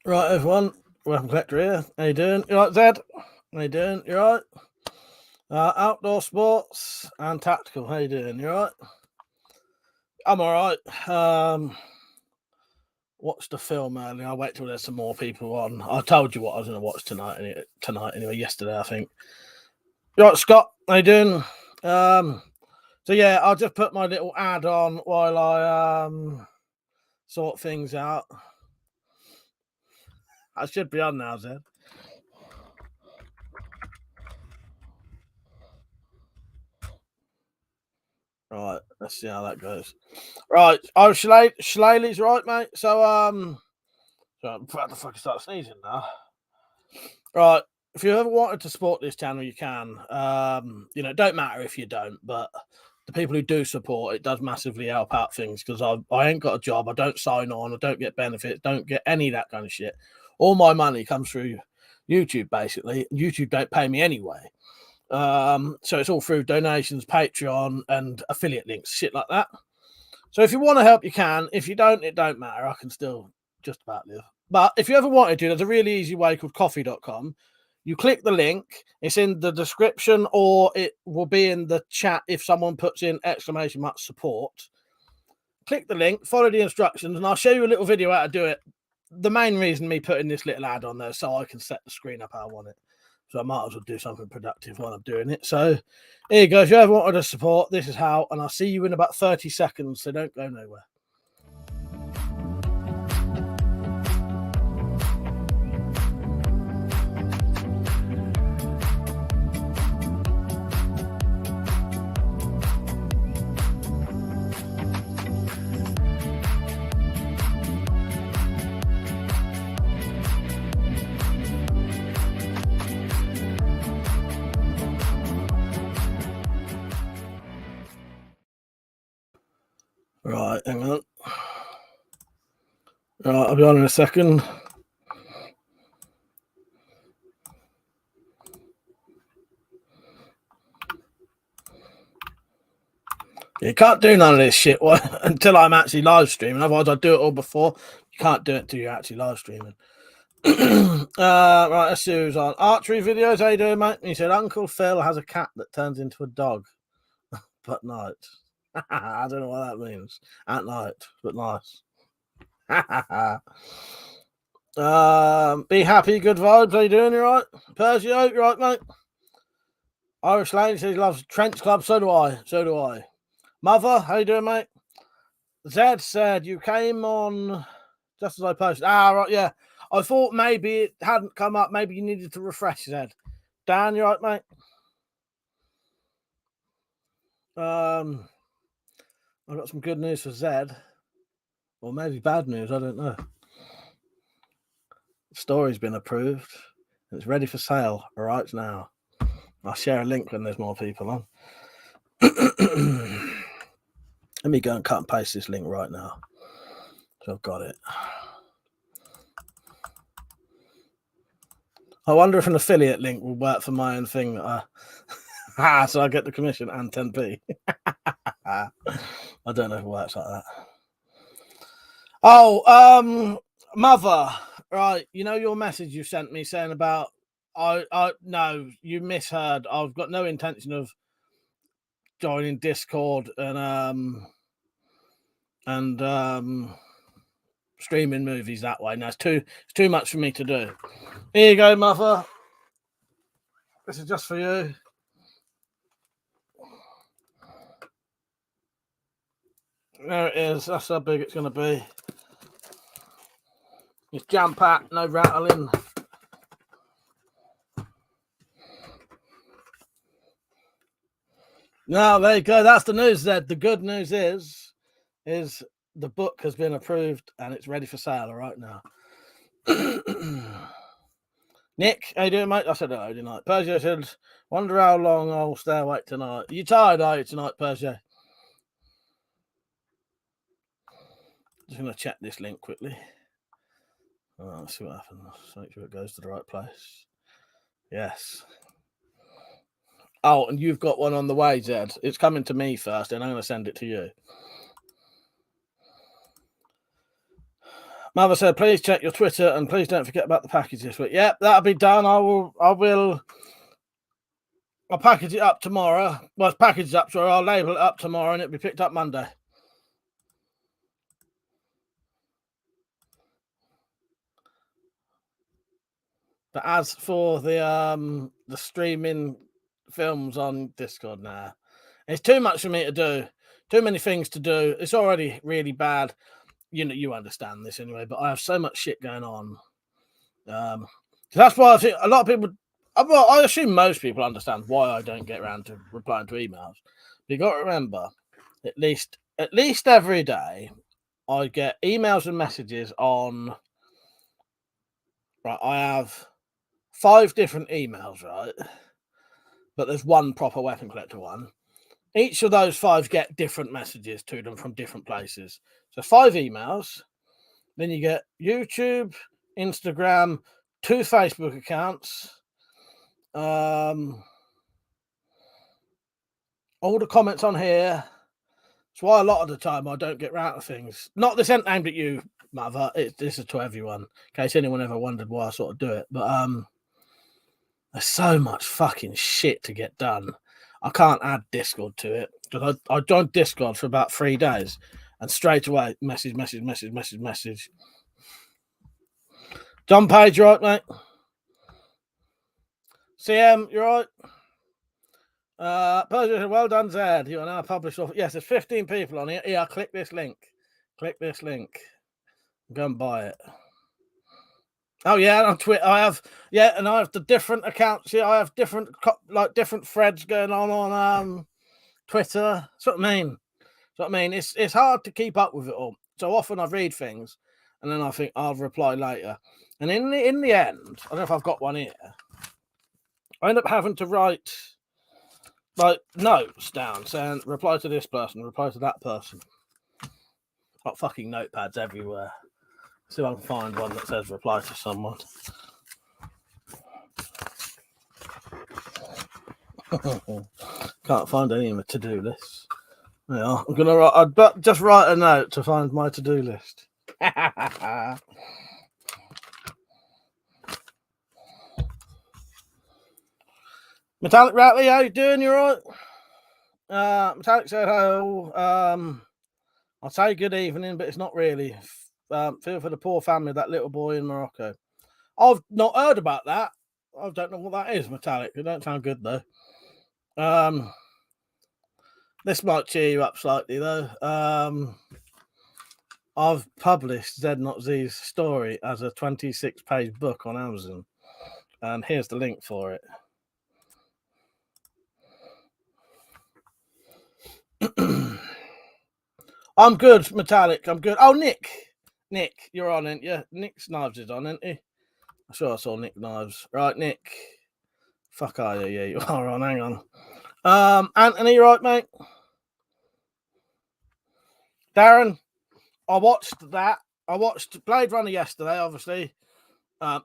Right, everyone. WeaponCollector here. How you doing? You right, Zed? How you doing? You right? Outdoor sports and tactical. How you doing? You right? I'm all right. Watched the film earlier. I'll wait till there's some more people on. I told you what I was going to watch tonight. Anyway, yesterday I think. You right, Scott? How you doing? So yeah, I'll just put my little ad on while I sort things out. I should be on now, Zed. Right, let's see how that goes. Right, Shillelagh's right, mate. So I'm about to fucking start sneezing now. Right, if you ever wanted to support this channel, you can. It don't matter if you don't, but the people who do support it does massively help out things because I ain't got a job, I don't sign on, I don't get benefits, don't get any of that kind of shit. All my money comes through YouTube, basically. YouTube don't pay me anyway. So it's all through donations, Patreon, and affiliate links, shit like that. So if you want to help, you can. If you don't, it don't matter. I can still just about live. But if you ever wanted to, there's a really easy way called coffee.com. You click the link, it's in the description, or it will be in the chat if someone puts in ! support. Click the link, follow the instructions, and I'll show you a little video how to do it. The main reason me putting this little ad on there so I can set the screen up how I want it. So I might as well do something productive while I'm doing it. So here you go. If you ever wanted to support, this is how. And I'll see you in about 30 seconds. So don't go nowhere. Right, hang on. Right, I'll be on in a second. You can't do none of this shit until I'm actually live streaming. Otherwise, I'd do it all before. You can't do it until you're actually live streaming. Right, let's see who's on. Archery videos, how you doing, mate? He said, Uncle Phil has a cat that turns into a dog, but night. I don't know what that means. At night, but nice. Be happy, good vibes. How you doing? You right? Persio, you right, mate? Irish Lane says he loves Trench Club. So do I. So do I. Mother, how you doing, mate? Zed said you came on just as I posted. Right, yeah. I thought maybe it hadn't come up. Maybe you needed to refresh, Zed. Dan, you right, mate? I've got some good news for Zed. Or maybe bad news, I don't know. The story's been approved. It's ready for sale right now. I'll share a link when there's more people on. Let me go and cut and paste this link right now. So I've got it. I wonder if an affiliate link will work for my own thing. So I get the commission and 10p. I don't know if it works like that. Oh, Mother, right? You know your message you sent me saying about no, you misheard. I've got no intention of joining Discord and streaming movies that way. No, it's too much for me to do. Here you go, Mother. This is just for you. There it is. That's how big it's going to be. It's jam-packed, no rattling. Now, there you go. That's the news, Zed. The good news is the book has been approved and it's ready for sale right now. Nick, how you doing, mate? I said hello tonight. Persia said, wonder how long I'll stay awake tonight. Are you tired, are you, tonight, Persia? Just going to check this link quickly. Let's see what happens. Make sure it goes to the right place. Yes. Oh, and you've got one on the way, Zed. It's coming to me first, and I'm going to send it to you. Mother said, please check your Twitter and please don't forget about the package this week. Yep, that'll be done. I'll package it up tomorrow. Well, it's packaged up, so I'll label it up tomorrow and it'll be picked up Monday. But as for the streaming films on Discord now, it's too much for me to do. Too many things to do. It's already really bad. You know, you understand this anyway, but I have so much shit going on. So that's why I think a lot of people, well, I assume most people understand why I don't get around to replying to emails. But you got to remember, at least every day, I get emails and messages on. Right, I have 5 different emails, right? But there's one proper weapon collector one. Each of those 5 get different messages to them from different places. So 5 emails. Then you get YouTube, Instagram, 2 Facebook accounts. All the comments on here. That's why a lot of the time I don't get round to things. Not this ain't aimed at you, Mother. This is to everyone, in case anyone ever wondered why I sort of do it. But there's so much fucking shit to get done. I can't add Discord to it because I joined Discord for about 3 days and straight away message. John Page, you right, mate? CM, you right? Persia, well done, Zed. You are now published off. Yes, there's 15 people on here. Yeah, click this link. Click this link. Go and buy it. Oh yeah, on Twitter I have and I have the different accounts here. I have different threads going on Twitter. That's what I mean. It's hard to keep up with it all. So often I read things and then I think I'll reply later. And in the end, I don't know if I've got one here. I end up having to write like notes down saying reply to this person, reply to that person. Got fucking notepads everywhere. See if I can find one that says reply to someone. Can't find any of my to-do lists. Yeah, I'm gonna just write a note to find my to-do list. Metallic Ratley, how you doing? You right? Metallic said, "Oh, I'll say good evening, but it's not really. Feel for the poor family of that little boy in Morocco. I've not heard about that. I don't know what that is, Metallic. It don't sound good though. This might cheer you up slightly though. I've published Z Not Z's story as a 26-page book on Amazon, and here's the link for it." I'm good, Metallic. I'm good. Oh, Nick, you're on, ain't you? Nick's Knives is on, ain't he? I'm sure I saw Nick Knives. Right, Nick. Fuck are you? Yeah, you are on. Hang on. Anthony, you right, mate? Darren, I watched that. I watched Blade Runner yesterday, obviously.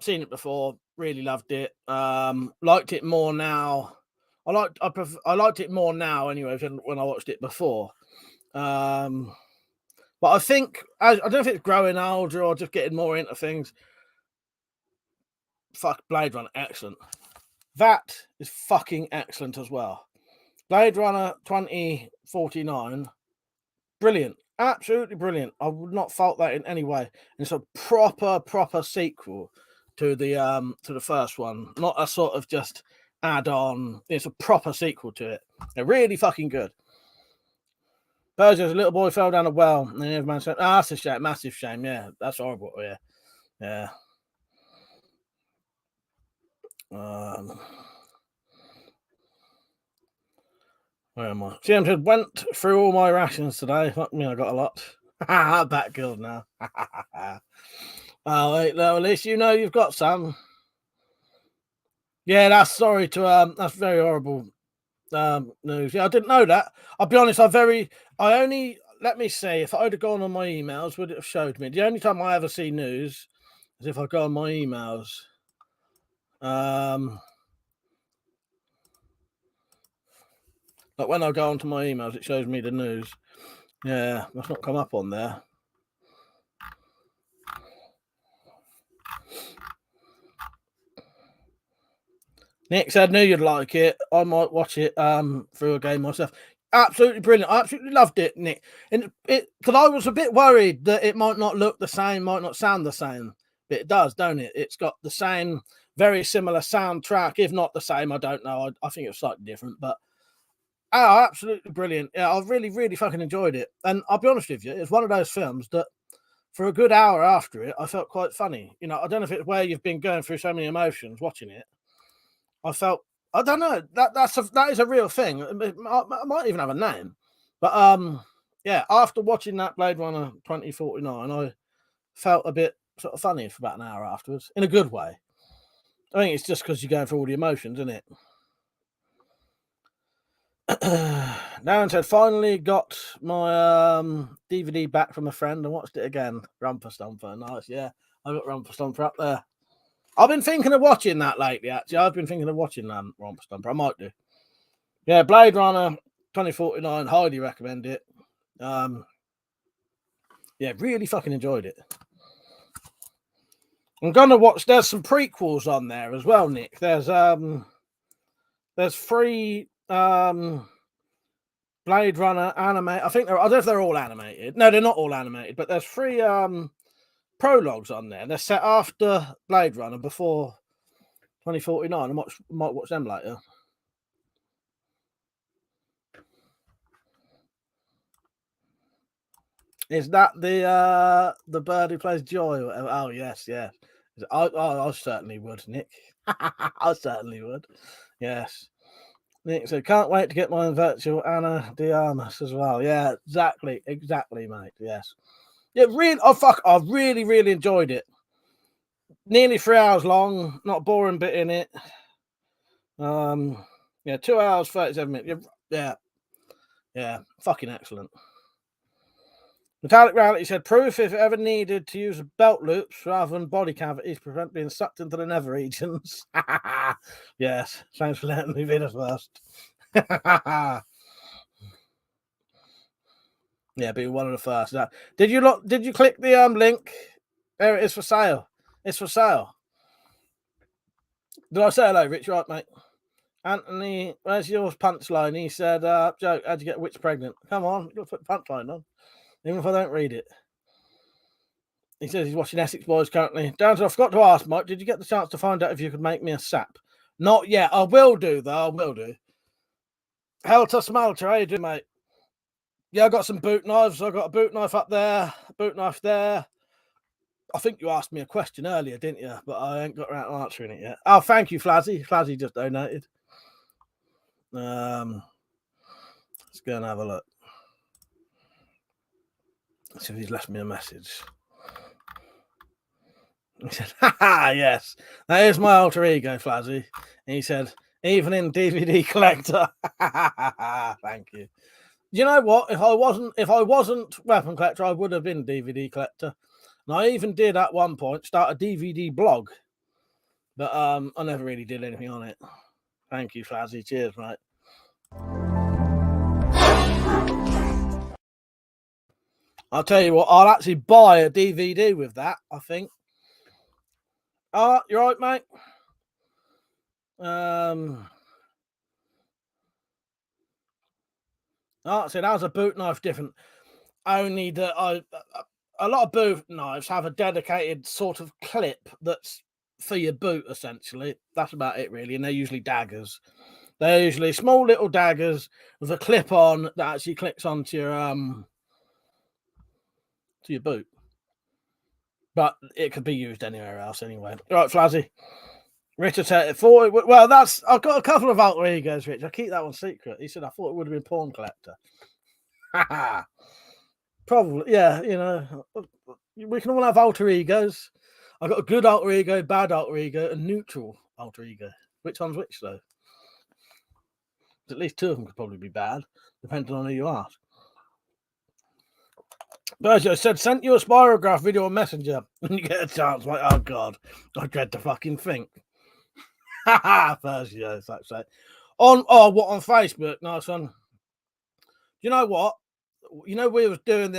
Seen it before. Really loved it. Liked it more now. I liked it more now anyway than when I watched it before. But I think I don't know if it's growing older or just getting more into things. Fuck, Blade Runner, excellent. That is fucking excellent as well. Blade Runner 2049, brilliant, absolutely brilliant. I would not fault that in any way. It's a proper sequel to the first one, not a sort of just add-on. It's a proper sequel to it. They're really fucking good. Persia's a little boy fell down a well, and everyone said, "Ah, that's a shame, massive shame." Yeah, that's horrible. Yeah. Where am I? Jim said, went through all my rations today. Fuck me, I got a lot. Back killed now. Oh, wait, no, at least you know you've got some. Yeah, that's sorry to that's very horrible news. Yeah, I didn't know that. I'll be honest, let me see, if I'd have gone on my emails, would it have showed me? The only time I ever see news is if I go on my emails. Like when I go onto my emails, it shows me the news. Yeah, that's not come up on there. Nick said, "Knew you'd like it. I might watch it through a game myself." Absolutely brilliant. I absolutely loved it, Nick. And it because I was a bit worried that it might not look the same, might not sound the same. But it does, don't it? It's got the same, very similar soundtrack, if not the same. I don't know. I think it's slightly different, but oh, absolutely brilliant. Yeah, I really, really fucking enjoyed it. And I'll be honest with you, it's one of those films that for a good hour after it, I felt quite funny. You know, I don't know if it's where you've been going through so many emotions watching it. I felt I don't know that is a real thing. I might even have a name, but yeah. After watching that Blade Runner 2049, I felt a bit sort of funny for about an hour afterwards, in a good way. I think it's just because you're going through all the emotions, isn't it? Darren said, finally got my DVD back from a friend and watched it again. Rumper Stomper, nice, yeah. I got Rumper Stomper up there. I've been thinking of watching that lately, actually. I've been thinking of watching Romper Stomper. I might do. Yeah, Blade Runner 2049, highly recommend it. Yeah, really fucking enjoyed it. I'm gonna watch. There's some prequels on there as well, Nick. There's 3 Blade Runner anime. I think I don't know if they're all animated. No, they're not all animated, but there's 3 prologues on there. They're set after Blade Runner, before 2049. I might watch them later. Is that the bird who plays Joy? Or whatever? Oh yes, yes. I certainly would, Nick. I certainly would. Yes. Nick said, "Can't wait to get my virtual Anna de Armas as well." Yeah, exactly, mate. Yes. Yeah, really. Oh fuck! I really, really enjoyed it. Nearly 3 hours long. Not a boring bit in it. Yeah, 2 hours 37 minutes. Yeah, yeah. Fucking excellent. Metallic Reality said, proof if ever needed to use belt loops rather than body cavities to prevent being sucked into the nether regions. Yes, thanks for letting me be the first. Yeah, be one of the first. Did you click the link? There it is, for sale. It's for sale. Did I say hello, Rich? Right, mate. Anthony, where's your punchline? He said, Joe, how'd you get a witch pregnant? Come on, you've got to put punchline on, even if I don't read it. He says he's watching Essex Boys currently. Darren, I forgot to ask, Mike, did you get the chance to find out if you could make me a sap? Not yet. I will do, though. I will do. Helter Smelter, how you doing, mate? Yeah, I got some boot knives. I got a boot knife up there, boot knife there. I think you asked me a question earlier, didn't you? But I ain't got around to answering it yet. Oh, thank you, Flazzy. Flazzy just donated. Let's go and have a look. Let's see if he's left me a message. He said, "Ha yes, that is my alter ego, Flazzy." And he said, "Even in DVD collector." Thank you. You know what? If I wasn't weapon collector, I would have been DVD collector. And I even did at one point start a DVD blog, but I never really did anything on it. Thank you, Flazzy. Cheers, mate. I'll tell you what, I'll actually buy a DVD with that, I think. Oh, you're right, mate. So that was a boot knife different. Only that a lot of boot knives have a dedicated sort of clip that's for your boot, essentially. That's about it, really. And they're usually daggers. They're usually small little daggers with a clip on that actually clicks onto your boot. But it could be used anywhere else anyway. All right, Flazzy. Richard said, well, I've got a couple of alter egos, Rich. I keep that one secret. He said, I thought it would have been Porn Collector. Probably, yeah, you know, we can all have alter egos. I've got a good alter ego, bad alter ego, and neutral alter ego. Which one's which, though? At least 2 of them could probably be bad, depending on who you ask. Bergio said, sent you a spirograph video on Messenger when you get a chance. Like, oh, God, I dread to fucking think. Bergio, that's it. On Facebook? Nice one. You know what? You know, we was doing the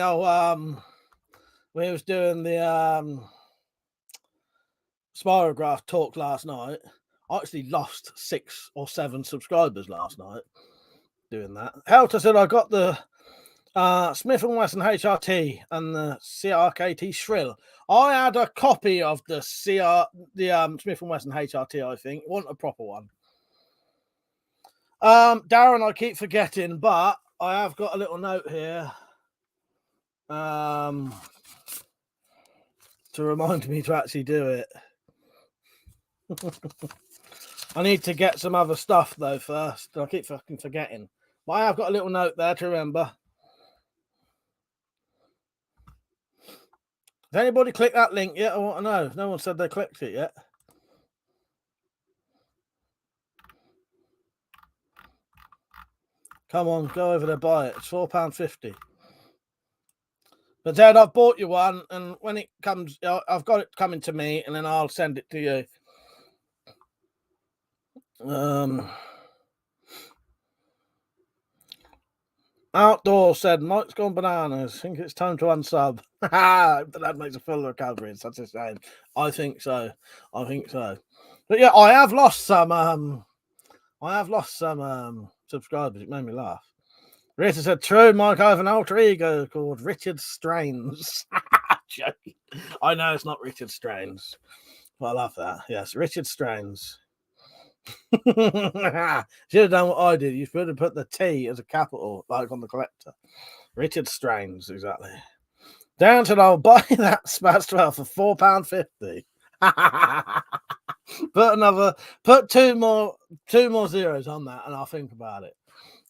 spirograph talk last night. I actually lost 6 or 7 subscribers last night doing that. Helter said I got the Smith & Wesson HRT and the CRKT Shrill. I had a copy of the Smith & Wesson HRT, I think. It wasn't a proper one. Darren, I keep forgetting, but I have got a little note here to remind me to actually do it. I need to get some other stuff, though, first. I keep fucking forgetting. But I have got a little note there to remember. Has anybody clicked that link yet? I want to know. No one said they clicked it yet. Come on, go over there, buy it. It's £4.50. But Dad, I've bought you one, and when it comes, I've got it coming to me, and then I'll send it to you. Outdoor said, Mike's gone bananas. I think it's time to unsub. But that makes a full recovery. It's such a shame. I think so. But yeah, I have lost some subscribers. It made me laugh. Rita said, true, Mike, I have an alter ego called Richard Strains. Joking. I know it's not Richard Strains. But I love that. Yes, Richard Strains. Should have done what I did. You should have put the T as a capital, like on the collector. Richard Strains, exactly. Downton, I'll buy that Spaz 12 for £4.50. Put two more zeros on that, and I'll think about it.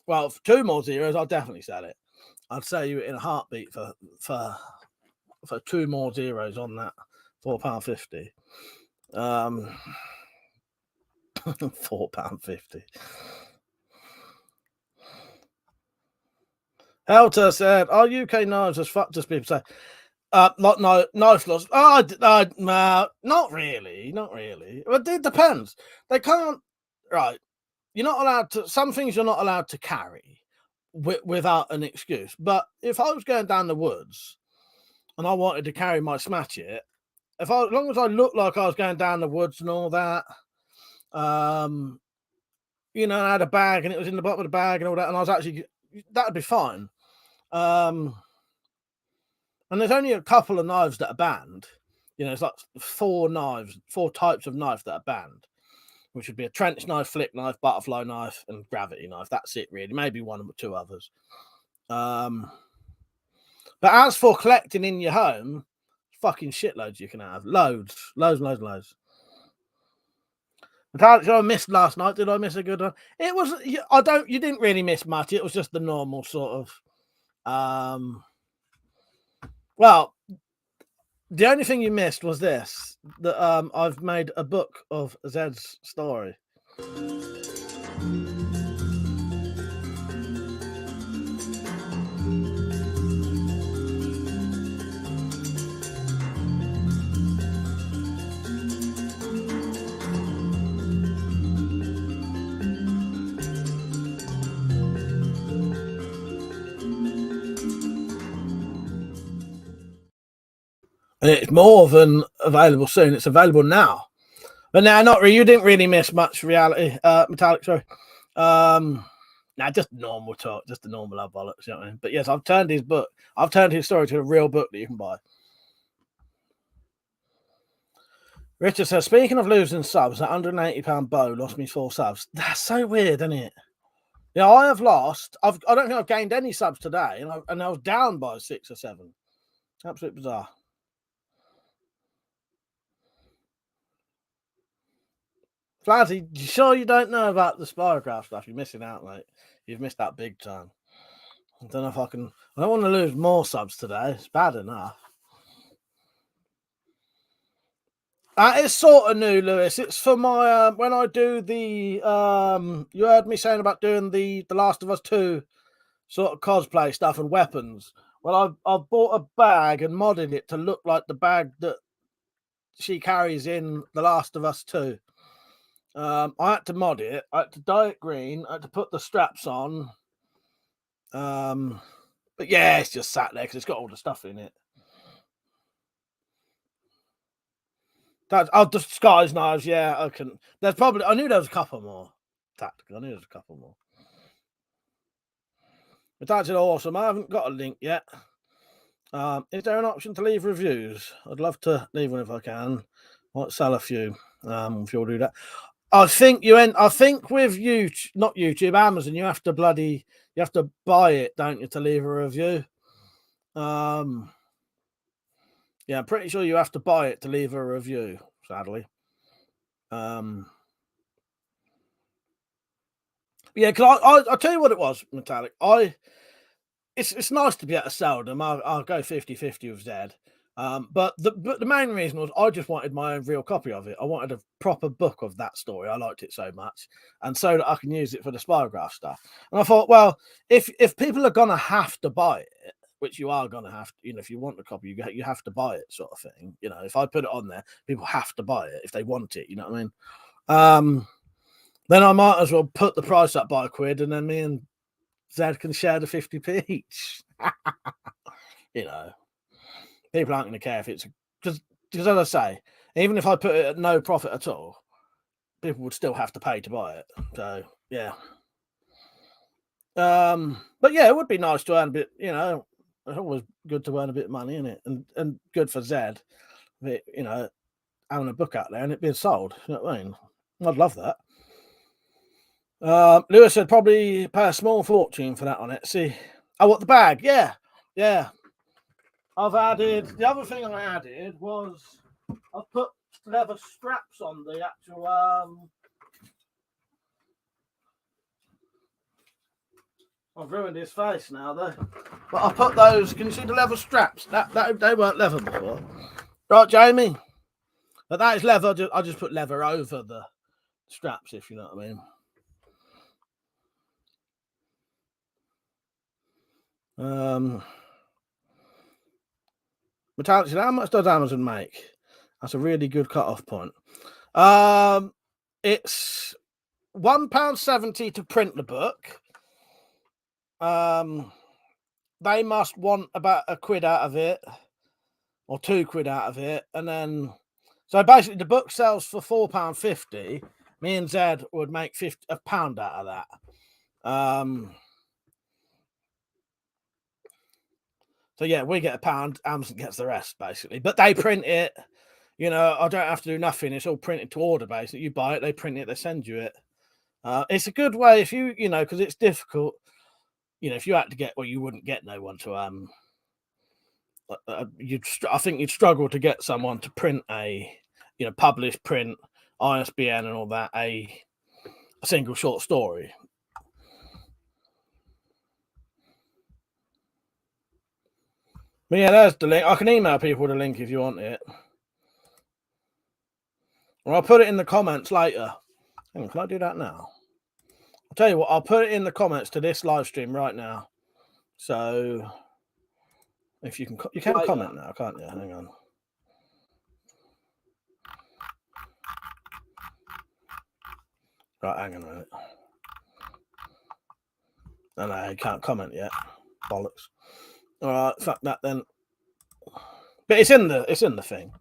Well, for 2 more zeros, I'll definitely sell it. I'd sell you in a heartbeat for 2 more zeros on that. £4.50. £4.50. Helter said, "Are UK knives as fucked as people say?" Not no knife laws. Not really. Well, it depends. They can't. Right, you're not allowed to. Some things you're not allowed to carry without an excuse. But if I was going down the woods and I wanted to carry my smash it, as long as I looked like I was going down the woods and all that, I had a bag and it was in the bottom of the bag and all that, and I was actually, that'd be fine. And there's only a couple of knives that are banned. It's like 4 types of knife that are banned, which would be a trench knife, flick knife, butterfly knife, and gravity knife. That's it, really. Maybe 1 or 2 others. But as for collecting in your home, fucking shitloads you can have. Loads. Did I miss last night? Did I miss a good one? It was. You didn't really miss much. It was just the normal sort of. Well, the only thing you missed was this: that I've made a book of Zed's story. And it's more than available soon. It's available now. But now, not really. You didn't really miss much reality. Metallic, sorry. Just normal talk. Just the normal old bollocks, you know what I mean? But yes, I've turned his story to a real book that you can buy. Richard says, speaking of losing subs, that £180 bow lost me 4 subs. That's so weird, isn't it? Yeah, I have lost. I don't think I've gained any subs today, and I was down by 6 or 7. Absolutely bizarre. Flatty, you sure you don't know about the Spirocraft stuff? You're missing out, mate. You've missed that big time. I don't know if I can. I don't want to lose more subs today. It's bad enough. It's sort of new, Lewis. It's for my when I do the you heard me saying about doing the Last of Us 2 sort of cosplay stuff and weapons. Well, I've bought a bag and modded it to look like the bag that she carries in The Last of Us 2. I had to mod it. I had to dye it green. I had to put the straps on. But yeah, it's just sat there because it's got all the stuff in it. disguise knives. Yeah, I can. There's probably. I knew there was a couple more. Tactical. I knew there was a couple more. But that's awesome. I haven't got a link yet. Is there an option to leave reviews? I'd love to leave one if I can. Might sell a few. If you'll do that. I think with YouTube, not YouTube, Amazon, you have to buy it, don't you, to leave a review? Yeah, I'm pretty sure you have to buy it to leave a review, sadly. Yeah, because I'll tell you what it was, Metallic. It's nice to be able to sell them. I'll go 50-50 with Zed. But the main reason was I just wanted my own real copy of it. I wanted a proper book of that story. I liked it so much, and so that I can use it for the Spygraph stuff. And I thought, well, if people are gonna have to buy it, which you are gonna have to, if you want the copy, you have to buy it, sort of thing. If I put it on there, people have to buy it if they want it. You know what I mean? Then I might as well put the price up by £1, and then me and Zed can share the 50p each. People aren't going to care if it's because as I say, even if I put it at no profit at all, people would still have to pay to buy it. So yeah. But yeah, it would be nice to earn a bit. It's always good to earn a bit of money, isn't it? And good for Zed, having a book out there and it being sold. You know what I mean? I'd love that. Lewis said probably pay a small fortune for that on Etsy. Oh, what, the bag? Yeah. I've added, the other thing I added was I've put leather straps on the actual I've ruined his face now though. But I put those, can you see the leather straps? That they weren't leather before. Right, Jamie? But that is leather. I just put leather over the straps, if you know what I mean. Metallic, how much does Amazon make? That's a really good cut-off point. It's £1.70 to print the book. They must want about £1 out of it, or £2 out of it, and then so basically the book sells for £4.50. Me and Zed would make £1 out of that. So yeah, we get £1. Amazon gets the rest basically, but they print it. I don't have to do nothing. It's all printed to order basically. You buy it, they print it, they send you it. It's a good way if you because it's difficult. If you had to get, well, you wouldn't get no one to I think you'd struggle to get someone to print a publish, print, ISBN and all that a single short story. But yeah, there's the link. I can email people the link if you want it, or I'll put it in the comments later. Hang on, can I do that now? I'll tell you what, I'll put it in the comments to this live stream right now. So if you can comment now, can't you? Hang on. Right, hang on a minute. No, you can't comment yet. Bollocks. All right, fuck that then. But it's in the thing.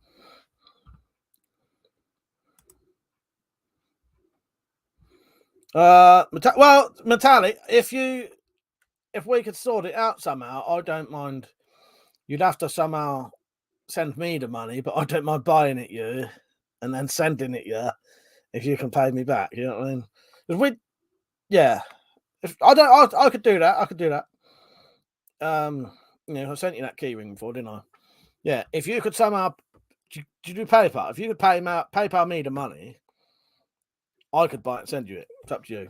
Well, Metallic, if we could sort it out somehow, I don't mind. You'd have to somehow send me the money, but I don't mind buying it you and then sending it you if you can pay me back. You know what I mean? Yeah. If I could do that. I could do that. I sent you that key ring before, didn't I? Yeah. If you could somehow, do you do PayPal? If you could PayPal me the money, I could buy it and send you it. It's up to you.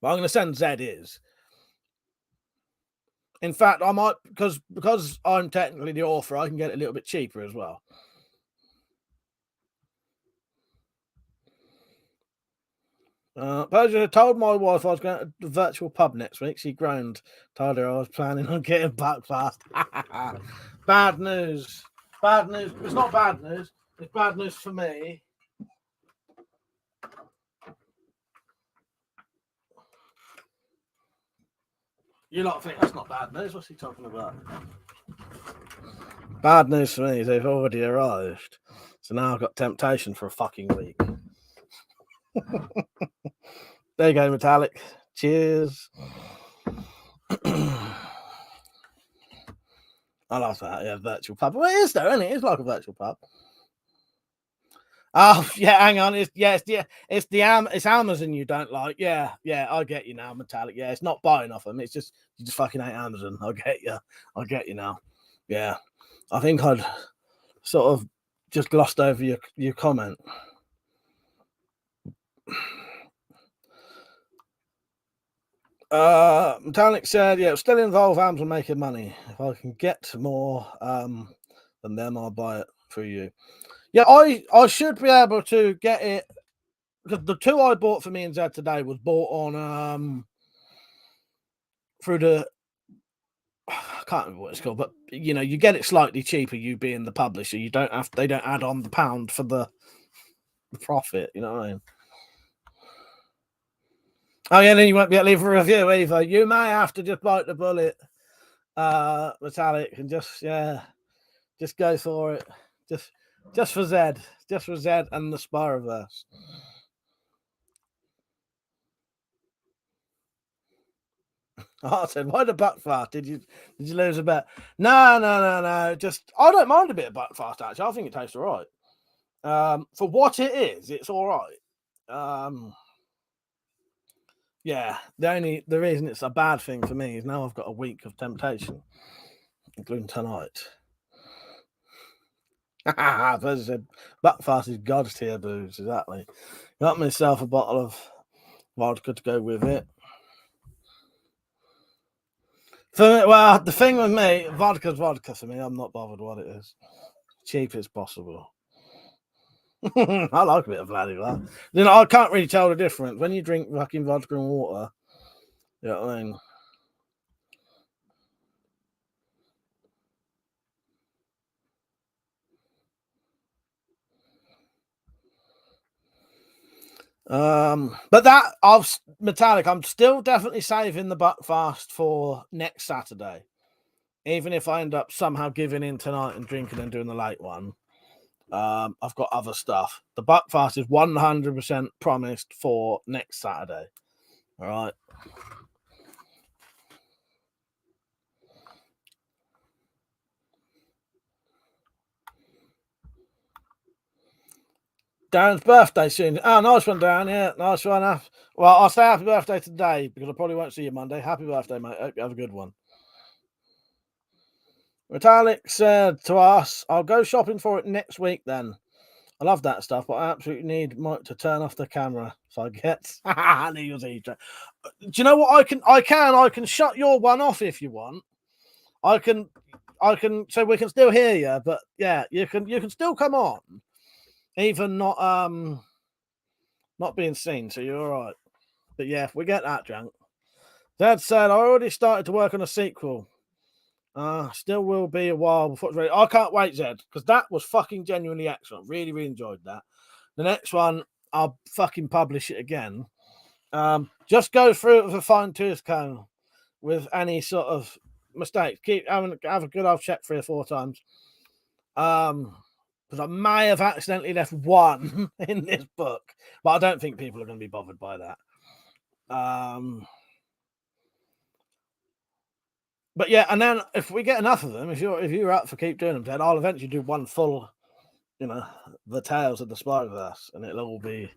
But I'm going to send Zed is. In fact, I might because I'm technically the author, I can get it a little bit cheaper as well. Persia told my wife I was going to the virtual pub next week. She groaned, told her I was planning on getting back fast. Bad news. Bad news. It's not bad news. It's bad news for me. You lot think that's not bad news? What's he talking about? Bad news for me. They've already arrived. So now I've got temptation for a fucking week. There you go, Metallic. Cheers. I love that. Yeah, virtual pub. Well, it is though, isn't it? It's like a virtual pub. Oh yeah, hang on. It's Amazon you don't like. Yeah, I get you now, Metallic. Yeah, it's not buying off them. It's just you just fucking hate Amazon. I get you now. Yeah, I think I'd sort of just glossed over your comment. Tonic said, yeah, it'll still involve Amazon making money. If I can get more than them, I'll buy it for you. Yeah, I should be able to get it because the two I bought for me and Zed today was bought on through the I can't remember what it's called, but you know, you get it slightly cheaper, you being the publisher. You don't have they don't add on the pound for the profit, you know what I mean? Oh yeah, then you won't be able to leave a review either. You may have to just bite the bullet, Metallic, and just go for it. Just for Zed. Just for Zed and the Spyroverse. I said, why the buckfast? Did you lose a bet? No. Just I don't mind a bit of buckfast actually. I think it tastes all right. For what it is, it's all right. Yeah, the reason it's a bad thing for me is now I've got a week of temptation, including tonight. As I said, buckfast is God's tier booze, exactly. Got myself a bottle of vodka to go with it. Well, the thing with me, vodka's vodka for me. I'm not bothered what it is. Cheap as possible. I like a bit of bloody that. You know, I can't really tell the difference when you drink fucking vodka and water. You know what I mean? But that of Metallic, I'm still definitely saving the buckfast for next Saturday. Even if I end up somehow giving in tonight and drinking and doing the late one, I've got other stuff. The buckfast is 100% promised for next Saturday. All right. Darren's birthday soon. Oh, nice one, Darren. Yeah, nice one. Well, I'll say happy birthday today because I probably won't see you Monday. Happy birthday, mate. Hope you have a good one. Metallic said to us, I'll go shopping for it next week then. I love that stuff, but I absolutely need Mike to turn off the camera so I get Do you know what I can shut your one off if you want. I can so we can still hear you, but yeah, you can still come on. Even not being seen, so you're all right. But yeah, we get that drunk. Dad said I already started to work on a sequel. Still will be a while before it's ready. I can't wait, Zed, because that was fucking genuinely excellent. Really, really enjoyed that. The next one, I'll fucking publish it again. Just go through it with a fine-tooth comb with any sort of mistakes. Have a good old check 3 or 4 times. Because I may have accidentally left one in this book, but I don't think people are going to be bothered by that. But yeah, and then if we get enough of them, if you're up for keep doing them, then I'll eventually do one full, the Tales of the Spyroverse, and it'll all be.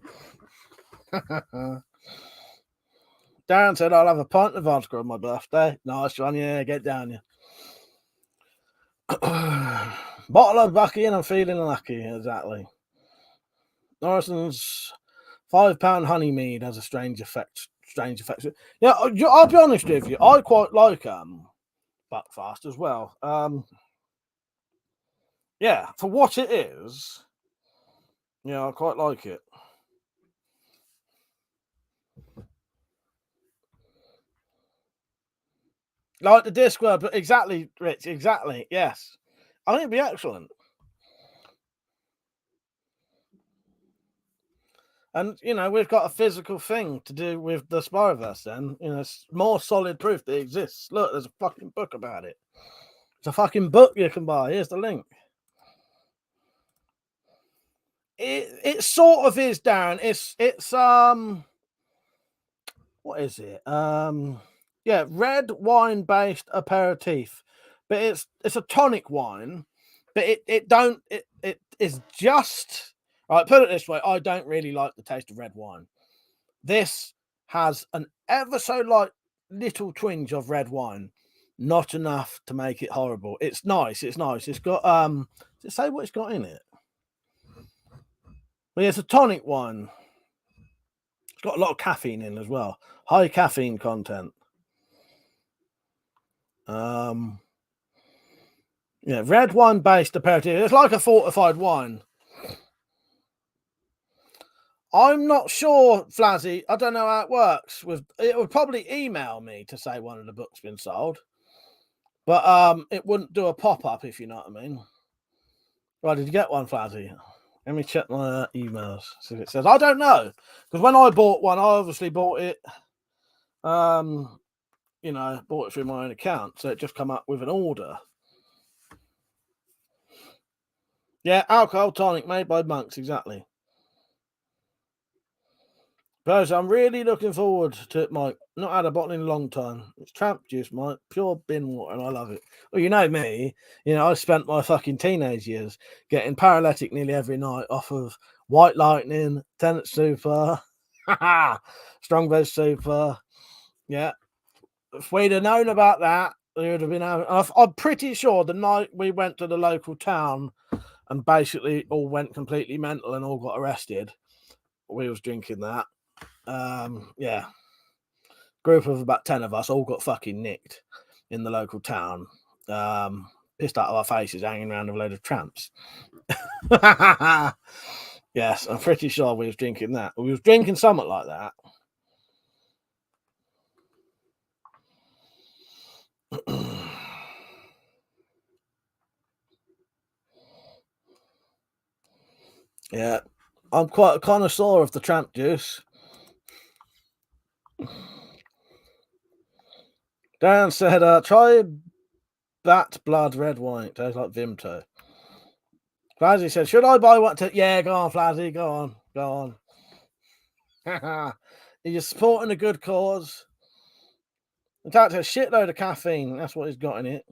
Darren said I'll have a pint of vodka on my birthday. Nice one, yeah, get down, yeah. Bottle of Bucky and I'm feeling lucky, exactly. Norrison's £5 honey mead has a strange effect. Yeah, I'll be honest with you, I quite like Buckfast as well. Yeah, for what it is, yeah, I quite like it. Like the Discworld, but exactly, Rich, exactly, yes. I think it'd be excellent. And, we've got a physical thing to do with the Spyroverse then. It's more solid proof that it exists. Look, there's a fucking book about it. It's a fucking book you can buy. Here's the link. It sort of is, Darren. It's what is it? Yeah, red wine based aperitif, but it's a tonic wine, but it is just right. Put it this way, I don't really like the taste of red wine. This has an ever so light little twinge of red wine, not enough to make it horrible. It's nice. It's nice. It's got does it say what it's got in it? Well, yeah, it's a tonic wine. It's got a lot of caffeine in as well. High caffeine content. Yeah, red wine based aperitif. It's like a fortified wine. I'm not sure, Flazzy. I don't know how it works. It would probably email me to say one of the books been sold, but it wouldn't do a pop up, if you know what I mean. Right, did you get one, Flazzy? Let me check my emails, see if it says. I don't know, because when I bought one, I obviously bought it. You know, bought it through my own account, so it just come up with an order. Yeah, alcohol tonic made by monks, exactly. Guys, I'm really looking forward to it, Mike. Not had a bottle in a long time. It's tramp juice, Mike. Pure bin water, and I love it. Well, you know me. You know, I spent my fucking teenage years getting paralytic nearly every night off of White Lightning, Tenant Super, Strongbow Super. Yeah. If we'd have known about that, we would have been having... I'm pretty sure the night we went to the local town and basically all went completely mental and all got arrested, we was drinking that. Yeah, group of about 10 of us all got fucking nicked in the local town, pissed out of our faces, hanging around with a load of tramps. Yes, I'm pretty sure we was drinking that. We was drinking something like that. Yeah, I'm quite a connoisseur of the tramp juice. Dan said, try that blood red wine. It tastes like Vimto. Flazzy said, should I buy one? Yeah, go on, Flazzy. Go on. Go on. You're supporting a good cause. In fact, a shitload of caffeine. That's what he's got in it.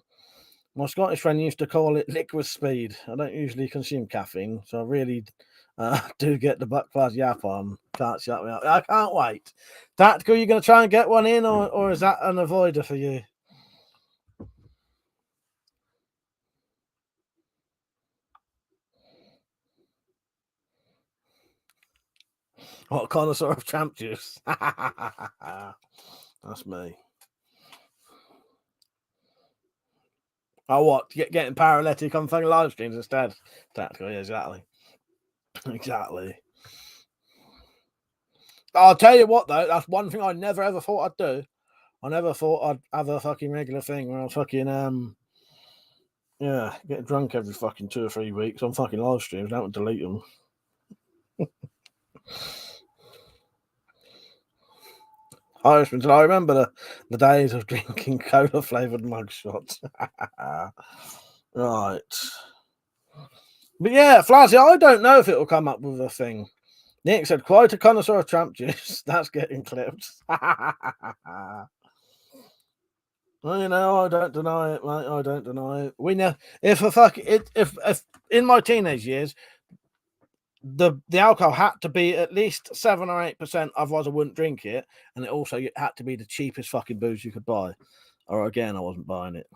My Scottish friend used to call it liquid speed. I don't usually consume caffeine, so I really do get the butt class yap on. Can't shut me up. I can't wait. Tactical, you going to try and get one in, or is that an avoider for you? What connoisseur of tramp juice? That's me. Oh, what? Getting paralytic on fucking live streams instead? Tactical, yeah, exactly. Exactly. I'll tell you what, though, that's one thing I never ever thought I'd do. I never thought I'd have a fucking regular thing where I'll fucking yeah, get drunk every fucking 2 or 3 weeks on fucking live streams. Don't delete them. Irishman, I remember the days of drinking cola flavoured mug shots. Right. But yeah, Flazzy, I don't know if it'll come up with a thing. Nick said, quite a connoisseur of tramp juice. That's getting clipped. Well, you know, I don't deny it, mate. I don't deny it. We know if in my teenage years, the alcohol had to be at least 7 or 8%, otherwise I wouldn't drink it, and it also had to be the cheapest fucking booze you could buy, or again I wasn't buying it.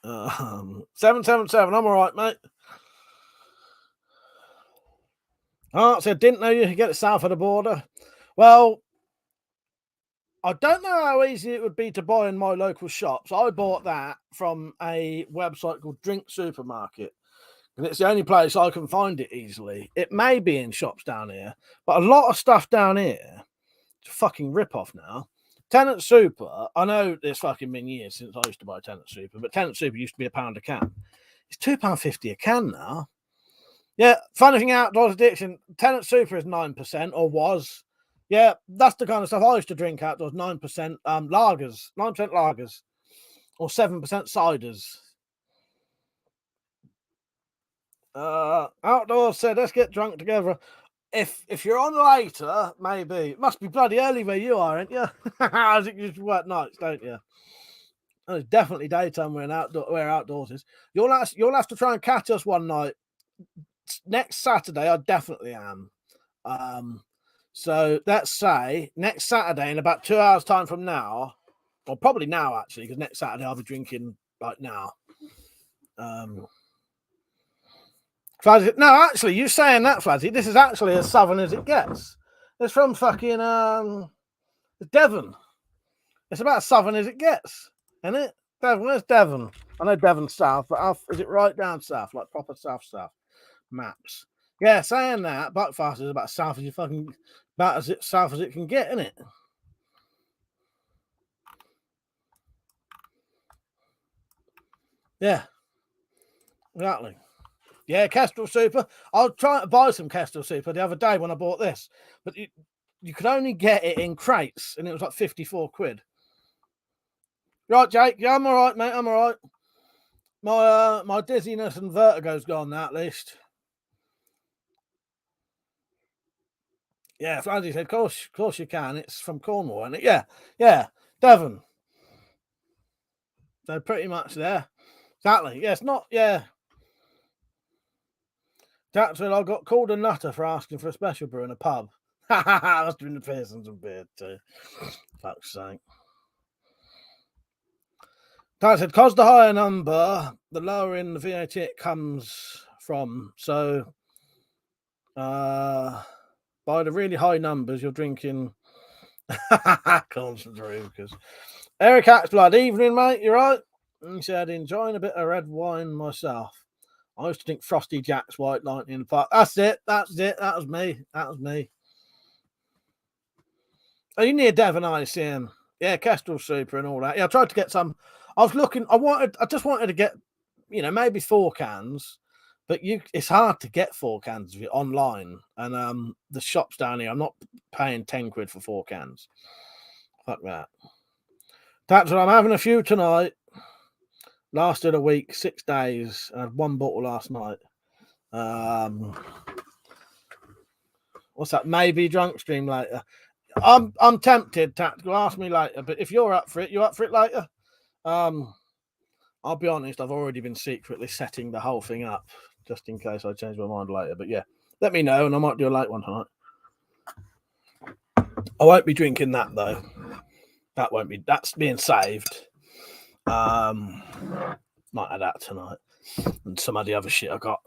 777. I'm all right, mate. Oh, so didn't know you could get it south of the border. Well, I don't know how easy it would be to buy in my local shops. I bought that from a website called Drink Supermarket, and it's the only place I can find it easily. It may be in shops down here, but a lot of stuff down here, it's a fucking rip-off now. Tenant Super, I know it's fucking been years since I used to buy Tenant Super, but Tenant Super used to be £1 a can. It's £2.50 a can now. Yeah, funny thing, Outdoors Addiction, Tenant Super is 9%, or was. Yeah, that's the kind of stuff I used to drink outdoors. 9% lagers, 9% lagers, or 7% ciders. Outdoors said, let's get drunk together. If you're on later, maybe. It must be bloody early where you are, ain't you? As it used to work nights, don't you? Oh, it's definitely daytime where outdoors is. You'll have to try and catch us one night. Next Saturday, I definitely am. So let's say next Saturday in about 2 hours' time from now, or probably now actually, because next Saturday I'll be drinking like now. Flazzy, no, actually, you saying that, Flazzy, this is actually as southern as it gets. It's from fucking Devon. It's about as southern as it gets, isn't it? Devon, where's Devon? I know Devon's south, but is it right down south, like proper south maps? Yeah, saying that, Buckfast is about as south as you fucking, about as south as it can get, isn't it? Yeah, exactly. Yeah, Kestrel Super. I was trying to buy some Kestrel Super the other day when I bought this, but you could only get it in crates, and it was like 54 quid. Right, Jake. Yeah, I'm all right, mate. I'm all right. My dizziness and vertigo's gone now, at least. Yeah, Flandy said, of course you can. It's from Cornwall, isn't it? Yeah. Devon. So pretty much there. Exactly. Yeah, it's not, yeah. That's when I got called a nutter for asking for a special brew in a pub. Must have been the Pearsons and beer too. Fuck's sake. Dad said, because the higher number, the lower in the VAT it comes from. So by the really high numbers, you're drinking concentrate. Because Eric Axblood, evening, mate. You right? He said, enjoying a bit of red wine myself. I used to drink Frosty Jack's White Lightning in the park. That's it. That was me. Are you near Devon, I assume? Yeah, Kestrel Super and all that. Yeah, I tried to get some. I was looking. I just wanted to get, maybe 4 cans, but it's hard to get 4 cans of it online. And the shops down here, I'm not paying 10 quid for 4 cans. Fuck that. That's what I'm having a few tonight. Lasted a week, 6 days. I had 1 bottle last night. What's that? Maybe drunk stream later. I'm tempted. Tactical, ask me later. But if you're up for it, later. I'll be honest. I've already been secretly setting the whole thing up just in case I change my mind later. But yeah, let me know, and I might do a late one tonight. I won't be drinking that though. That won't be. That's being saved. Might have that tonight, and some of the other shit I got.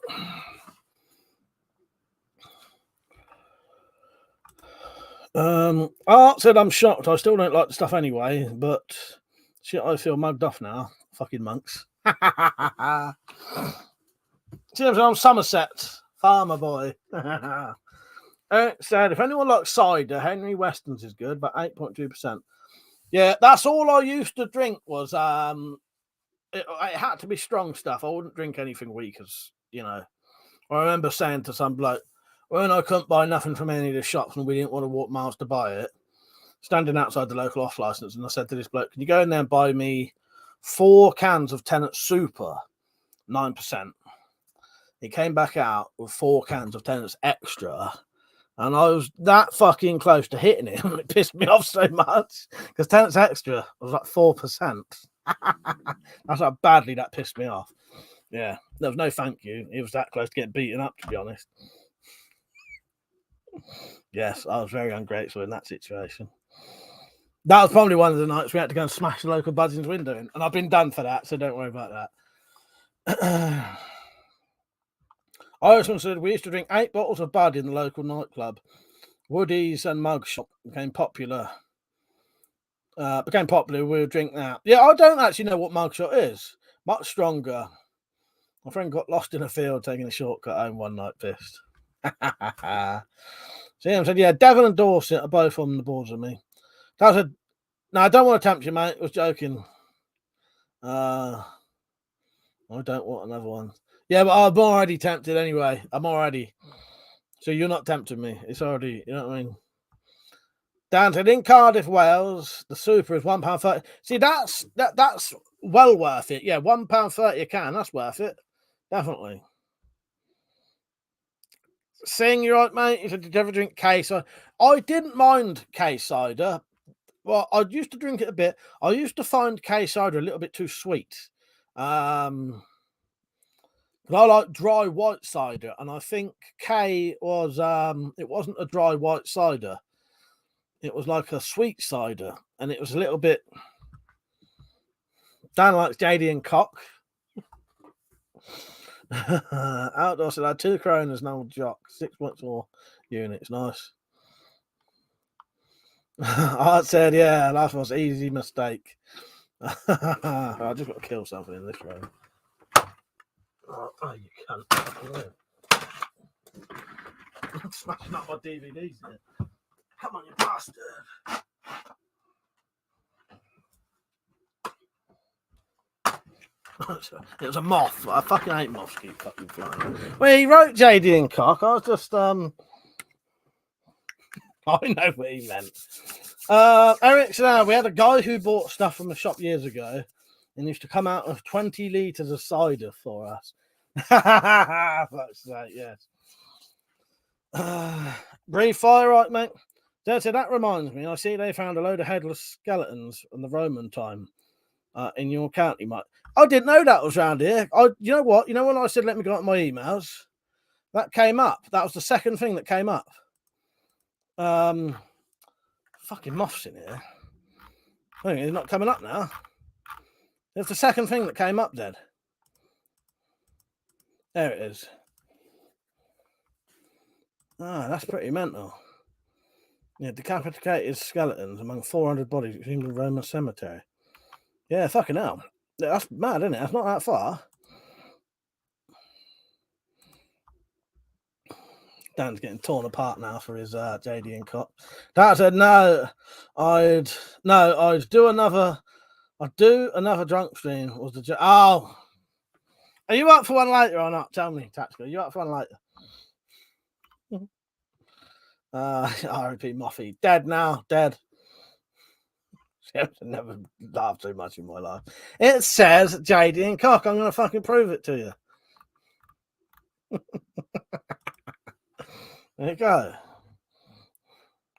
Art said I'm shocked. I still don't like the stuff anyway, but shit, I feel mugged off now. Fucking monks. James, I'm Somerset, farmer boy. Eric said, if anyone likes cider, Henry Weston's is good, but 8.2%. Yeah, that's all I used to drink was it had to be strong stuff. I wouldn't drink anything weak, as I remember saying to some bloke, when I couldn't buy nothing from any of the shops and we didn't want to walk miles to buy it, standing outside the local off license, and I said to this bloke, can you go in there and buy me 4 cans of Tonic Super, 9%? He came back out with 4 cans of Tonic Extra, and I was that fucking close to hitting it. It pissed me off so much because Tonic Extra was like 4%. That's how badly that pissed me off. Yeah, there was no thank you. It was that close to getting beaten up, to be honest. Yes, I was very ungrateful in that situation. That was probably one of the nights we had to go and smash the local Buzzing's window in, and I've been done for that, so don't worry about that. Irishman said we used to drink 8 bottles of Bud in the local nightclub. Woody's and Mug Shop became popular. We would drink that. Yeah, I don't actually know what Mug Shot is. Much stronger. My friend got lost in a field taking a shortcut home one night, pissed. Sam said, yeah, Devon and Dorset are both on the boards with me. I said, no, I don't want to tempt you, mate. I was joking. I don't want another one. Yeah, but I'm already tempted anyway. So you're not tempting me. It's already, you know what I mean? Dan said, in Cardiff, Wales, the Super is £1.30. See, that's well worth it. Yeah, £1.30 a can. That's worth it. Definitely. Sing, you're right, mate. He said, did you ever drink K cider? I didn't mind K cider. Well, I used to drink it a bit. I used to find K cider a little bit too sweet. But I like dry white cider, and I think K was it wasn't a dry white cider. It was like a sweet cider, and it was a little bit. Dan likes JD and Cock. Outdoor said I had 2 Coronas, no jock, 6.4 units. Nice. I said, yeah, that was an easy mistake. I just got to kill something in this room. Oh, you can't. I'm smashing up my DVDs here. Come on, you bastard. It was a moth. I fucking hate moths keep fucking flying. Well, he wrote JD and Cock. I was just I know what he meant. Eric said, we had a guy who bought stuff from the shop years ago and used to come out with 20 litres of cider for us. Fuck's sake, yes. Breathe fire, right, mate? So that reminds me, I see they found a load of headless skeletons in the Roman time in your county, mate. I didn't know that was around here. You know what? You know when I said let me go out my emails? That came up. That was the second thing that came up. Fucking moths in here. I think it's not coming up now. It's the second thing that came up, Dad. There it is. Ah, that's pretty mental. Yeah, decapitated skeletons among 400 bodies in the Roman cemetery. Yeah, fucking hell. That's mad, isn't it? That's not that far. Dan's getting torn apart now for his JD and Cock. Dad said, no, I'd do another drunk stream. Was the oh, are you up for one later or not? Tell me, Tactical. Are you up for one later? R.I.P. Moffy. Dead now. Dead. I've never laughed so much in my life. It says JD and Cock. I'm going to fucking prove it to you. There you go.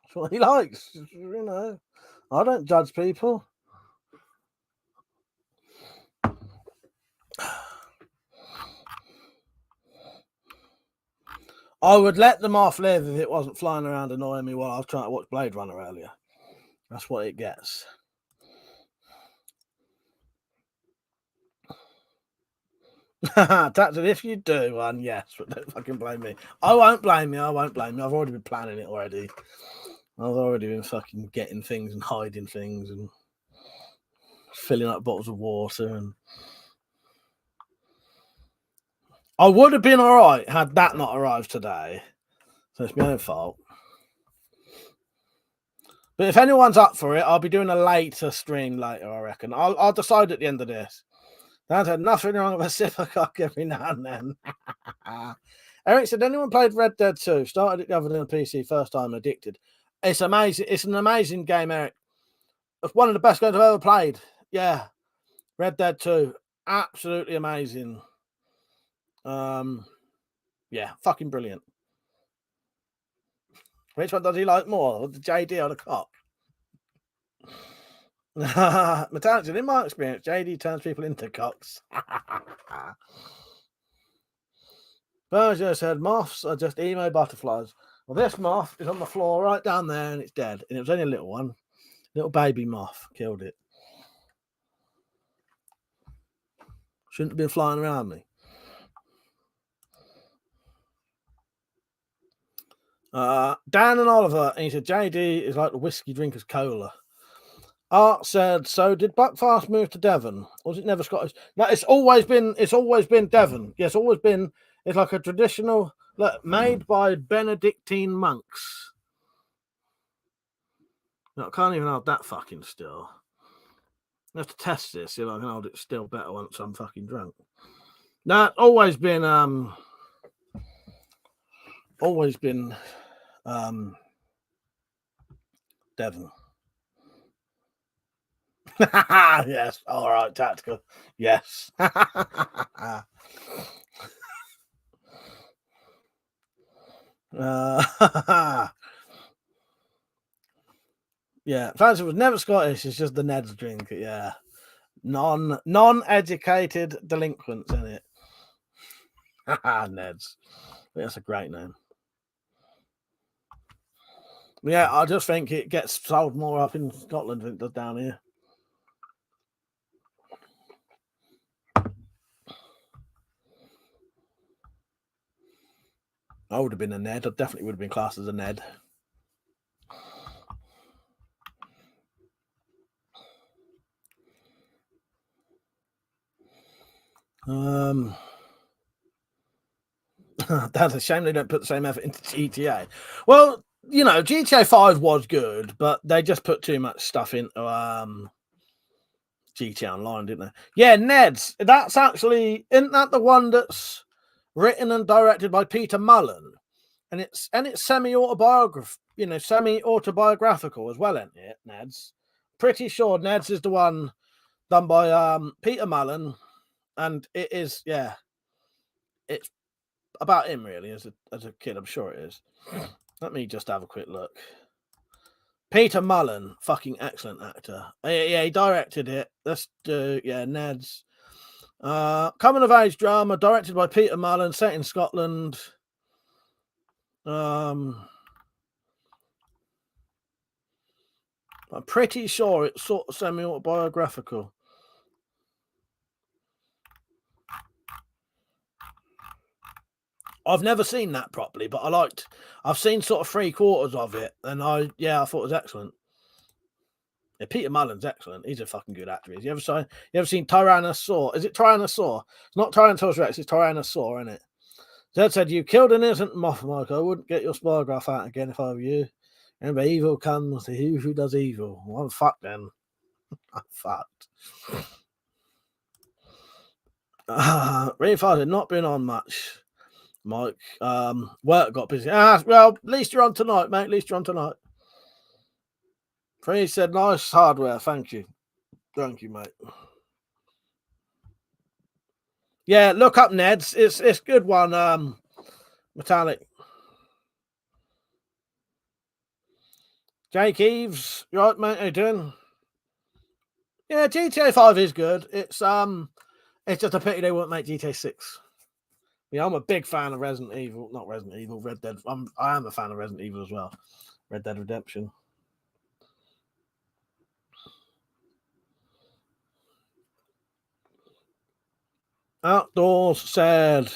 That's what he likes. You know, I don't judge people. I would let the moth live if it wasn't flying around annoying me while I was trying to watch Blade Runner earlier. That's what it gets. That's it. If you do one, yes, but don't fucking blame me. I won't blame you. I've already been planning it already. I've already been fucking getting things and hiding things and filling up bottles of water. And I would have been all right had that not arrived today. So it's my own fault. But if anyone's up for it, I'll be doing a later stream later, I reckon. I'll decide at the end of this. That had nothing wrong with a sip of cock every now and then. Eric said, anyone played Red Dead 2? Started it the other day on PC, first time addicted. It's amazing. It's an amazing game, Eric. It's one of the best games I've ever played. Yeah. Red Dead 2. Absolutely amazing. Yeah, fucking brilliant. Which one does he like more? The JD or the Cock? Metallic, in my experience, JD turns people into cocks. Berger said moths are just emo butterflies. Well, this moth is on the floor right down there and it's dead. And it was only a little one. Little baby moth killed it. Shouldn't have been flying around me. Dan and Oliver, and he said JD is like the whiskey drinker's cola. Art said, so did Buckfast move to Devon? Or was it never Scottish? No, it's always been Devon. Yes, always been. It's like a traditional, look, made by Benedictine monks. No, I can't even hold that fucking still. I have to test this. See if I can hold it still better once I'm fucking drunk. No, it's always been Devon. Yes. All right, tactical. Yes. Yeah, Francis was never Scottish. It's just the Ned's drink. Yeah, non-educated delinquents in it. Neds. That's a great name. Yeah, I just think it gets sold more up in Scotland than it does down here. I would have been a Ned. I definitely would have been classed as a Ned. That's a shame they don't put the same effort into GTA. Well, you know, GTA 5 was good, but they just put too much stuff into GTA Online, didn't they? Yeah, Ned's. That's actually, isn't that the one that's written and directed by Peter Mullen? And it's semi-autobiographical, you know, semi-autobiographical as well, isn't it, Ned's? Pretty sure Ned's is the one done by Peter Mullen, and it is, yeah, it's about him really as a kid. I'm sure it is. Let me just have a quick look. Peter Mullen, fucking excellent actor. Yeah, he directed it. Let's do, yeah, Ned's. Coming of age drama directed by Peter Mullen, set in Scotland. I'm pretty sure it's sort of semi-autobiographical. I've never seen that properly, but I've seen sort of 3/4 of it, and I thought it was excellent. Yeah, Peter Mullen's excellent. He's a fucking good actor. You ever seen Tyrannosaur? Is it Tyrannosaur? It's not Tyrannosaurus Rex, it's Tyrannosaur, isn't it? Zed said, "You killed an innocent moth, Mike. I wouldn't get your spygraph out again if I were you. Remember, evil comes to he who does evil." Well, I'm fucked then. I'm fucked. Reinforced had not been on much, Mike. Work got busy. Well, at least you're on tonight, mate. At least you're on tonight. Free said, "Nice hardware. Thank you. Thank you, mate." Yeah, look up Ned's. It's good one. Metallic. Jake Eves, you right, mate? How you doing? Yeah, GTA 5 is good. It's just a pity they won't make GTA 6. Yeah, I'm a big fan of Resident Evil. Not Resident Evil, Red Dead. I am a fan of Resident Evil as well. Red Dead Redemption. Outdoors said,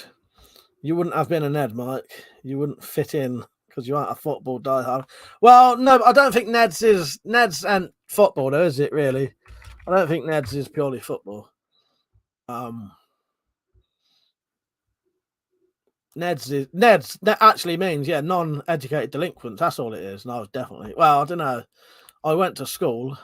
"You wouldn't have been a Ned, Mike. You wouldn't fit in because you aren't a football diehard." Well, no, I don't think Ned's and football, though, is it really? I don't think Ned's is purely football. Ned's that actually means, yeah, non-educated delinquents. That's all it is. No, definitely. Well, I don't know. I went to school.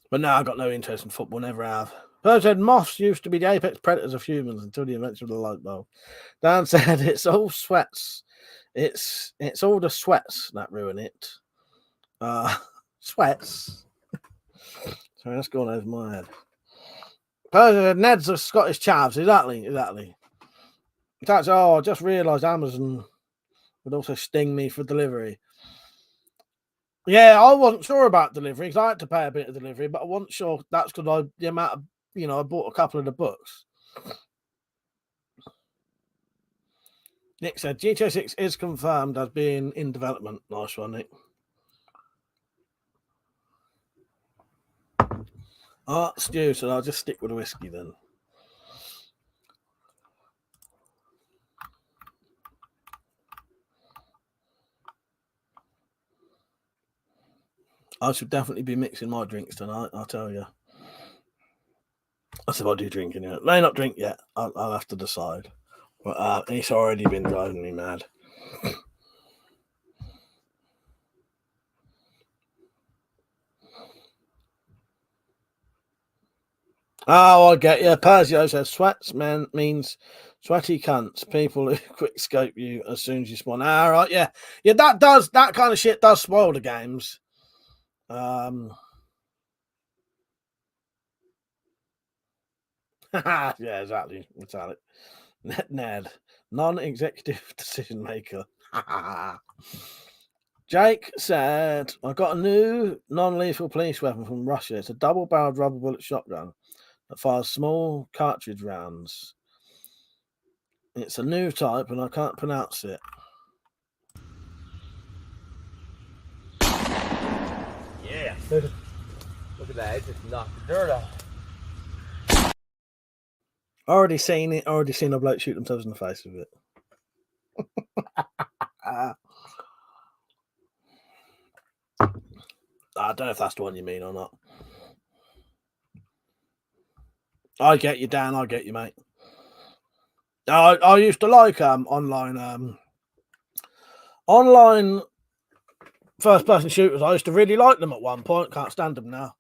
But now I got no interest in football, never have. Bird said moths used to be the apex predators of humans until the invention of the light bulb. Dan said it's all sweats. It's all the sweats that ruin it. Sweats. Sorry, that's gone over my head. Bird said Ned's are Scottish chavs. Exactly. That's I just realised Amazon would also sting me for delivery. Yeah, I wasn't sure about delivery because I had to pay a bit of delivery, but I wasn't sure that's because the amount of, I bought a couple of the books. Nick said GTA 6 is confirmed as being in development. Nice one, Nick. Stew, so I'll just stick with the whiskey then. I should definitely be mixing my drinks tonight, I'll tell you. That's if I do drink anyway. May not drink yet. I'll have to decide. But it's already been driving me mad. Oh, I get you. Persio says sweats man means sweaty cunts, people who quick scope you as soon as you spawn. Right, yeah. Yeah, that kind of shit does spoil the games. Yeah, exactly. Metallic. Ned, non-executive decision maker. Jake said, I got a new non-lethal police weapon from Russia. It's a double-barreled rubber bullet shotgun that fires small cartridge rounds. It's a new type, and I can't pronounce it. Yeah. Look at that. It just knocked the dirt off. Already seen it. Already seen a bloke shoot themselves in the face with it. I don't know if that's the one you mean or not. I get you, Dan. I get you, mate. I used to like online first person shooters. I used to really like them at one point. Can't stand them now.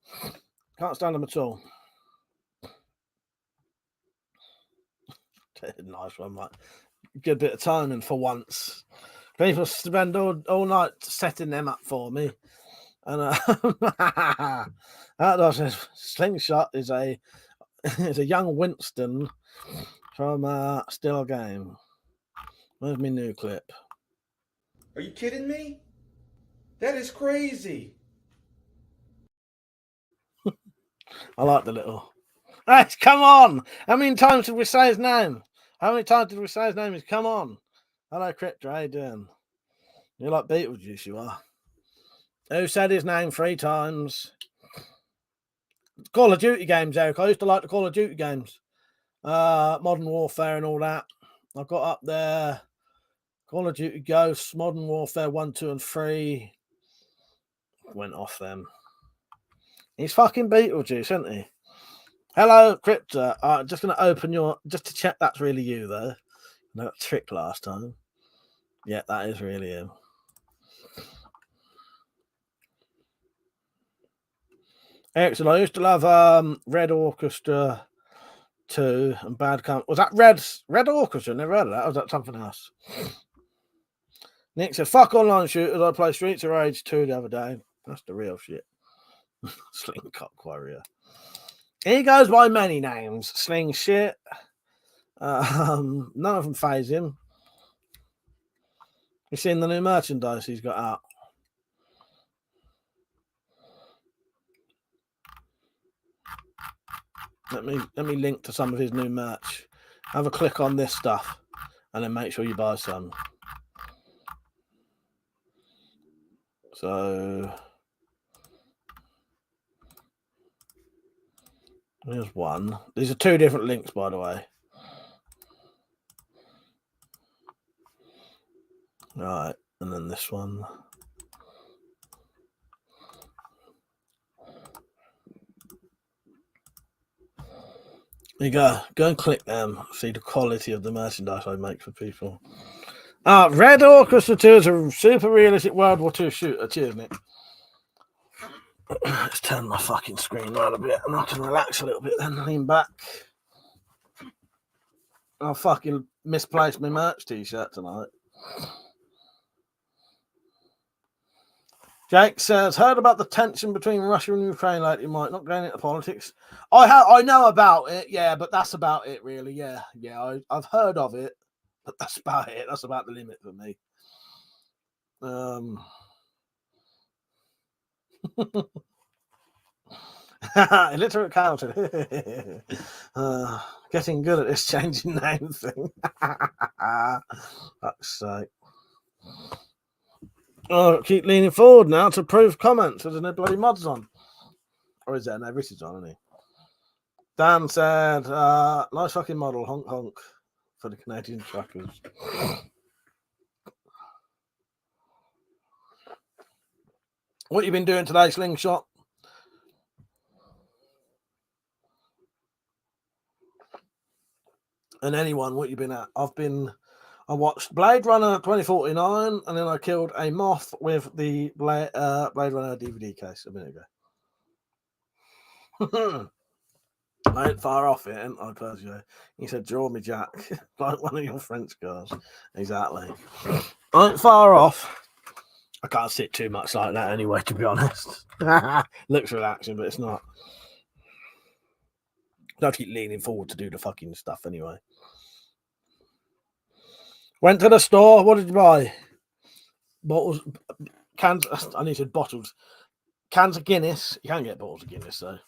Can't stand them at all. Nice one, mate. Good bit of timing for once. People spend all night setting them up for me. And that slingshot is a young Winston from Still Game. Where's my new clip? Are you kidding me? That is crazy. I like the little. Hey, come on! How many times did we say his name? How many times did we say his name? Is come on. Hello, Crypto. How you doing? You're like Beetlejuice, you are. Who said his name 3 times? Call of Duty games, Eric. I used to like the Call of Duty games. Modern Warfare and all that. I got up there. Call of Duty Ghosts, Modern Warfare 1, 2, and 3. Went off them. He's fucking Beetlejuice, isn't he? Hello, Crypto. Just going to open your... Just to check that's really you, though. I got tricked last time. Yeah, that is really him. Excellent. I used to love Red Orchestra 2 and Bad Company. Was that Red Orchestra? Never heard of that. Or was that something else? Nick said, fuck online shooters. I played Streets of Rage 2 the other day. That's the real shit. Sling Cock Warrior. He goes by many names. Sling shit. None of them phase him. You seen the new merchandise he's got out? Let me link to some of his new merch. Have a click on this stuff and then make sure you buy some. So here's one. These are 2 different links, by the way. Right, and then this one. There you go. Go and click them. See the quality of the merchandise I make for people. Red Orchestra 2 is a super realistic World War II shooter. Cheers, Nick. Let's turn my fucking screen around a bit and I can relax a little bit then. Lean back. I fucking misplaced my merch t-shirt tonight. Jake says, heard about the tension between Russia and Ukraine lately, Mike. Not going into politics. I know about it, yeah, but that's about it, really. Yeah. I've heard of it, but that's about it. That's about the limit for me. Illiterate counter. Getting good at this changing name thing. Fuck's sake. Oh, keep leaning forward now to prove comments. There's no bloody mods on. Or is there? No, Richard's on, isn't he? Dan said, nice fucking model, honk honk, for the Canadian truckers. What you been doing today, Slingshot? And anyone, what you been at? I watched Blade Runner 2049, and then I killed a moth with the Blade Runner DVD case a minute ago. I ain't far off it, ain't I, Persia? He said, draw me, Jack, like one of your French girls. Exactly. I ain't far off. I can't sit too much like that anyway, to be honest. Looks relaxing, but it's not. Don't keep leaning forward to do the fucking stuff anyway. Went to the store. What did you buy? Bottles, cans. I need to bottles. Cans of Guinness. You can get bottles of Guinness though.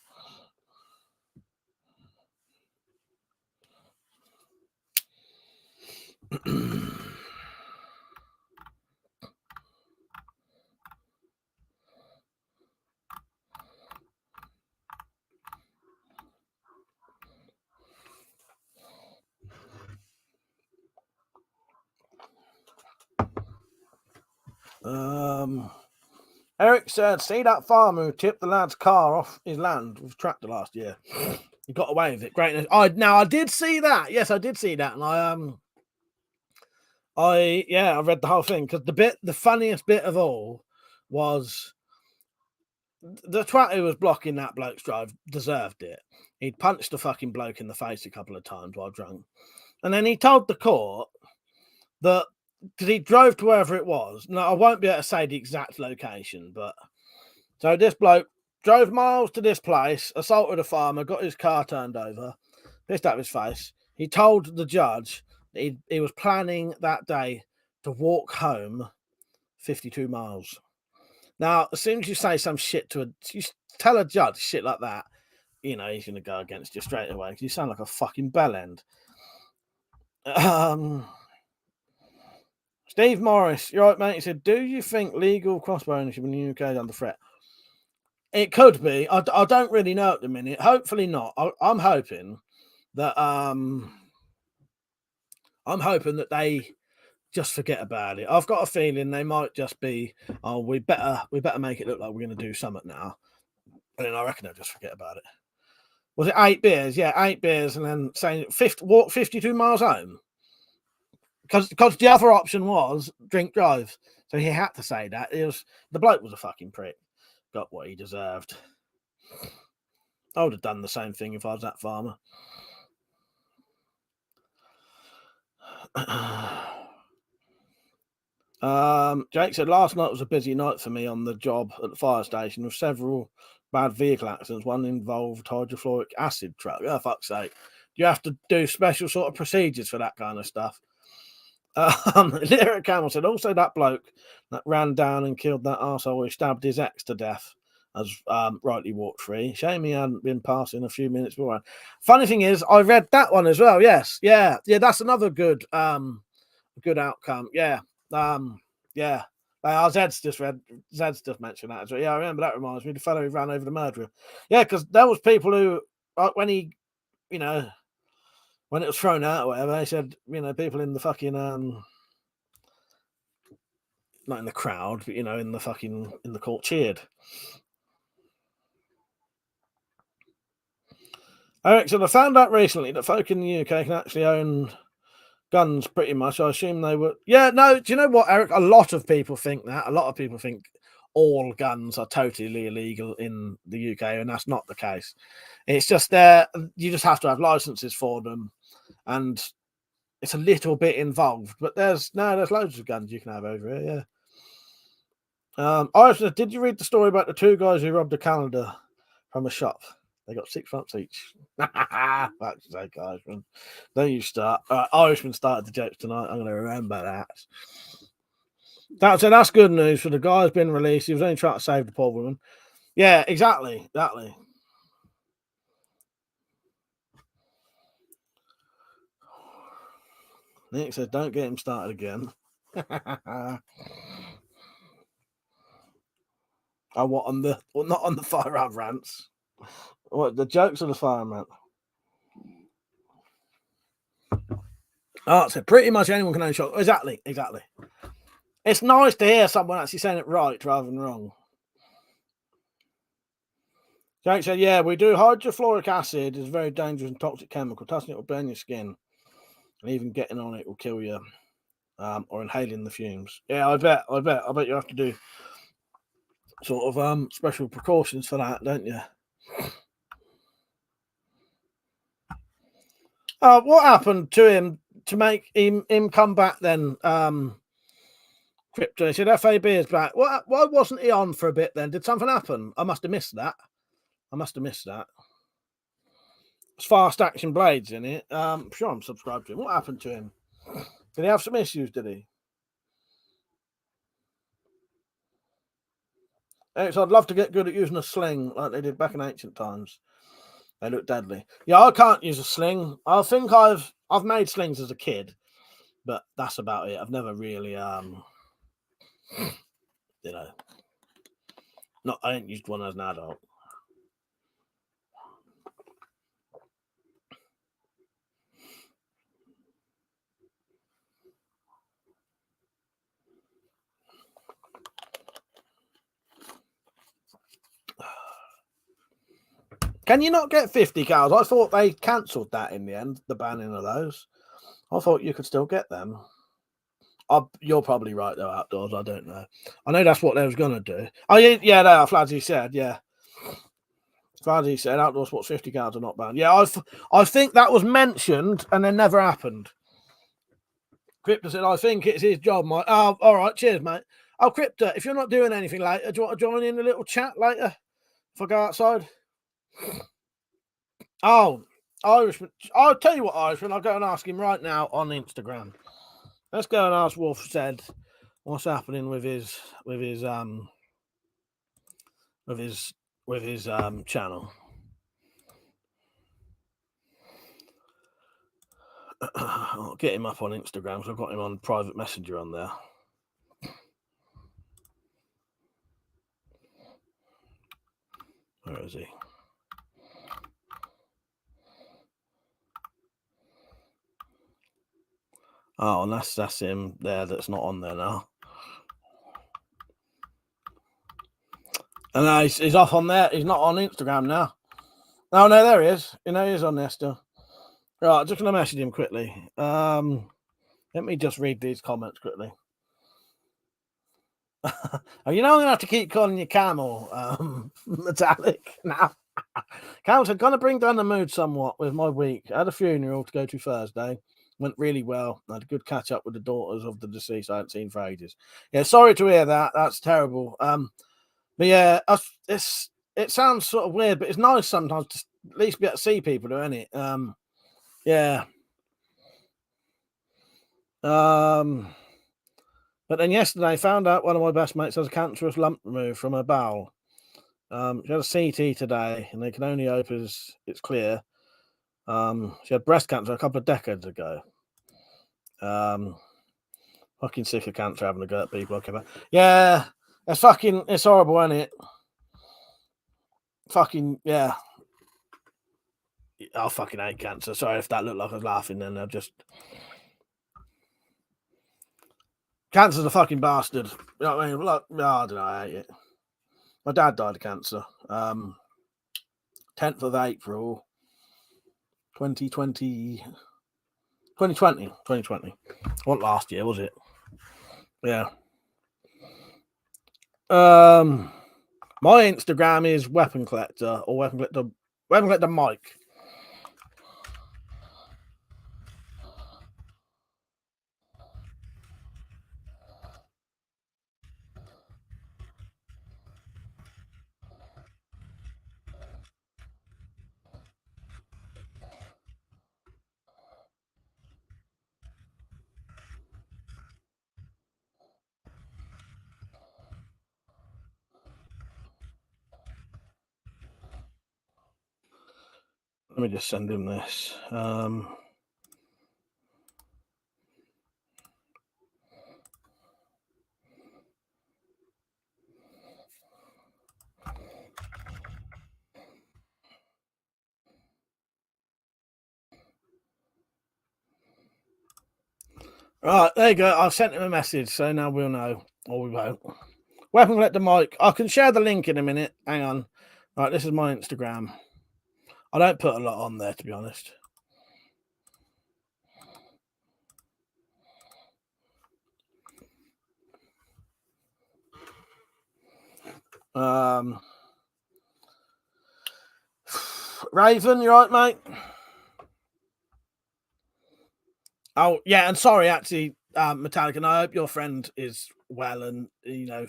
Eric said, see that farmer who tipped the lad's car off his land with a tractor last year? He got away with it. Great. I did see that. Yes, I did see that. And I read the whole thing because the funniest bit of all was the twat who was blocking that bloke's drive deserved it. He'd punched the fucking bloke in the face a couple of times while drunk. And then he told the court that because he drove to wherever it was. Now, I won't be able to say the exact location, but so this bloke drove miles to this place, assaulted a farmer, got his car turned over, pissed out his face. He told the judge that he was planning that day to walk home 52 miles. Now, as soon as you say some shit you tell a judge shit like that, you know, he's going to go against you straight away because you sound like a fucking bellend. Steve Morris, you're right, mate. He said, do you think legal crossbow ownership in the UK is under threat? It could be. I don't really know at the minute. Hopefully not. I'm hoping that they just forget about it. I've got a feeling they might just be, oh, we better make it look like we're going to do something now. And then I reckon they'll just forget about it. Was it 8 beers? Yeah, 8 beers, and then saying walk 52 miles home. Because the other option was drink drive. So he had to say that. The bloke was a fucking prick. Got what he deserved. I would have done the same thing if I was that farmer. Jake said, last night was a busy night for me on the job at the fire station with several bad vehicle accidents. One involved hydrofluoric acid truck. Oh, fuck's sake. Do you have to do special sort of procedures for that kind of stuff? Lyric Camel said, also that bloke that ran down and killed that arsehole who stabbed his ex to death has rightly walked free. Shame he hadn't been passing a few minutes before. Funny thing is, I read that one as well. Yes. Yeah. That's another good outcome. Yeah. Zed's just mentioned that as well. Yeah, I remember that. Reminds me of the fellow who ran over the murderer. Yeah, because there was people who, when he, you know, when it was thrown out or whatever, they said, you know, people in the fucking not in the crowd, but you know, in the court cheered. Eric said, I found out recently that folk in the UK can actually own guns pretty much. I assume they were. Yeah, no, do you know what, Eric? A lot of people think that. A lot of people think all guns are totally illegal in the UK, and that's not the case. It's just you just have to have licenses for them, and it's a little bit involved. But there's loads of guns you can have over here. Yeah. Did you read the story about the 2 guys who robbed a calendar from a shop? They got 6 months each. Fuck's sake, Irishman. Don't you start. Irishman started the jokes tonight. I'm going to remember that. That's good news for the guy who's been released. He was only trying to save the poor woman. Yeah, exactly. Nick says, don't get him started again. Not on the firearm rants. What, the jokes or the firearm rant? So pretty much anyone can own shotgun. Exactly. It's nice to hear someone actually saying it right rather than wrong. Jake said, yeah, we do. Hydrofluoric acid is a very dangerous and toxic chemical. Touching it will burn your skin. And even getting on it will kill you. Or inhaling the fumes. Yeah, I bet you have to do sort of special precautions for that, don't you? What happened to him to make him come back then? Crypto, he said FAB is back. Why wasn't he on for a bit then? Did something happen? I must have missed that. Fast Action Blades in it. I'm sure I'm subscribed to him. What happened to him? Did he have some issues? Did he? So I'd love to get good at using a sling like they did back in ancient times. They look deadly. Yeah, I can't use a sling. I think I've made slings as a kid, but that's about it. I've never really I ain't used one as an adult. Can you not get 50 cows? I thought they cancelled that in the end, the banning of those. I thought you could still get them. You're probably right, though, Outdoors. I don't know. I know that's what they was going to do. Oh, yeah, they are. Fladzy said, yeah. Fladzy said Outdoor Sports 50 cows are not banned. Yeah, I think that was mentioned and then never happened. Crypto said, I think it's his job, Mike. Oh, all right. Cheers, mate. Oh, Crypto, if you're not doing anything later, do you want to join in a little chat later if I go outside? Oh, Irishman. I'll tell you what, Irishman. I'll go and ask him right now on Instagram. Let's go and ask Wolf said what's happening with his channel. I'll get him up on Instagram, so I've got him on private messenger on there. Where is he? Oh, and that's him there. That's not on there now. And he's off on there. He's not on Instagram now. Oh no, there he is. He is on there still. Right, just gonna message him quickly. Let me just read these comments quickly. Oh, I'm gonna have to keep calling you Camel, Metallic now. Camel said, gonna bring down the mood somewhat with my week. I had a funeral to go to Thursday. Went really well. I had a good catch up with the daughters of the deceased I hadn't seen for ages. Yeah, sorry to hear that. That's terrible. But yeah, it sounds sort of weird, but it's nice sometimes to at least be able to see people, isn't it? Yeah. But then yesterday, I found out one of my best mates has a cancerous lump removed from her bowel. She had a CT today, and they can only hope it's clear. She had breast cancer a couple of decades ago. Fucking sick of cancer having a go at people. Okay, yeah, it's horrible, isn't it? Fucking yeah. I fucking hate cancer. Sorry if that looked like I was laughing. Then I'm just cancer's a fucking bastard. You know what I mean? Like, no, I don't know. I hate it. My dad died of cancer. 10th of April, 2020. 2020. What last year was it? Yeah. My Instagram is WeaponCollector or WeaponCollector Mike. Let me just send him this. Right, there you go. I've sent him a message, so now we'll know, or we won't. WeaponCollector Mike. I can share the link in a minute. Hang on. Right, this is my Instagram. I don't put a lot on there, to be honest. Raven, you right, mate? Oh, yeah, and sorry, actually, Metallic, and I hope your friend is well and,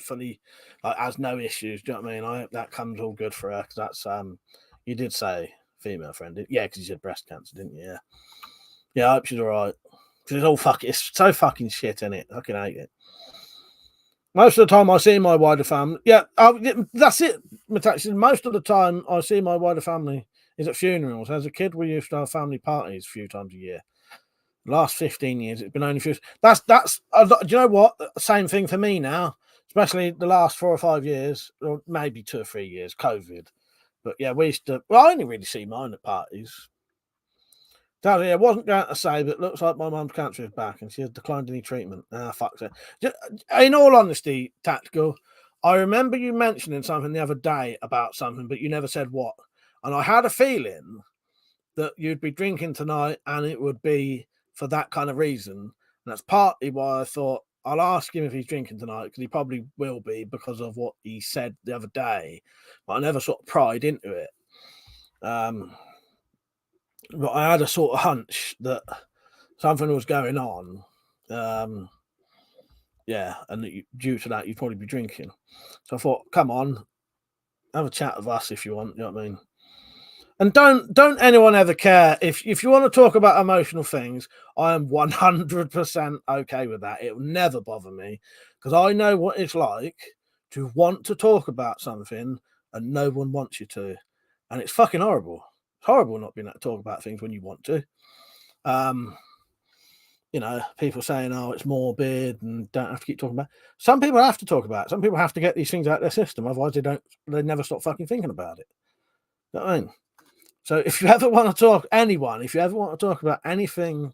fully, has no issues. Do you know what I mean? I hope that comes all good for her, because that's, you did say female friend. Yeah, because you said breast cancer, didn't you? Yeah, I hope she's all right. Because it's all fucking, it's so fucking shit, isn't it? I fucking hate it. Most of the time I see my wider family. Yeah, that's it. Most of the time I see my wider family is at funerals. As a kid, we used to have family parties a few times a year. The last 15 years, it's been only a few. That's. Do you know what? Same thing for me now. Especially the last 4 or 5 years, or maybe 2 or 3 years, COVID. But yeah, we used to. Well, I only really see mine at parties. Daddy, I wasn't going to say, but it looks like my mum's cancer is back and she has declined any treatment. Fuck it. In all honesty, Tactical, I remember you mentioning something the other day about something, but you never said what. And I had a feeling that you'd be drinking tonight and it would be for that kind of reason. And that's partly why I thought I'll ask him if he's drinking tonight, because he probably will be because of what he said the other day. But I never sort of pried into it. But I had a sort of hunch that something was going on. Yeah, and that due to that, you'd probably be drinking. So I thought, come on, have a chat with us if you want. You know what I mean? And don't anyone ever care if you want to talk about emotional things. I am 100% okay with that. It will never bother me, because I know what it's like to want to talk about something and no one wants you to, and it's fucking horrible. It's horrible not being able to talk about things when you want to. You know, people saying, "Oh, it's morbid and don't have to keep talking about it." Some people have to talk about it. Some people have to get these things out of their system, otherwise they never stop fucking thinking about it. You know what I mean? So if you ever want to talk, if you ever want to talk about anything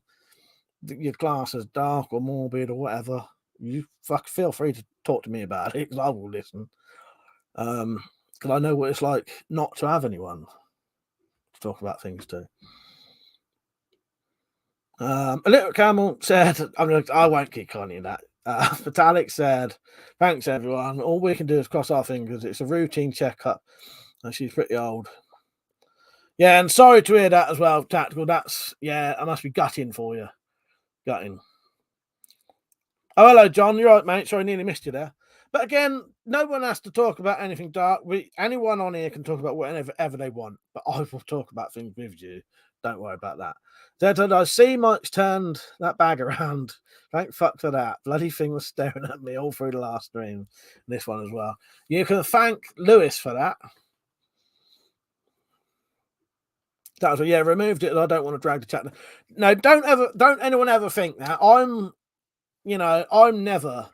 that your class as dark or morbid or whatever, you feel free to talk to me about it, because I will listen. Because I know what it's like not to have anyone to talk about things to. A little camel said, I won't keep calling you that. Vitalik said, thanks everyone. All we can do is cross our fingers. It's a routine checkup. And she's pretty old. Yeah, and sorry to hear that as well, Tactical. I must be gutting for you. Gutting. Oh, hello, John. You're right, mate. Sorry, nearly missed you there. But again, no one has to talk about anything dark. Anyone on here can talk about whatever they want, but I will talk about things with you. Don't worry about that. Then I see Mike's turned that bag around. Thank fuck for that. Bloody thing was staring at me all through the last stream. This one as well. You can thank Lewis for that. That was removed it. I don't want to drag the chat. No, don't anyone ever think that. I'm never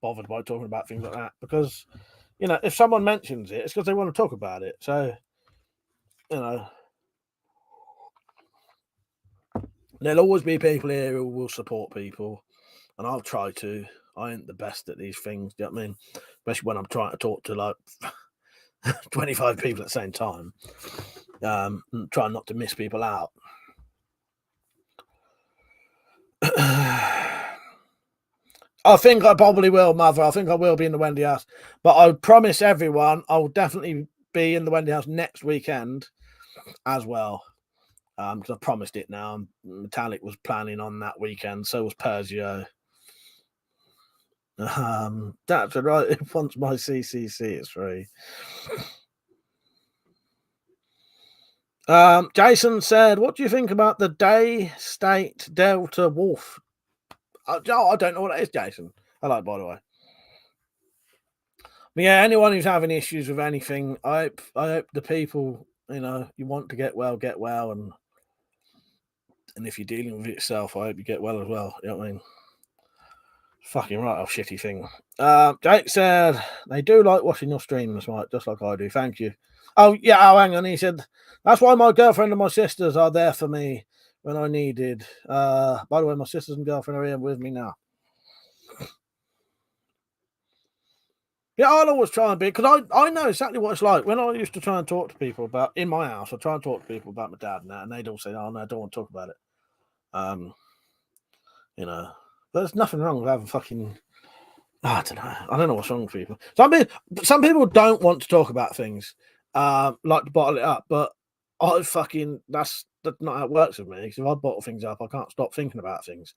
bothered by talking about things like that, because if someone mentions it, it's because they want to talk about it. So there'll always be people here who will support people, and I'll try to. I ain't the best at these things, do you know what I mean? Especially when I'm trying to talk to like 25 people at the same time. Trying not to miss people out. I think I probably will, Mother. I think I will be in the Wendy House. But I promise everyone I will definitely be in the Wendy House next weekend as well. Because I promised it now. Metallic was planning on that weekend. So was Persia. That's right. It wants my CCC. It's free. Jason said, what do you think about the Day State Delta Wolf? I don't know what that is, Jason. Hello, by the way. But yeah, anyone who's having issues with anything, I hope the people, you want to get well, and if you're dealing with it yourself, I hope you get well as well. You know what I mean? Fucking right off shitty thing. Jake said they do like watching your streams, right? Just like I do. Thank you. Oh yeah, hang on. He said that's why my girlfriend and my sisters are there for me when I needed. By the way, my sisters and girlfriend are here with me now. Yeah, I'll always try and be, because I know exactly what it's like. When I used to try and talk to people about, in my house, I try and talk to people about my dad and that, and they'd all say, oh, no, I don't want to talk about it. There's nothing wrong with having fucking, I don't know what's wrong with people. Some people don't want to talk about things, like to bottle it up, but that's not how it works with me, because if I bottle things up, I can't stop thinking about things,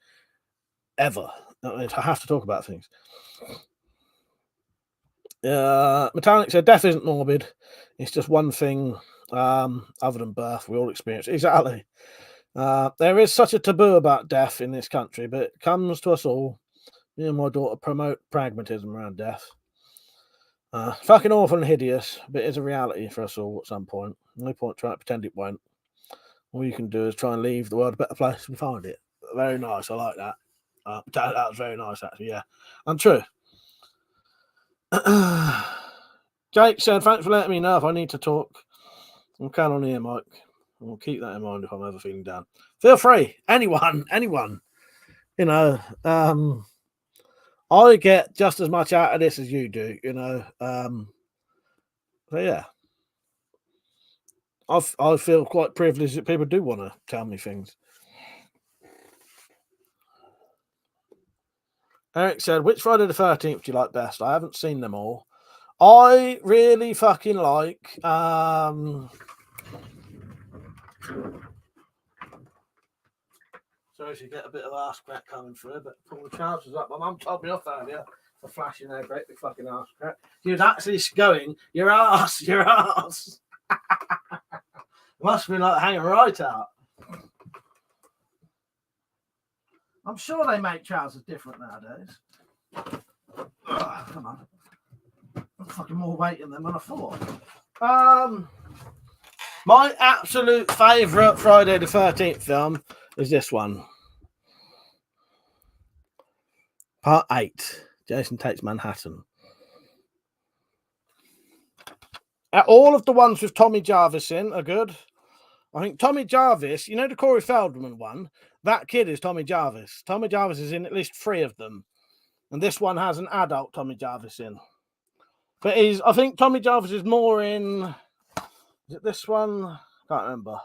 ever. I have to talk about things. Metallic said death isn't morbid. It's just one thing Other than birth, we all experience it. Exactly. There is such a taboo about death in this country, but it comes to us all. Me and my daughter promote pragmatism around death. Fucking awful and hideous, but it's a reality for us all at some point. No point trying to pretend it won't. All you can do is try and leave the world a better place and find it. Very nice. I like that. That was very nice, actually. Yeah, and true. Jake said, "Thanks for letting me know if I need to talk. I'm can on here, Mike. I'll keep that in mind if I'm ever feeling down. Feel free, anyone. You know, I get just as much out of this as you do. You know, so yeah, I feel quite privileged that people do want to tell me things." Eric said, "Which Friday the 13th do you like best? I haven't seen them all. I really fucking like sorry if you get a bit of ass crack coming through, but pull the trousers up. My mum told me off earlier for flashing their great big fucking ass crack. She was actually going, your ass. Must be like hanging right out. I'm sure they make trousers different nowadays. Ugh, come on. I'm fucking more weight in them than I thought. My absolute favourite Friday the 13th film is this one. Part 8. Jason Takes Manhattan. All of the ones with Tommy Jarvis in are good. I think Tommy Jarvis, you know the Corey Feldman one? That kid is Tommy Jarvis. Tommy Jarvis is in at least 3 of them. And this one has an adult Tommy Jarvis in. But I think Tommy Jarvis is more in... Is it this one? Can't remember.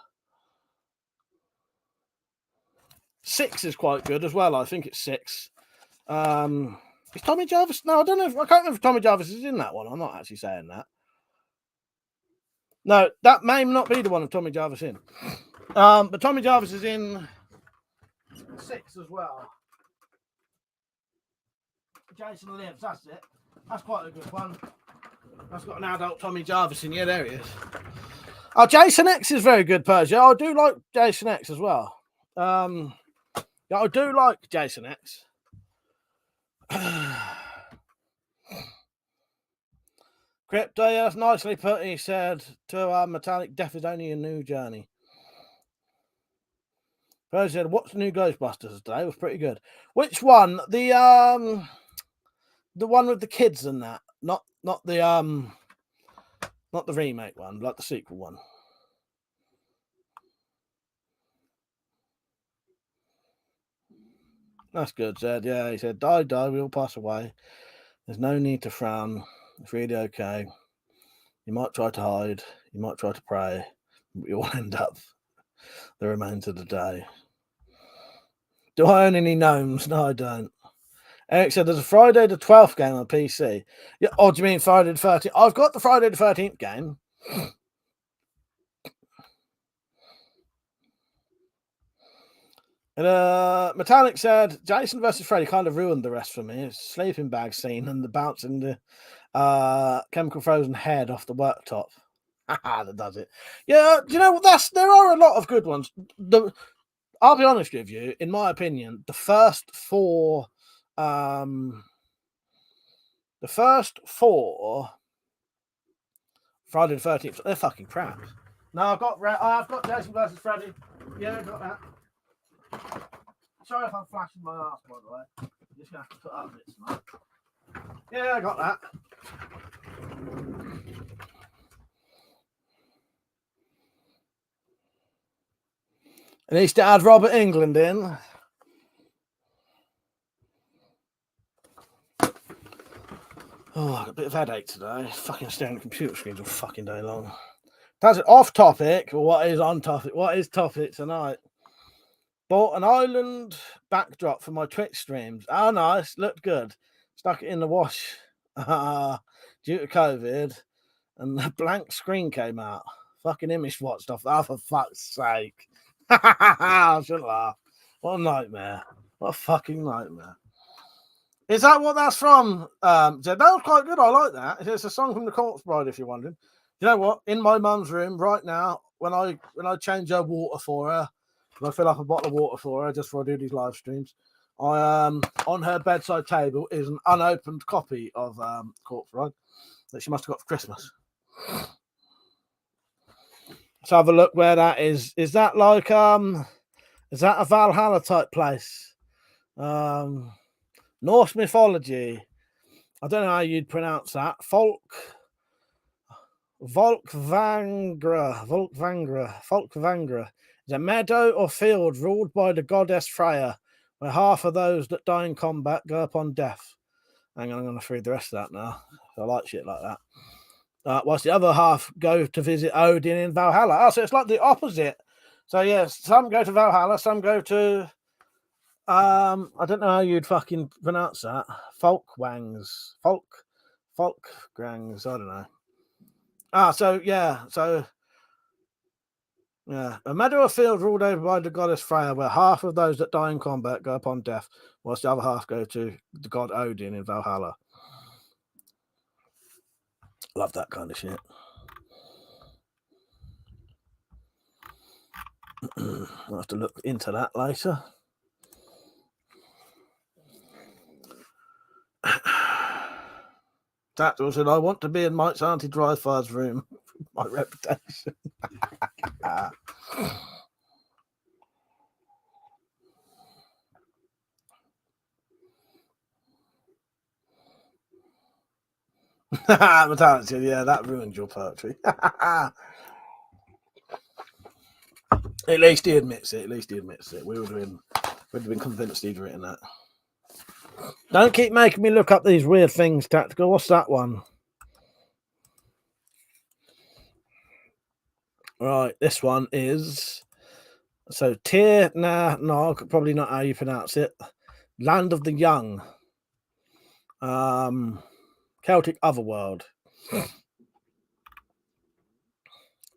6 is quite good as well. I think it's 6. Is Tommy Jarvis? No, I don't know. I can't remember if Tommy Jarvis is in that one. I'm not actually saying that. No, that may not be the one of Tommy Jarvis in. But Tommy Jarvis is in 6 as well. Jason Lives, that's it. That's quite a good one. That's got an adult Tommy Jarvis in. Yeah, there he is. Oh, Jason X is very good, Persia. I do like Jason X as well. Yeah, I do like Jason X. Crypto, yeah, that's nicely put. He said to Metallic, death is only a new journey. Persia said, "What's the new Ghostbusters today?" It was pretty good. Which one? The one with the kids and that. Not the remake one, like the sequel one. That's good, Zed. Yeah, he said, die, we all pass away. There's no need to frown. It's really okay. You might try to hide. You might try to pray. But you all end up the remains of the day. Do I own any gnomes? No, I don't. Eric said, there's a Friday the 12th game on PC. Yeah, oh, do you mean Friday the 13th? I've got the Friday the 13th game. And Metallic said, Jason versus Freddy kind of ruined the rest for me. It's a sleeping bag scene and the bouncing the chemical frozen head off the worktop. That does it. Yeah, you know, there are a lot of good ones. I'll be honest with you, in my opinion, the first 4 Friday the 13th, they're fucking crap. No, I've got Jason versus Freddy. Yeah, I got that. Sorry if I'm flashing my ass, by the way. I'm just going to have to put up bits tonight. Yeah, I got that. At least it had Robert England in. Oh, I got a bit of headache today. Fucking staring at computer screens all fucking day long. That's it. Off topic. What is on topic? What is topic tonight? Bought an island backdrop for my Twitch streams. Oh, nice. Looked good. Stuck it in the wash due to COVID. And the blank screen came out. Fucking image watched off. Oh, for fuck's sake. I shouldn't laugh. What a nightmare. What a fucking nightmare. Is that what that's from? That was quite good. I like that. It's a song from The Corpse Bride, if you're wondering. You know what? In my mum's room right now, when I change her water for her, when I fill up a bottle of water for her just before I do these live streams, I on her bedside table is an unopened copy of Corpse Bride that she must have got for Christmas. Let's have a look where that is. Is that like is that a Valhalla type place? Norse mythology. I don't know how you'd pronounce that. Volkvangra is a meadow or field ruled by the goddess Freya, where half of those that die in combat go upon death. Hang on, I'm going to read the rest of that now. I like shit like that. Whilst the other half go to visit Odin in Valhalla. Oh, so it's like the opposite. So yes, some go to Valhalla, some go to I don't know how you'd fucking pronounce that. Folkgrangs, I don't know. So yeah, a meadow or field ruled over by the goddess Freya, where half of those that die in combat go upon death, whilst the other half go to the god Odin in Valhalla. Love that kind of shit. I'll have to look into that later. Tactical said, I want to be in Mike's Auntie Dryfire's room. My reputation. Metallic said, yeah, that ruined your poetry. At least he admits it. We would have been convinced he'd written that. Don't keep making me look up these weird things, Tactical. What's that one? Right, this one is so Tir Na Nog, probably not how you pronounce it. Land of the Young. Celtic Otherworld.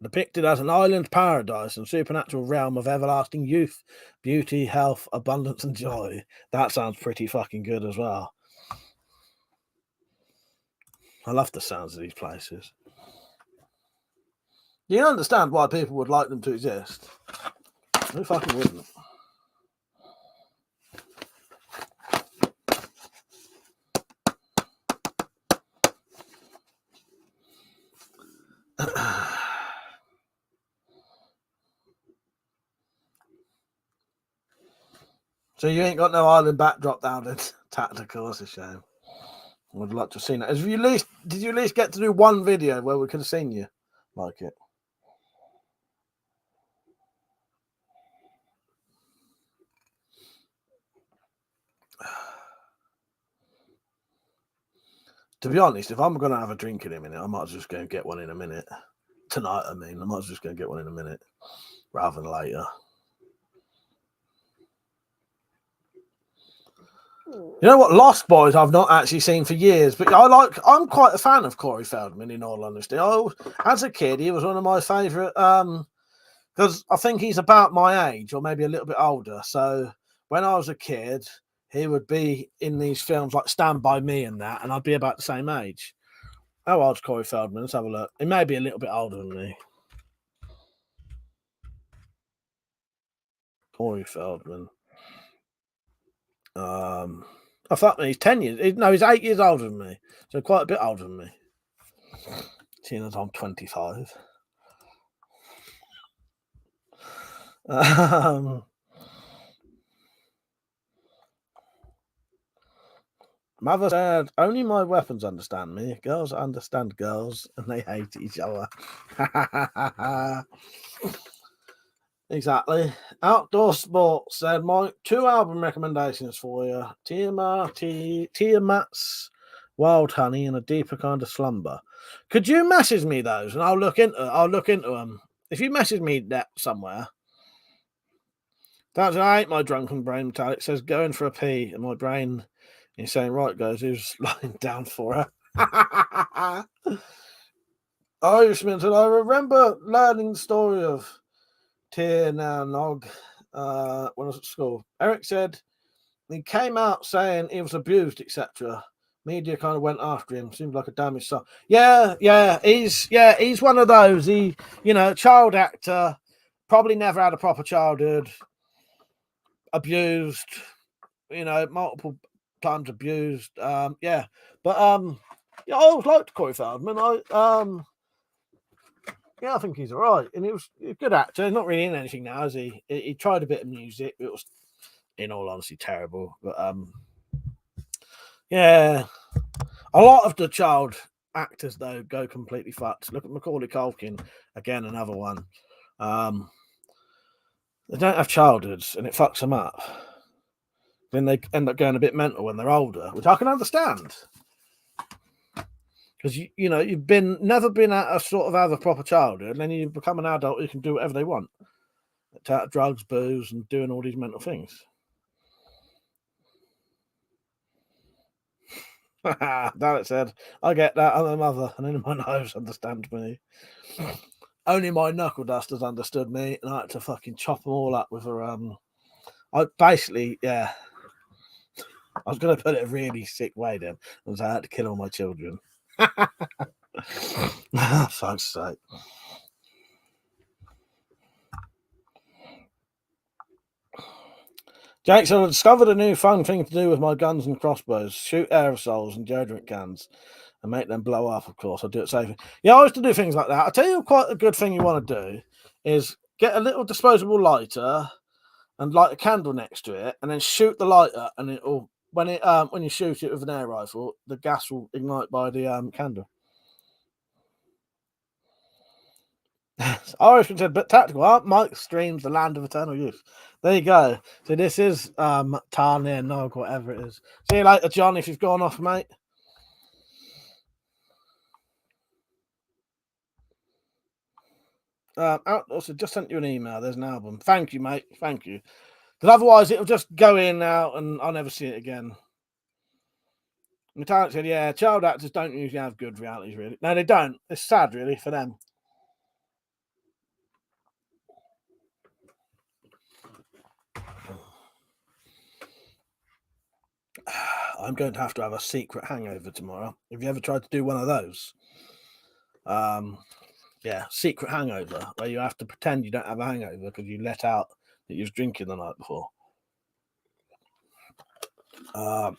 Depicted as an island paradise and supernatural realm of everlasting youth, beauty, health, abundance, and joy. That sounds pretty fucking good as well. I love the sounds of these places. Do you understand why people would like them to exist? Who fucking wouldn't? So you ain't got no island backdrop down in Tactical. That's a shame. I would like to have seen that. Did you at least get to do one video where we could have seen you like it? To be honest, if I'm going to have a drink in a minute, I might as well just go and get one in a minute. Tonight, I mean. I might as well just go and get one in a minute rather than later. You know what? Lost Boys I've not actually seen for years, but I'm quite a fan of Corey Feldman, in all honesty. As a kid, he was one of my favourite, because I think he's about my age or maybe a little bit older. So when I was a kid, he would be in these films like Stand By Me and that, and I'd be about the same age. How old's Corey Feldman? Let's have a look. He may be a little bit older than me. Corey Feldman. I thought he's 10 years. No, he's 8 years older than me. So quite a bit older than me. Seeing as I'm 25. Mother said, only my weapons understand me. Girls understand girls and they hate each other. Exactly. Outdoor Sports said, Mike, 2 album recommendations for you. Tiamat's Wild Honey and A Deeper Kind of Slumber. Could you message me those and I'll look into them. If you message me that somewhere. That's I hate my drunken brain, Metallic says, going for a pee, and my brain is saying, right, guys, who's lying down for her? Irishman said, I remember learning the story of Tir Na Nog when I was at school. Eric said he came out saying he was abused, etc. Media kind of went after him. Seems like a damaged son. Yeah. He's one of those. He, child actor, probably never had a proper childhood. Abused, multiple times abused. But I always liked Corey Feldman. I think he's all right, and he was a good actor. He's not really in anything now, is he? He tried a bit of music. It was, in all honesty, terrible. But yeah, a lot of the child actors though go completely fucked. Look at Macaulay Culkin again, another one. They don't have childhoods, and it fucks them up. Then they end up going a bit mental when they're older, which I can understand. Because you've never been at a sort of have a proper childhood, and then you become an adult who can do whatever they want. Drugs, booze, and doing all these mental things. That said, I get that. I'm a mother, and only my knives understand me. Only my knuckle dusters understood me, and I had to fucking chop them all up with a I basically, yeah. I was going to put it a really sick way then, because I had to kill all my children. Fuck's sake. Jake said, I discovered a new fun thing to do with my guns and crossbows. Shoot aerosols and deodorant cans and make them blow up, of course. I do it safely. Yeah, I used to do things like that. I'll tell you quite a good thing you want to do is get a little disposable lighter and light a candle next to it and then shoot the lighter, and it'll when you shoot it with an air rifle, the gas will ignite by the candle. Irishman said, but tactical. Mike streams The Land of Eternal Youth. There you go. So this is Tarnia Nog, whatever it is. See you later, John, if you've gone off, mate. Also, just sent you an email. There's an album. Thank you, mate. Thank you. Because otherwise, it'll just go in now and I'll never see it again. Metallic said, yeah, child actors don't usually have good realities, really. No, they don't. It's sad, really, for them. I'm going to have a secret hangover tomorrow. Have you ever tried to do one of those? Yeah, secret hangover, where you have to pretend you don't have a hangover because you let out that you was drinking the night before.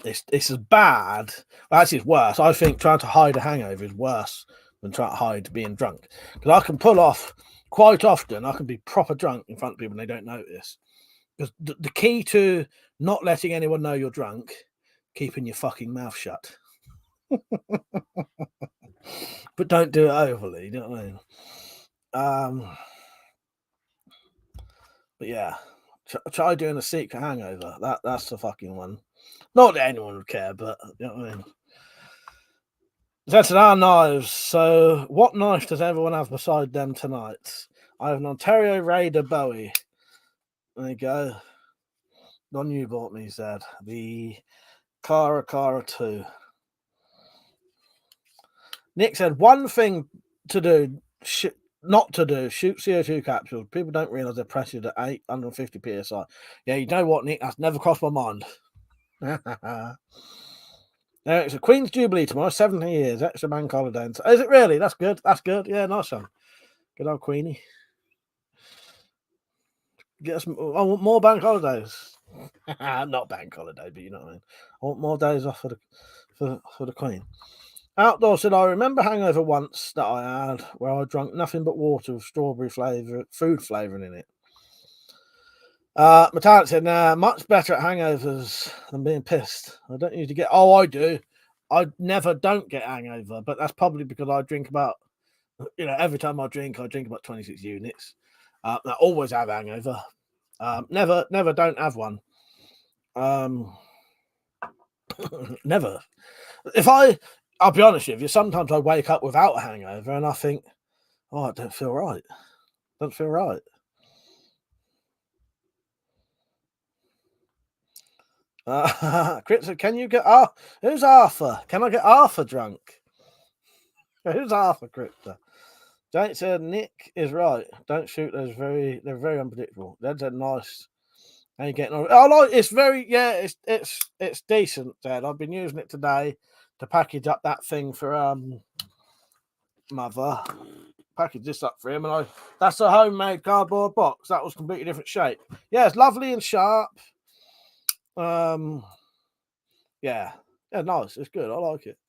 It's as bad. Well, actually, it's worse. I think trying to hide a hangover is worse than trying to hide being drunk. Because I can pull off quite often. I can be proper drunk in front of people and they don't notice. Because the key to not letting anyone know you're drunk, keeping your fucking mouth shut. But don't do it overly. You know what I mean? But yeah, try doing a secret hangover. That's the fucking one. Not that anyone would care, but you know what I mean. That's our knives. So, what knife does everyone have beside them tonight? I have an Ontario Raider Bowie. There you go. One you bought me, said. The Cara 2. Nick said, one thing to do, not to do, shoot CO2 capsules. People don't realise they're pressured at 850 psi. Yeah, you know what, Nick? That's never crossed my mind. It's a Queen's Jubilee tomorrow, 70 years, extra bank holiday. Is it really? That's good. That's good. Yeah, nice one. Good old Queenie. Get us. I want more bank holidays. Not bank holiday, but you know what I mean. I want more days off for the Queen. Outdoor said, I remember hangover once that I had where I drank nothing but water with strawberry food flavouring in it. Metallic said, nah, much better at hangovers than being pissed. I don't usually get. Oh, I do. I never don't get hangover, but that's probably because I drink about, every time I drink about 26 units. I always have hangover. Never don't have one. Never. I'll be honest with you, sometimes I wake up without a hangover and I think, oh, I don't feel right. Don't feel right. Crit said, can you get who's Arthur? Can I get Arthur drunk? Who's Arthur, Crypto? Jake said Nick is right. Don't shoot those they're very unpredictable. That's a nice. How you getting on? I like it's very it's decent, Dad. I've been using it today. to package up that thing for mother. Package this up for him, and that's a homemade cardboard box. That was completely different shape. Yeah, it's lovely and sharp. Yeah, nice. It's good. I like it.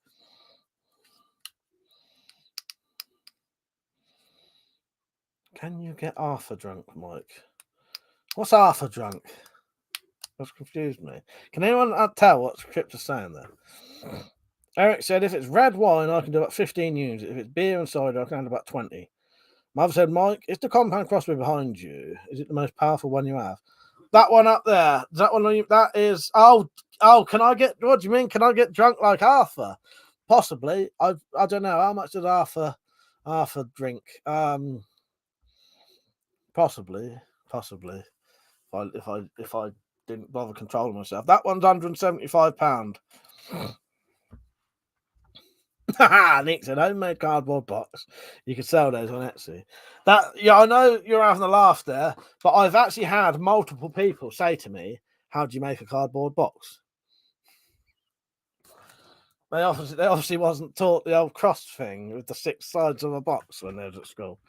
Can you get Arthur drunk, Mike? What's Arthur drunk? That's confused me. Can anyone tell what Crypt is saying there? Eric said, if it's red wine, I can do about 15 units. If it's beer and cider, I can handle about 20. Mother said, Mike, is the compound crossbow behind you? Is it the most powerful one you have? That one up there. Is that one? That is. Oh, can I get? What do you mean? Can I get drunk like Arthur? Possibly. I don't know. How much does Arthur drink? Possibly. If I didn't bother controlling myself. That one's £175. Nick said, homemade cardboard box. You can sell those on Etsy. I know you're having a laugh there, but I've actually had multiple people say to me, how do you make a cardboard box? They obviously wasn't taught the old cross thing with the 6 sides of a box when they was at school.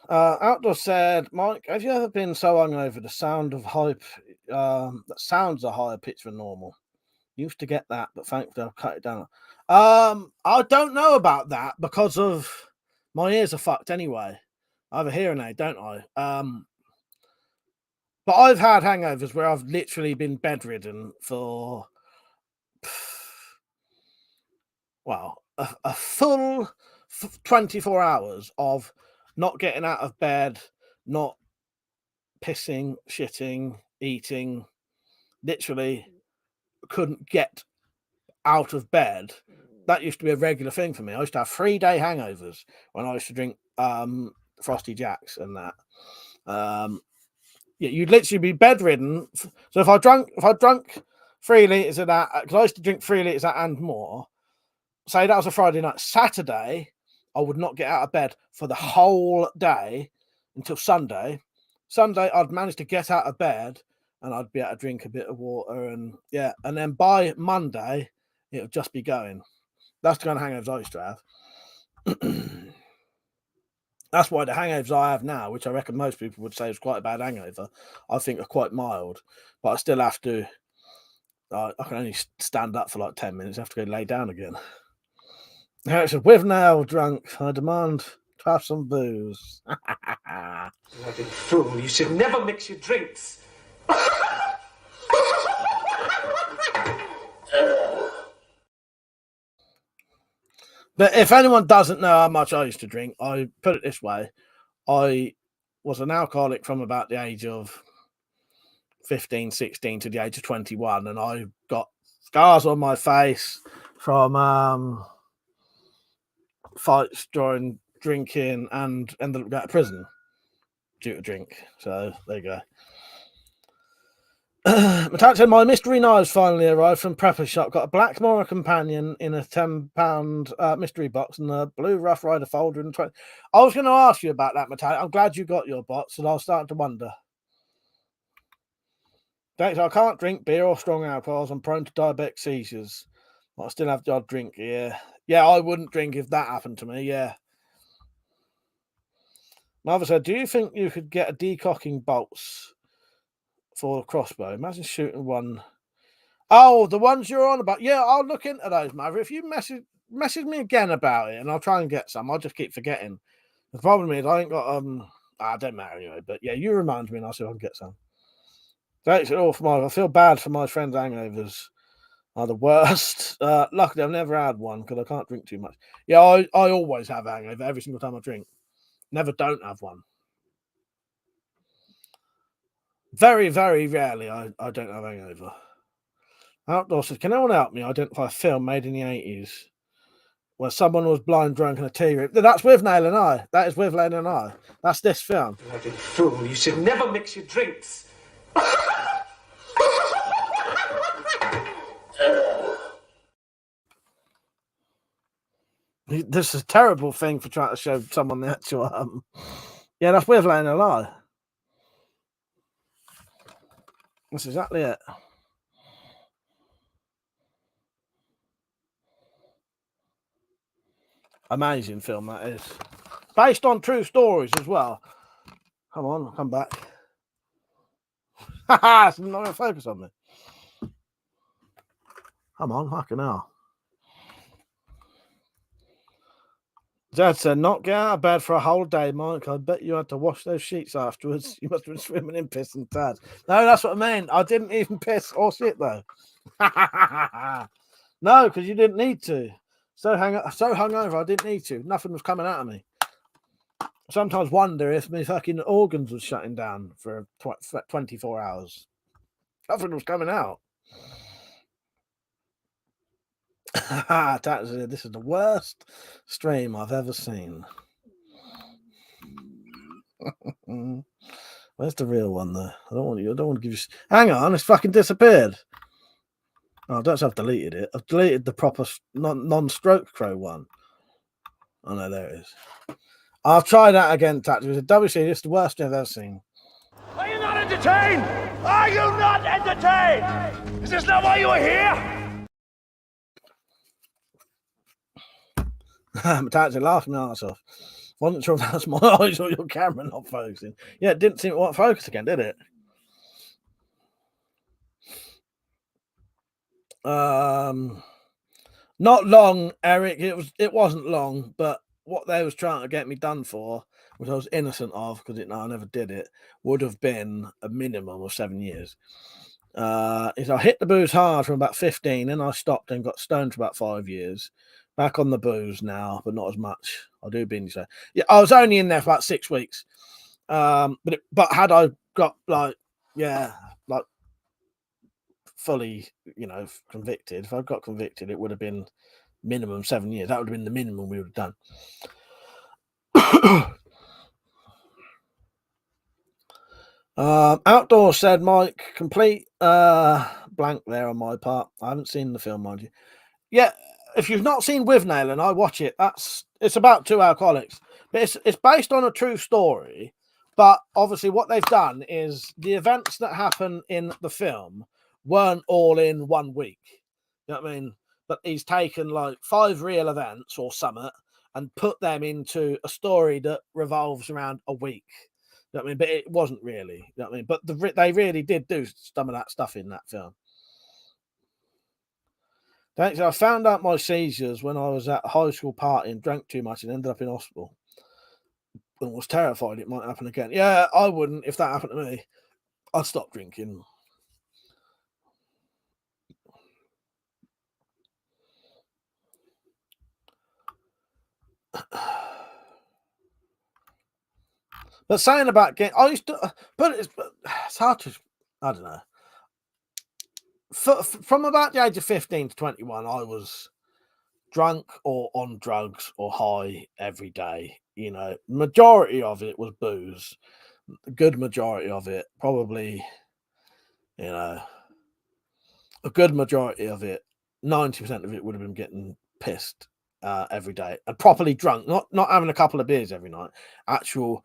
Outdoor said, Mike, have you ever been so hungover the sound of hype that sounds a higher pitch than normal? Used to get that, but thankfully I've cut it down. I don't know about that because of my ears are fucked anyway. I have a hearing aid, don't I? But I've had hangovers where I've literally been bedridden for a full 24 hours of not getting out of bed, not pissing, shitting, eating, literally couldn't get out of bed. That used to be a regular thing for me. I used to have 3-day hangovers when I used to drink Frosty Jacks and that. You'd literally be bedridden. So if I drunk 3 litres of that, because I used to drink 3 litres of that and more, say that was a Friday night. Saturday, I would not get out of bed for the whole day until Sunday. Sunday, I'd manage to get out of bed and I'd be able to drink a bit of water and then by Monday, it would just be going. That's the kind of hangovers I used to have. That's why the hangovers I have now, which I reckon most people would say is quite a bad hangover, I think are quite mild. But I still have to, I can only stand up for like 10 minutes. I have to go lay down again. Eric said, with now drunk, I demand to have some booze. Bloody fool, you should never mix your drinks. But if anyone doesn't know how much I used to drink, I put it this way. I was an alcoholic from about the age of 15, 16 to the age of 21. And I got scars on my face from fights during drinking and ended up going to prison due to drink. So there you go. Matat said, my mystery knives finally arrived from Prepper Shop. Got a Black Mora companion in a £10 mystery box and a blue Rough Rider folder in 20. I was going to ask you about that, Matat. I'm glad you got your box, and I was starting to wonder. Thanks. I can't drink beer or strong alcohols. I'm prone to diabetic seizures. I still have the odd drink. Yeah, I wouldn't drink if that happened to me. Yeah. Mother said, do you think you could get a decocking bolts for a crossbow? Imagine shooting one. Oh, the ones you're on about. Yeah, I'll look into those, Mother. If you message me again about it, and I'll try and get some. I'll just keep forgetting. The problem is I ain't got I don't matter anyway. But yeah, you remind me, and I'll see if I can get some. That's it all for my. I feel bad for my friends' hangovers. Are the worst. Luckily, I've never had one because I can't drink too much. Yeah, I always have a hangover every single time I drink. Never don't have one. Very, very rarely I don't have a hangover. Outdoor says, can anyone help me identify a film made in the 80s where someone was blind, drunk, and a tea room? That's with Nail and I. That is with Nail and I. That's this film. Bloody fool, you should never mix your drinks. This is a terrible thing for trying to show someone the actual. Yeah, that's with Nail and I. That's exactly it. Amazing film that is. Based on true stories as well. Come on, come back. Haha, it's not gonna focus on me. Come on, fucking hell. Dad said, not get out of bed for a whole day, Mike. I bet you had to wash those sheets afterwards. You must have been swimming in piss and tad. No, that's what I mean. I didn't even piss or shit, though. No, because you didn't need to. So hungover, I didn't need to. Nothing was coming out of me. I sometimes wonder if my fucking organs was shutting down for 24 hours. Nothing was coming out. This is the worst stream I've ever seen. Where's the real one though? I don't want to give you. Hang on, it's fucking disappeared. Oh, I don't have deleted it. I've deleted the proper non-stroke crow one. Oh no, there it is. I'll try that again, Tactical. WC, this is the worst I've ever seen. Are you not entertained? Are you not entertained? Is this not why you are here? I'm actually laughing my ass off. Wasn't sure if that's my eyes or your camera not focusing. Yeah, it didn't seem to want to focus again, did it? Not long, Eric. It wasn't long, but what they was trying to get me done for, which I was innocent of because I never did it, would have been a minimum of 7 years. Is I hit the booze hard from about 15, and I stopped and got stoned for about 5 years. Back on the booze now, but not as much. I do binge though. Yeah, I was only in there for about 6 weeks. But had I got fully, convicted, if I got convicted, it would have been minimum 7 years. That would have been the minimum we would have done. Outdoor said, Mike, complete blank there on my part. I haven't seen the film, mind you. Yeah, if you've not seen With Nail and I watch it, it's about two alcoholics, but it's based on a true story. But obviously, what they've done is the events that happen in the film weren't all in 1 week. You know what I mean? But he's taken like 5 real events or something and put them into a story that revolves around a week. You know what I mean? But it wasn't really. You know what I mean? But they really did do some of that stuff in that film. Thanks. I found out my seizures when I was at a high school party and drank too much and ended up in hospital. And was terrified it might happen again. Yeah, I wouldn't if that happened to me. I'd stop drinking. But saying about getting, I used to, but it's hard to, I don't know. From about the age of 15 to 21, I was drunk or on drugs or high every day. Majority of it was booze. A good majority of it, probably, a good majority of it, 90% of it would have been getting pissed every day and properly drunk, not having a couple of beers every night, actual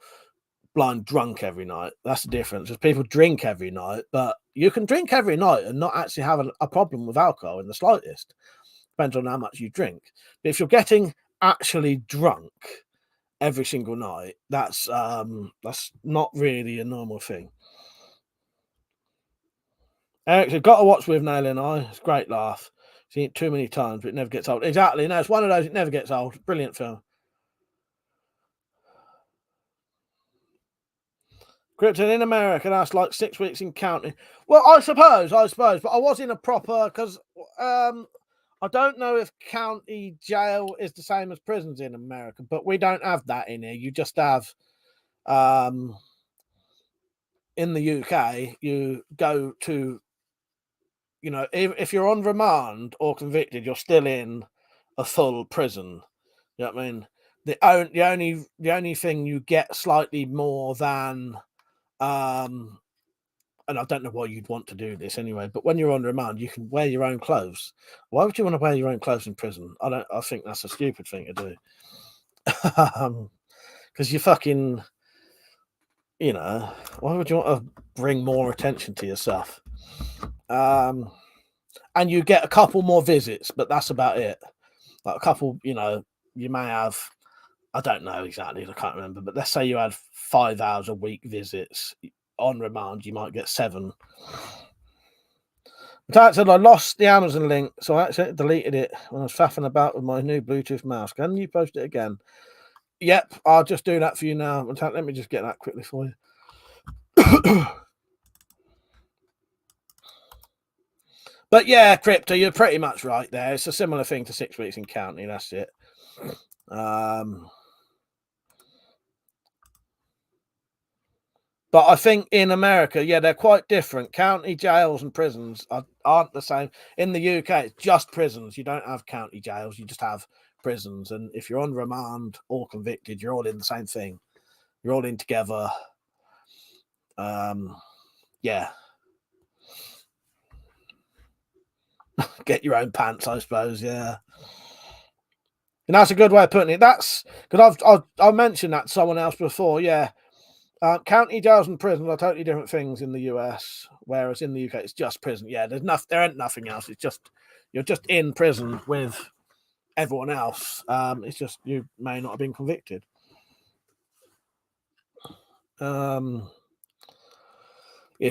blind drunk every night. That's the difference. Because people drink every night, but you can drink every night and not actually have a problem with alcohol in the slightest. Depends on how much you drink. But if you're getting actually drunk every single night, that's not really a normal thing. Eric said, got to watch With Nail and I. It's a great laugh. Seen it too many times, but it never gets old. Exactly. No, it's one of those, it never gets old. Brilliant film. Krypton in America, that's like 6 weeks in counting. Well, I suppose, but I was in a proper, because I don't know if county jail is the same as prisons in America, but we don't have that in here. You just have, in the UK, you go to, if you're on remand or convicted, you're still in a full prison. You know what I mean? The only thing you get slightly more than, and I don't know why you'd want to do this anyway, but when you're on remand, you can wear your own clothes. Why would you want to wear your own clothes in prison? I think that's a stupid thing to do. Because you fucking, why would you want to bring more attention to yourself? And you get a couple more visits, but that's about it. Like a couple, you may have, I don't know exactly, I can't remember, but let's say you had 5 hours a week visits. On remand, you might get 7. But said I lost the Amazon link, so I actually deleted it when I was faffing about with my new Bluetooth mouse. Can you post it again? Yep, I'll just do that for you now. Let me just get that quickly for you. But yeah, Crypto, you're pretty much right there. It's a similar thing to 6 weeks in county. That's it. But I think in America, yeah, they're quite different. County jails and prisons aren't the same. In the UK, it's just prisons. You don't have county jails. You just have prisons. And if you're on remand or convicted, you're all in the same thing. You're all in together. Yeah. Get your own pants, I suppose. Yeah. And that's a good way of putting it. That's because I've mentioned that to someone else before. Yeah. County jails and prisons are totally different things in the US, whereas in the UK it's just prison. Yeah, there ain't nothing else. It's just you're just in prison with everyone else. It's just you may not have been convicted. If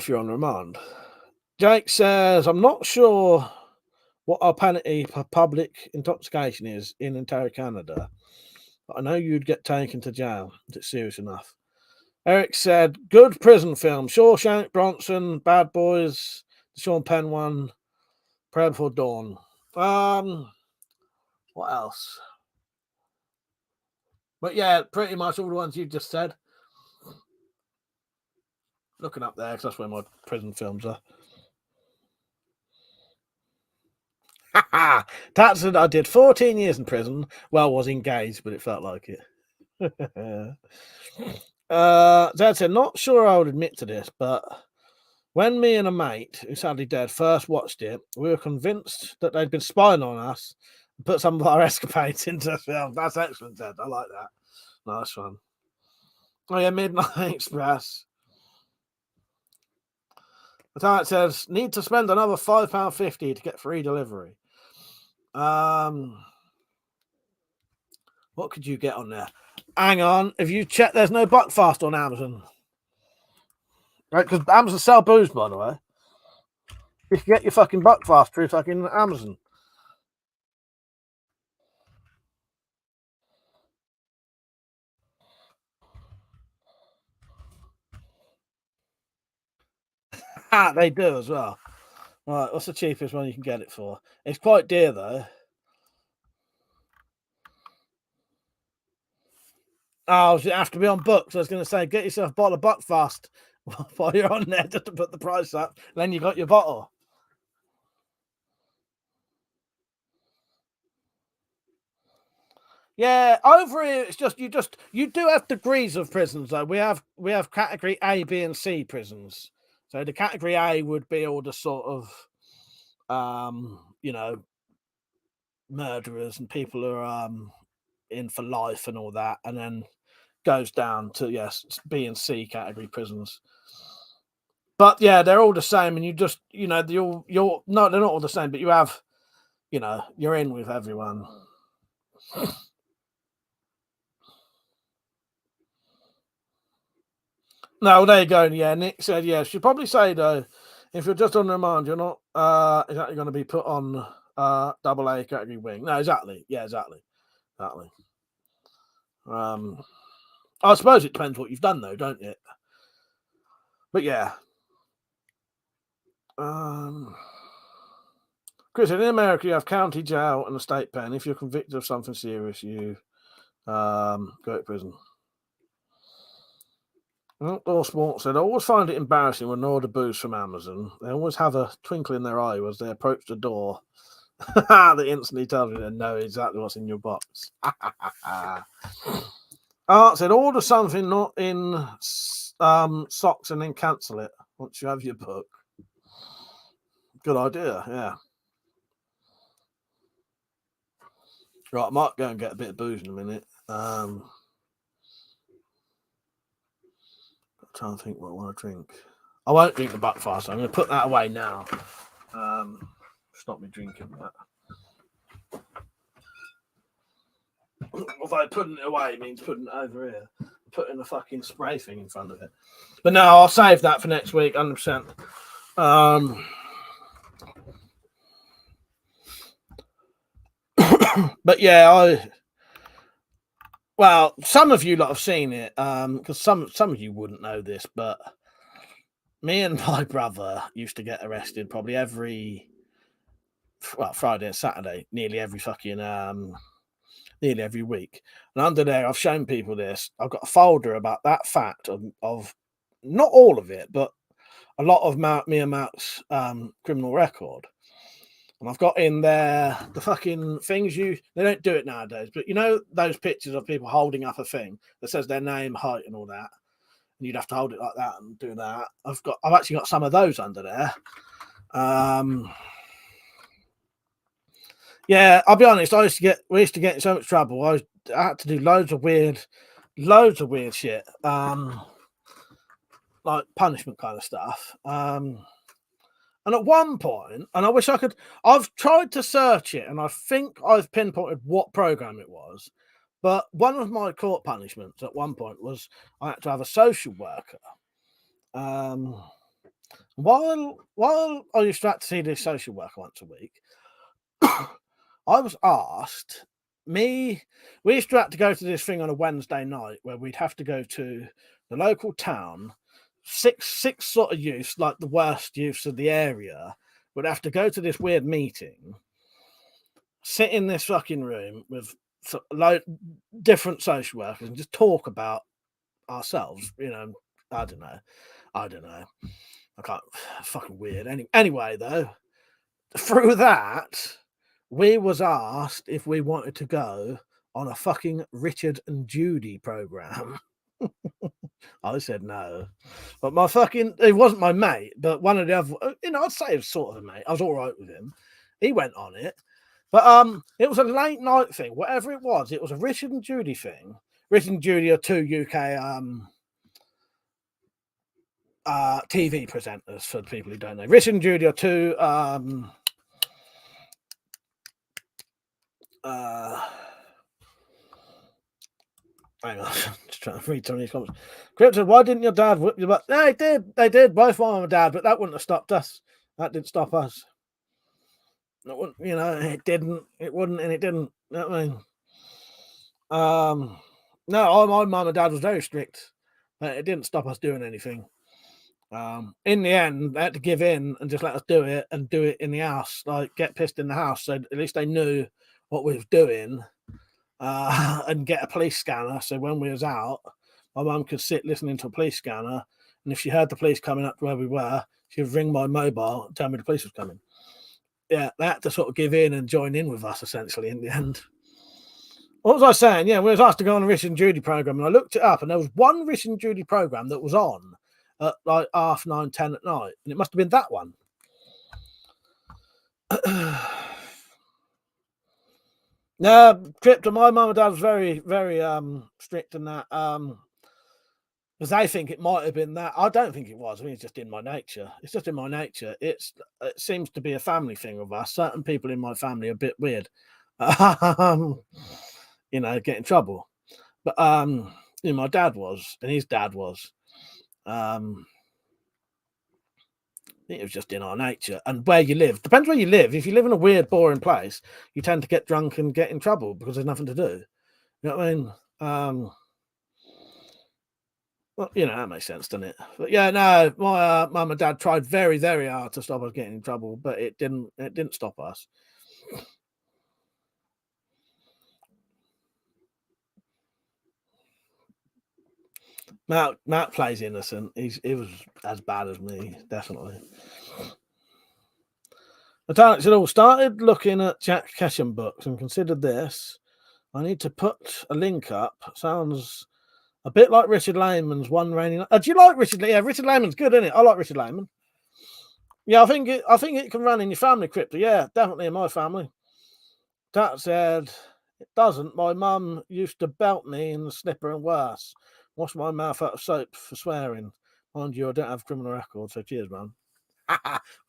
you're on remand. Jake says, I'm not sure what our penalty for public intoxication is in Ontario, Canada, but I know you'd get taken to jail if it's serious enough. Eric said, good prison film. Shawshank, Bronson, Bad Boys, the Sean Penn one, Prayer Before Dawn. What else? But yeah, pretty much all the ones you just said. Looking up there, because that's where my prison films are. Tat said, I did 14 years in prison. Well, was engaged, but it felt like it. Dad said, not sure I would admit to this, but when me and a mate, who's sadly dead, first watched it, we were convinced that they'd been spying on us and put some of our escapades into the film. That's excellent, Dad. I like that. Nice one. Oh, yeah, Midnight Express. The time it says, need to spend another £5.50 to get free delivery. What could you get on there? Hang on. If you check, there's no Buckfast on Amazon. Right, because Amazon sell booze, by the way. You can get your fucking Buckfast through fucking Amazon. They do as well. Right, what's the cheapest one you can get it for? It's quite dear, though. Oh, you have to be on books. I was going to say, get yourself a bottle of Buckfast while you're on there just to put the price up. Then you got your bottle. Yeah, over here it's just you do have degrees of prisons though. We have category A, B, and C prisons. So the category A would be all the sort of murderers and people who are in for life and all that, and then goes down to B and C category prisons. But yeah, they're all the same, and you just you're no, they're not all the same, but you have you're in with everyone. No, there you go. Yeah, Nick said yes. Should probably say though, if you're just on remand, you're not exactly going to be put on double A category wing. No, exactly. Yeah, exactly. I suppose it depends what you've done though, don't it? But yeah. Chris, in America you have county jail and a state pen. If you're convicted of something serious, you go to prison. Outdoor Sports said, I always find it embarrassing when I order booze from Amazon. They always have a twinkle in their eye as they approach the door. They instantly tell me they know exactly what's in your box. Art said, order something not in socks and then cancel it once you have your book. Good idea, yeah. Right, I might go and get a bit of booze in a minute. Trying to think what I want to drink. I won't drink the Buckfast. I'm going to put that away now. Stop me drinking that. Although putting it away means putting it over here. Putting a fucking spray thing in front of it. But no, I'll save that for next week, 100%. But yeah, well, some of you lot have seen it, because some of you wouldn't know this, but me and my brother used to get arrested probably Friday and Saturday, nearly every week. And under there, I've shown people this. I've got a folder about that fact of not all of it, but a lot of me and Matt's criminal record. And I've got in there the fucking things they don't do it nowadays, but you know those pictures of people holding up a thing that says their name, height, and all that. And you'd have to hold it like that and do that. I've actually got some of those under there. Yeah, I'll be honest. We used to get in so much trouble. I had to do loads of weird shit, like punishment kind of stuff. And at one point, and I wish I could, I've tried to search it, and I think I've pinpointed what program it was. But one of my court punishments at one point was I had to have a social worker. While I used to have to see this social worker once a week, I was asked, we used to have to go to this thing on a Wednesday night where we'd have to go to the local town. Six sort of youths, like the worst youths of the area, would have to go to this weird meeting, sit in this fucking room with different social workers and just talk about ourselves. You know, I don't know. I can't. Fucking weird. Anyway, though, through that, we was asked if we wanted to go on a fucking Richard and Judy program. I said no, but it wasn't my mate, but one of the other, I'd say it was sort of a mate. I was all right with him. He went on it, but it was a late night thing, whatever it was. It was a Richard and Judy thing. Richard and Judy are two UK TV presenters, for the people who don't know. Richard and Judy are two hang on, just trying to read some of these comments. Crypto, why didn't your dad whip you back? No, they did, both mom and dad, but that wouldn't have stopped us. That didn't stop us. It wouldn't, it didn't, it wouldn't, and it didn't. You know what I mean? No, my mum and dad was very strict. It didn't stop us doing anything. In the end, they had to give in and just let us do it in the house, like get pissed in the house. So at least they knew what we was doing. And get a police scanner, so when we was out, my mum could sit listening to a police scanner, and if she heard the police coming up to where we were, she would ring my mobile and tell me the police was coming. Yeah, they had to sort of give in and join in with us, essentially, in the end. What was I saying? Yeah, we was asked to go on a Richard and Judy program, and I looked it up, and there was one Richard and Judy program that was on at like 9:30, 10 at night, and it must have been that one. No, Crypto, my mum and dad was very, very strict in that. Because they think it might have been that. I don't think it was. I mean, it's just in my nature. It's just in my nature. It seems to be a family thing with us. Certain people in my family are a bit weird. Get in trouble. But my dad was, and his dad was. It was just in our nature, and where you live depends where you live. If you live in a weird, boring place, you tend to get drunk and get in trouble because there's nothing to do. You know what I mean? Well, that makes sense, doesn't it? But yeah, no, my mum and dad tried very, very hard to stop us getting in trouble, but it didn't stop us. Matt plays innocent. He was as bad as me, definitely. The Tonic had all started looking at Jack Ketchum books and considered this. I need to put a link up. Sounds a bit like Richard Lehman's One Rainy Night. Do you like Richard? Yeah, Richard Lehman's good, isn't it? I like Richard Lehman. Yeah, I think it can run in your family, Crypto. Yeah, definitely in my family. Dad said it doesn't. My mum used to belt me in the slipper and worse. Wash my mouth out of soap for swearing. Mind you, I don't have a criminal record, so cheers, man.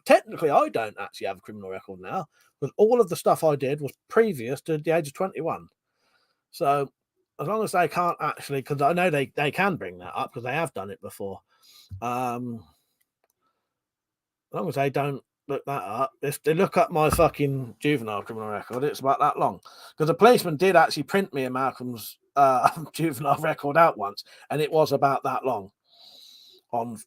Technically, I don't actually have a criminal record now, because all of the stuff I did was previous to the age of 21. So as long as they can't actually, because I know they can bring that up because they have done it before. As long as they don't look that up, if they look up my fucking juvenile criminal record, it's about that long. Because the policeman did actually print me and Malcolm's juvenile record out once, and it was about that long. On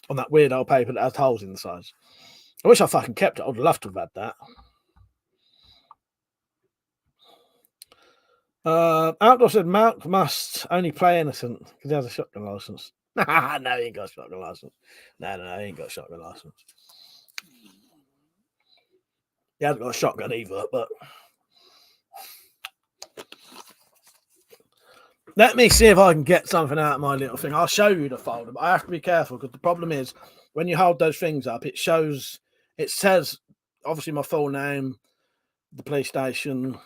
on that weird old paper that has holes in the sides. I wish I fucking kept it. I would love to have had that. Outdoor said Mark must only play innocent because he has a shotgun license. No, he ain't got a shotgun license. No, he ain't got a shotgun license. He hasn't got a shotgun either, but let me see if I can get something out of my little thing. I'll show you the folder, but I have to be careful because the problem is when you hold those things up, it says obviously my full name, the police station.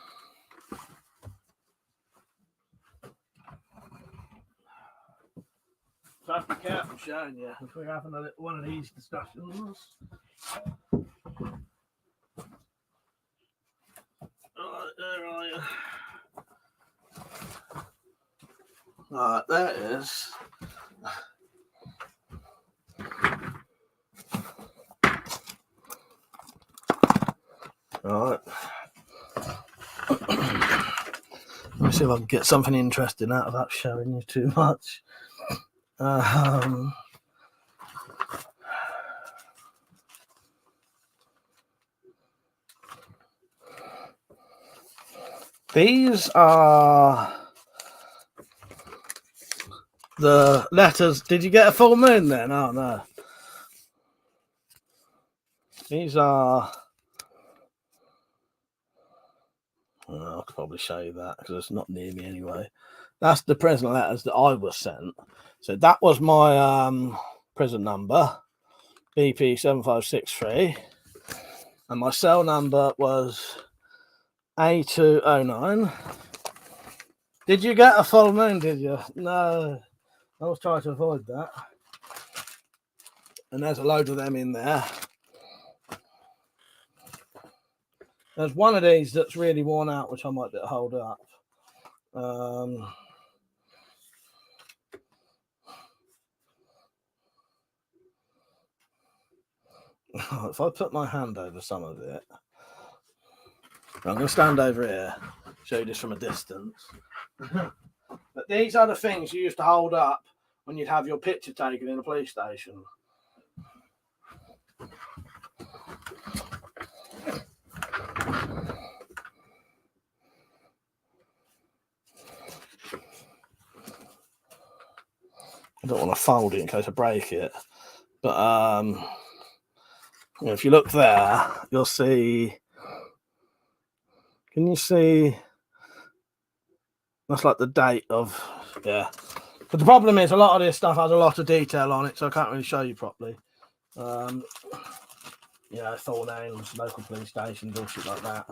So I have to be careful showing you if we're having one of these discussions. Right, there are you. Right, there it is. Right. Let me see if I can get something interesting out of that showing you too much. These are the letters. Did you get a full moon then? Oh no. These are. I could probably show you that because it's not near me anyway. That's the prison letters that I was sent. So that was my prison number, BP 7563, and my cell number was A209. Did you get a full moon? Did you? No, I was trying to avoid that. And there's a load of them in there. There's one of these that's really worn out, which I might be able to hold up. If I put my hand over some of it, I'm going to stand over here, show you this from a distance. But these are the things you used to hold up when you'd have your picture taken in a police station. I don't want to fold it in case I break it. But if you look there, you'll see. Can you see? That's like the date of, yeah. But the problem is a lot of this stuff has a lot of detail on it, so I can't really show you properly. Full names, local police station, bullshit like that.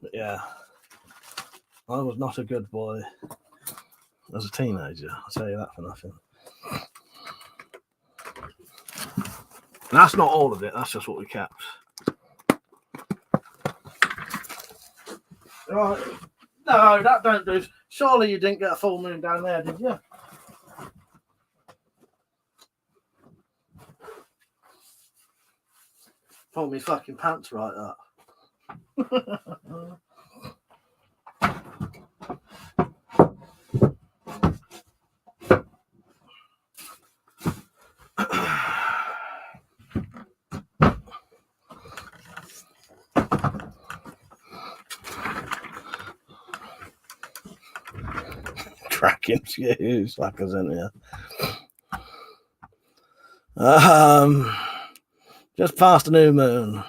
But yeah, I was not a good boy as a teenager. I'll tell you that for nothing. And that's not all of it. That's just what we kept. Right. No, that don't do. Surely you didn't get a full moon down there, did you? Pull me fucking pants right up. Cracking shoes, fuckers, isn't you? Just past the new moon.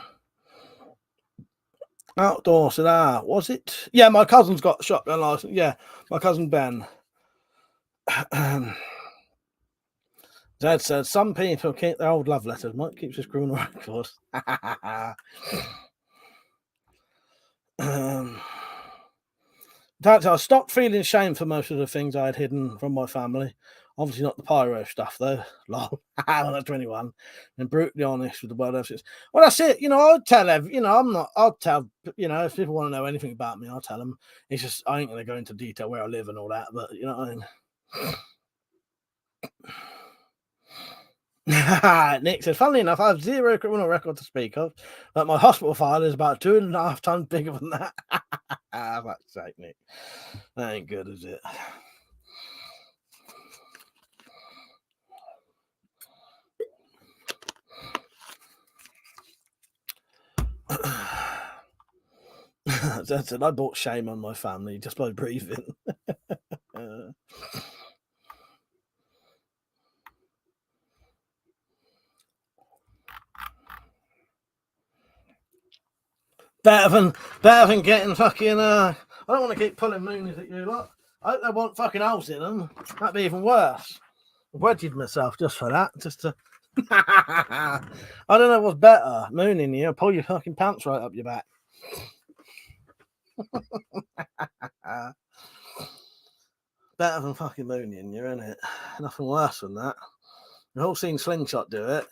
Outdoor said, was it? Yeah, my cousin's got a shotgun license. Yeah, my cousin Ben. Dad said some people keep their old love letters. Mike keeps his criminal record. Dad, I stopped feeling shame for most of the things I had hidden from my family. Obviously not the pyro stuff though. Lol. When I'm 21, and brutally honest with the world. Well, that's it. I'll tell I'll tell. If people want to know anything about me, I'll tell them. It's just I ain't gonna go into detail where I live and all that. But you know what I mean. Nick said, funnily enough, I have 0 criminal record to speak of, but my hospital file is about 2.5 times bigger than that. Fuck's sake, Nick. That ain't good, is it? That's it. I brought shame on my family just by breathing. Better than getting fucking. I don't want to keep pulling moonies at you lot. I hope they want fucking holes in them. That'd be even worse. I wedged myself just for that. Just to. I don't know what's better, mooning you. Pull your fucking pants right up your back. Better than fucking mooning you, innit? Nothing worse than that. We've all seen Slingshot do it.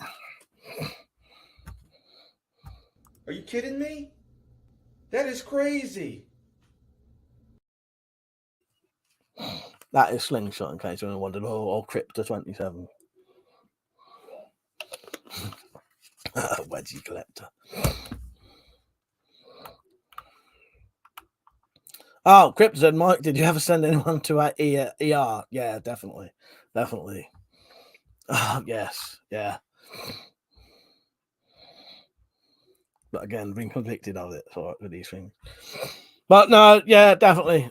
Are you kidding me? That is crazy. That is Slingshot, in case anyone wondered. Oh, Crypto 27. Wedgie collector. Oh, Crypto said, Mike, did you ever send anyone to our ER? Yeah, definitely. Yes, yeah. But again, been convicted of it with these things. But no, yeah, definitely.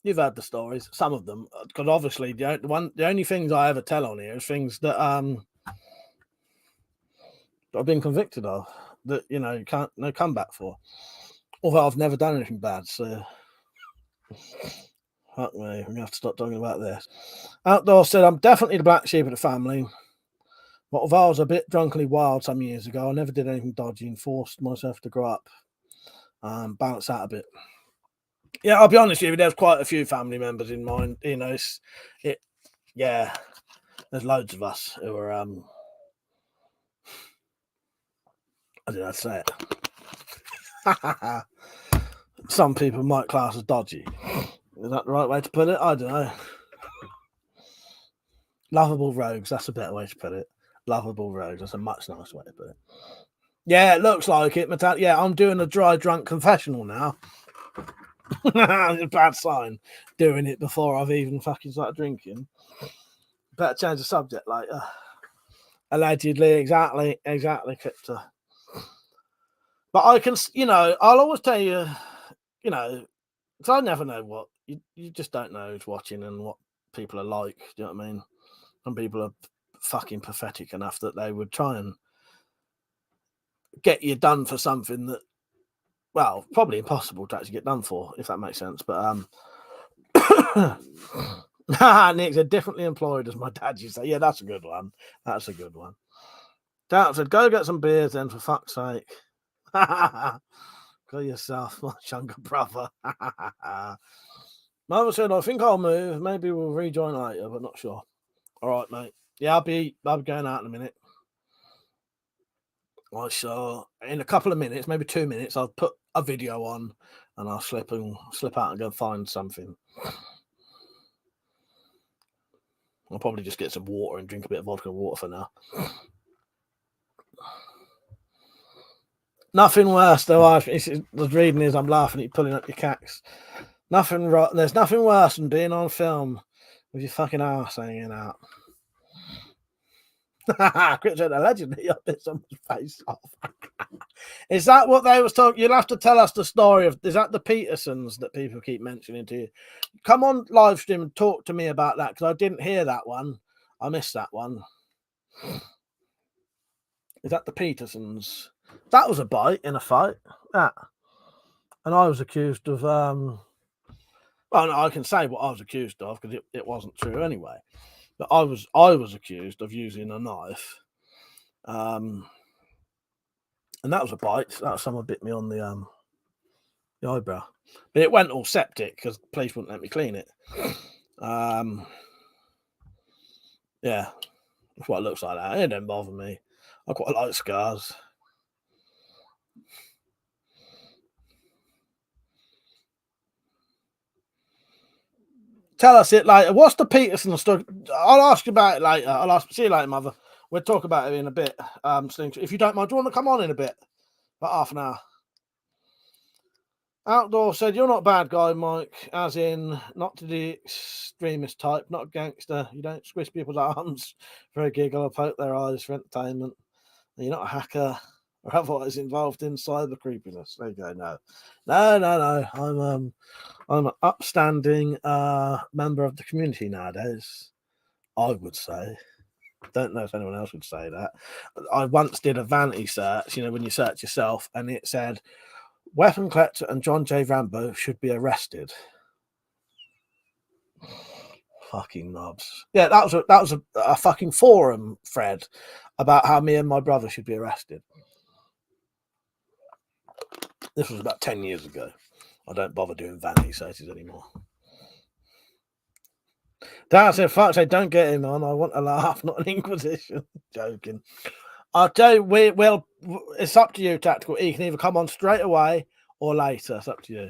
You've heard the stories, some of them, because obviously the only things I ever tell on here is things that I've been convicted of that you can't no comeback for. Although I've never done anything bad, so fuck me, we're gonna have to stop talking about this. Outdoor said, I'm definitely the black sheep of the family. But although I was a bit drunkenly wild some years ago, I never did anything dodgy and forced myself to grow up, balance out a bit. Yeah, I'll be honest with you, there's quite a few family members in mine. There's loads of us who are, I don't know how to say it. Some people might class as dodgy. Is that the right way to put it? I don't know. Lovable rogues, that's a better way to put it. Lovable rogues, that's a much nicer way to put it. Yeah, it looks like it. Yeah, I'm doing a dry drunk confessional now. It's a bad sign doing it before I've even fucking started drinking. Better change the subject later. Allegedly, exactly, Crypto. But I can, I'll always tell you, because I never know what you just don't know who's watching and what people are like. Do you know what I mean? Some people are fucking pathetic enough that they would try and get you done for something that, well, probably impossible to actually get done for, if that makes sense. But Nick said, differently employed, as my dad used to say. Yeah, that's a good one. Dad said, go get some beers then, for fuck's sake. Go yourself, my younger brother. Mother said, I think I'll move. Maybe we'll rejoin later, but not sure. All right, mate. Yeah, I'll be going out in a minute. I shall, in a couple of minutes, maybe 2 minutes, I'll put a video on and I'll slip out and go find something. I'll probably just get some water and drink a bit of vodka and water for now. Nothing worse, though. I was reading this, I'm laughing at you pulling up your cacks. There's nothing worse than being on film with your fucking ass hanging out. Allegedly, I bit someone's face off. Is that what they was talking? You'll have to tell us the story of. Is that the Petersons that people keep mentioning to you? Come on live stream and talk to me about that, because I didn't hear that one. I missed that one. Is that the Petersons? That was a bite in a fight. That, and I was accused of. Well, no, I can say what I was accused of because it wasn't true anyway. But I was accused of using a knife, and that was a bite. That someone bit me on the eyebrow, but it went all septic because the police wouldn't let me clean it. Yeah, that's what it looks like. That it don't bother me. I quite like scars. Tell us it later. What's the Peterson story? I'll ask you about it later. See you later, mother. We'll talk about it in a bit. If you don't mind, do you want to come on in a bit? About half an hour. Outdoor said, "You're not a bad guy, Mike, as in not to the extremist type, not a gangster. You don't squish people's arms for a giggle or poke their eyes for entertainment. And you're not a hacker or otherwise involved in cyber creepiness." There you go. No. I'm an upstanding member of the community nowadays, I would say. Don't know if anyone else would say that. I once did a vanity search, when you search yourself, and it said, WeaponCollector and John J. Rambo should be arrested. Fucking knobs. Yeah, that was a fucking forum thread about how me and my brother should be arrested. This was about 10 years ago. I don't bother doing vanity searches anymore. Dad said, "Fuck, say don't get him on. I want a laugh, not an inquisition." Joking. I'll tell you, it's up to you, Tactical. You can either come on straight away or later. It's up to you.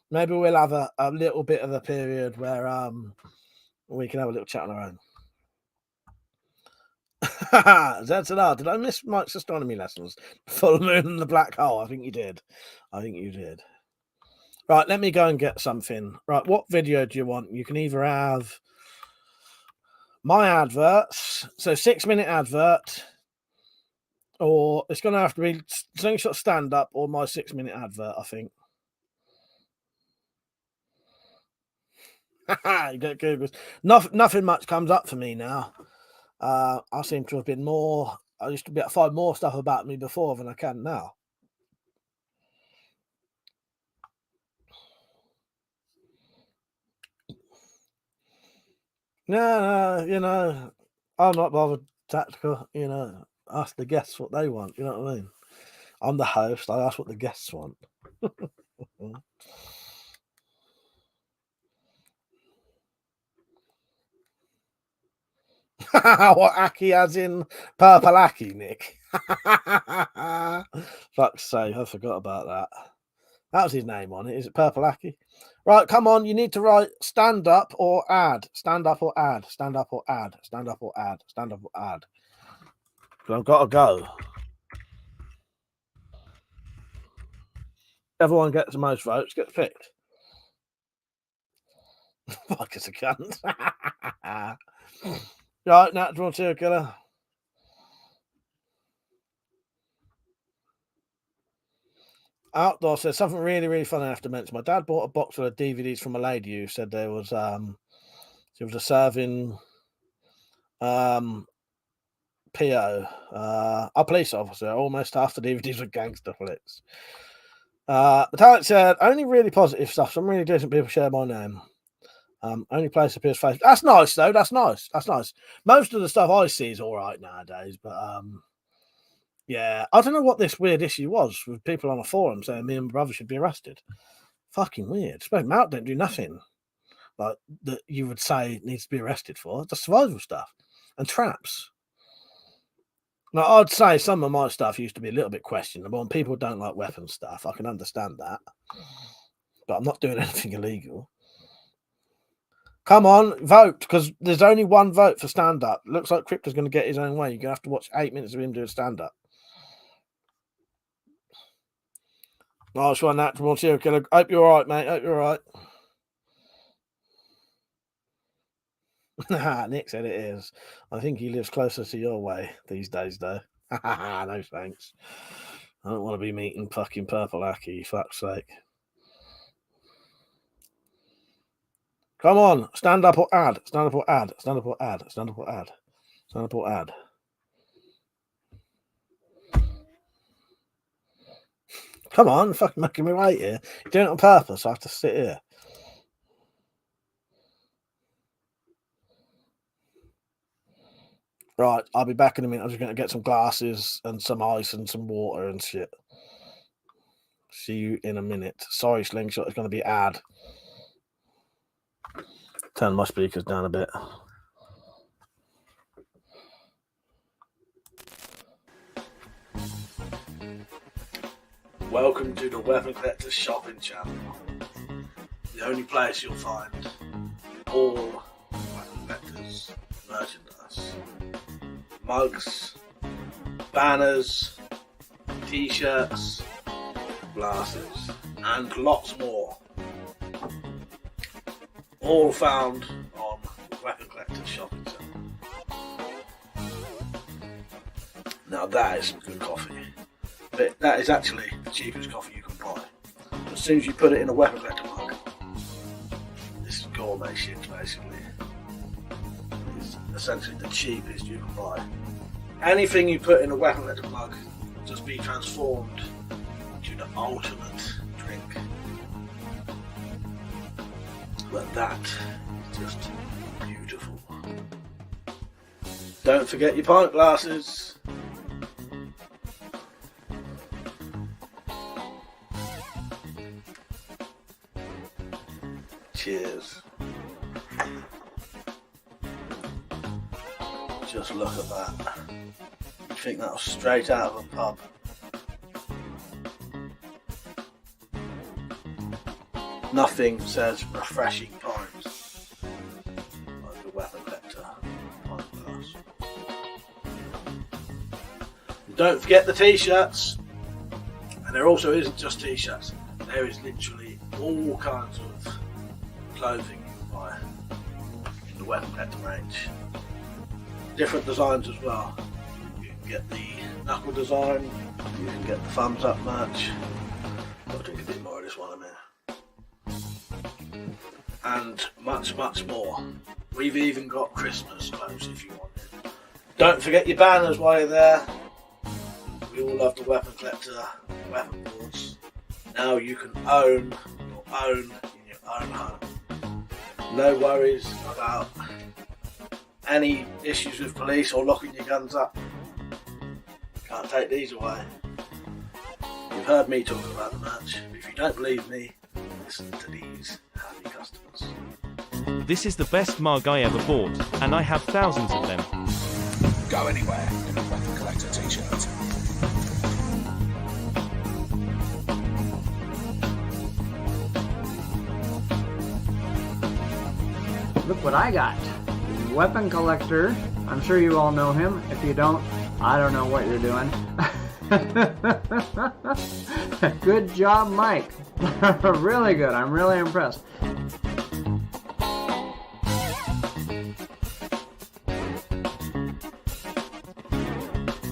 Maybe we'll have a little bit of a period where we can have a little chat on our own. ZZR, did I miss Mike's astronomy lessons? Full moon and the black hole. I think you did. Right, let me go and get something. Right, what video do you want? You can either have my adverts, so 6-minute advert, or it's going to have to be something sort of stand up, or my 6-minute advert, I think. You get Googles. Nothing much comes up for me now. I seem to have been more. I used to be able to find more stuff about me before than I can now. No, I'm not bothered. Tactical, ask the guests what they want. You know what I mean? I'm the host. I ask what the guests want. What Aki as in purple Aki, Nick? Fuck's sake, I forgot about that. That was his name on it. Is it Purple Aki? Right, come on. You need to write stand up or add. Stand up or add. Stand up or add. Stand up or add. Stand up or add. I've got to go. Everyone gets the most votes, gets picked. Fuck, it's a cunt. Right, natural serial killer. Outdoor says something really, really funny I have to mention. My dad bought a box full of DVDs from a lady who said there was she was a serving PO, a police officer. Almost half the DVDs were gangster flicks. Tonic said only really positive stuff. Some really decent people share my name. Only place appears face. That's nice though. That's nice. Most of the stuff I see is all right nowadays, but yeah, I don't know what this weird issue was with people on a forum saying me and my brother should be arrested. Fucking weird. Especially Mount don't do nothing like that you would say needs to be arrested for. The survival stuff and traps. Now, I'd say some of my stuff used to be a little bit questionable, and people don't like weapon stuff. I can understand that, but I'm not doing anything illegal. Come on, vote, because there's only one vote for stand-up. Looks like Crypto's going to get his own way. You're going to have to watch 8 minutes of him do a stand-up. Nice one, natural serial killer. Hope you're all right, mate. Hope you're all right. Nick said it is. I think he lives closer to your way these days, though. No thanks. I don't want to be meeting fucking Purple Aki, fuck's sake. Come on, stand up or add. Stand up or add. Stand up or add. Stand up or add. Stand up or add. Come on, fucking making me wait here. You're doing it on purpose. I have to sit here. Right, I'll be back in a minute. I'm just going to get some glasses and some ice and some water and shit. See you in a minute. Sorry, Slingshot. It's going to be ad. Turn my speakers down a bit. Welcome to the Weapon Collector shopping channel. The only place you'll find all Weapon Collector's merchandise. Mugs, banners, t-shirts, glasses, and lots more. All found on the Weapon Collector shopping channel. Now that is some good coffee. But that is actually the cheapest coffee you can buy. As soon as you put it in a Weapon Collector mug, this is gourmet shit basically. It's essentially the cheapest you can buy. Anything you put in a Weapon Collector mug will just be transformed into the ultimate drink. But that is just beautiful. Don't forget your pint glasses. Cheers. Just look at that. You think that was straight out of a pub. Nothing says refreshing pints like the Weapon Collector pint glass. And don't forget the t-shirts. And there also isn't just t-shirts. There is literally all kinds of clothing you can buy in the Weapon Collector range. Different designs as well. You can get the knuckle design, you can get the thumbs up merch. I'll drink a bit more of this one in a minute. And much, much more. We've even got Christmas clothes if you want it. Don't forget your banners while you're there. We all love the Weapon Collector weapon boards. Now you can own your own in your own home. No worries about any issues with police or locking your guns up. Can't take these away. You've heard me talk about the merch. If you don't believe me, listen to these happy customers. This is the best mug I ever bought, and I have thousands of them. Go anywhere in a Weapon Collector t-shirt. Look what I got. Weapon Collector. I'm sure you all know him. If you don't, I don't know what you're doing. Good job, Mike. Really good. I'm really impressed.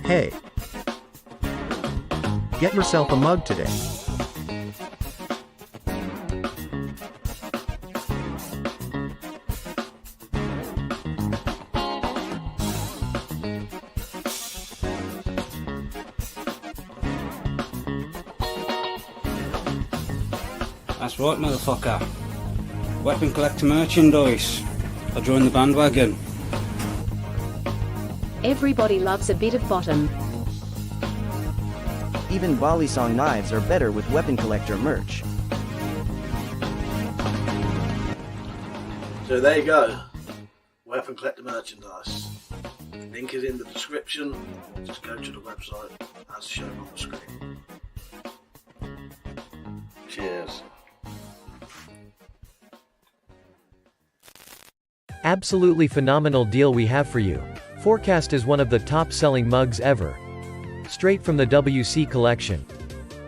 Hey, get yourself a mug today. That's right, motherfucker. Weapon Collector merchandise. I joined the bandwagon. Everybody loves a bit of bottom. Even Bali Song knives are better with Weapon Collector merch. So there you go. Weapon Collector merchandise. Link is in the description. Just go to the website as shown on the screen. Cheers. Absolutely phenomenal deal we have for you. Forecast is one of the top-selling mugs ever. Straight from the WC collection.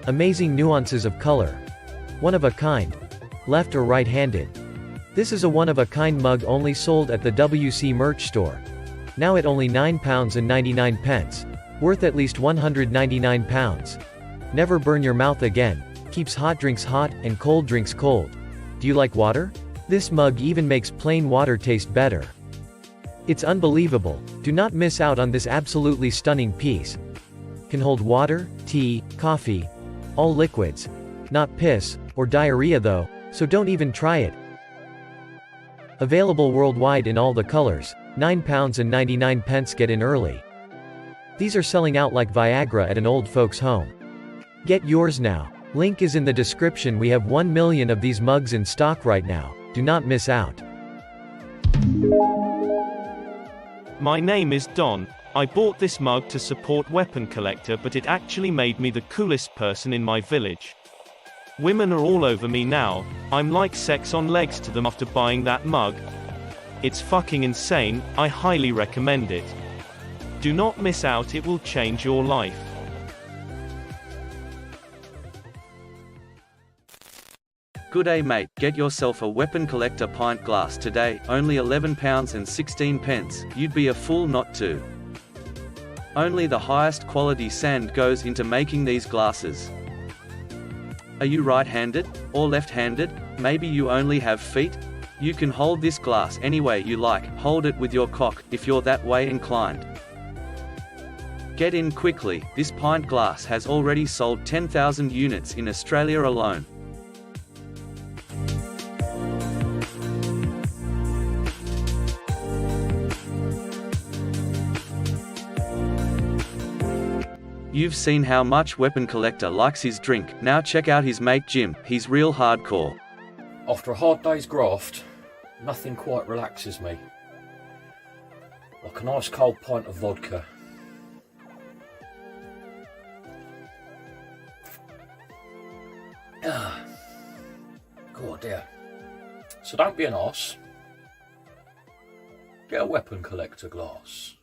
Amazing nuances of color. One of a kind. Left or right-handed. This is a one-of-a-kind mug only sold at the WC merch store. Now at only £9.99. Worth at least £199. Never burn your mouth again. Keeps hot drinks hot and cold drinks cold. Do you like water? This mug even makes plain water taste better. It's unbelievable. Do not miss out on this absolutely stunning piece. Can hold water, tea, coffee, all liquids. Not piss, or diarrhea though, so don't even try it. Available worldwide in all the colors. £9.99 get in early. These are selling out like Viagra at an old folks' home. Get yours now. Link is in the description. We have 1 million of these mugs in stock right now. Do not miss out. My name is Don. I bought this mug to support WeaponCollector, but it actually made me the coolest person in my village. Women are all over me now, I'm like sex on legs to them after buying that mug. It's fucking insane, I highly recommend it. Do not miss out, it will change your life. Good day mate, get yourself a WeaponCollector pint glass today, only £11 and 16 pence, you'd be a fool not to. Only the highest quality sand goes into making these glasses. Are you right-handed, or left-handed, maybe you only have feet? You can hold this glass any way you like, hold it with your cock, if you're that way inclined. Get in quickly, this pint glass has already sold 10,000 units in Australia alone. You've seen how much WeaponCollector likes his drink, now check out his mate Jim, he's real hardcore. After a hard day's graft, nothing quite relaxes me. Like a nice cold pint of vodka. God dear. So don't be an arse. Get a WeaponCollector glass.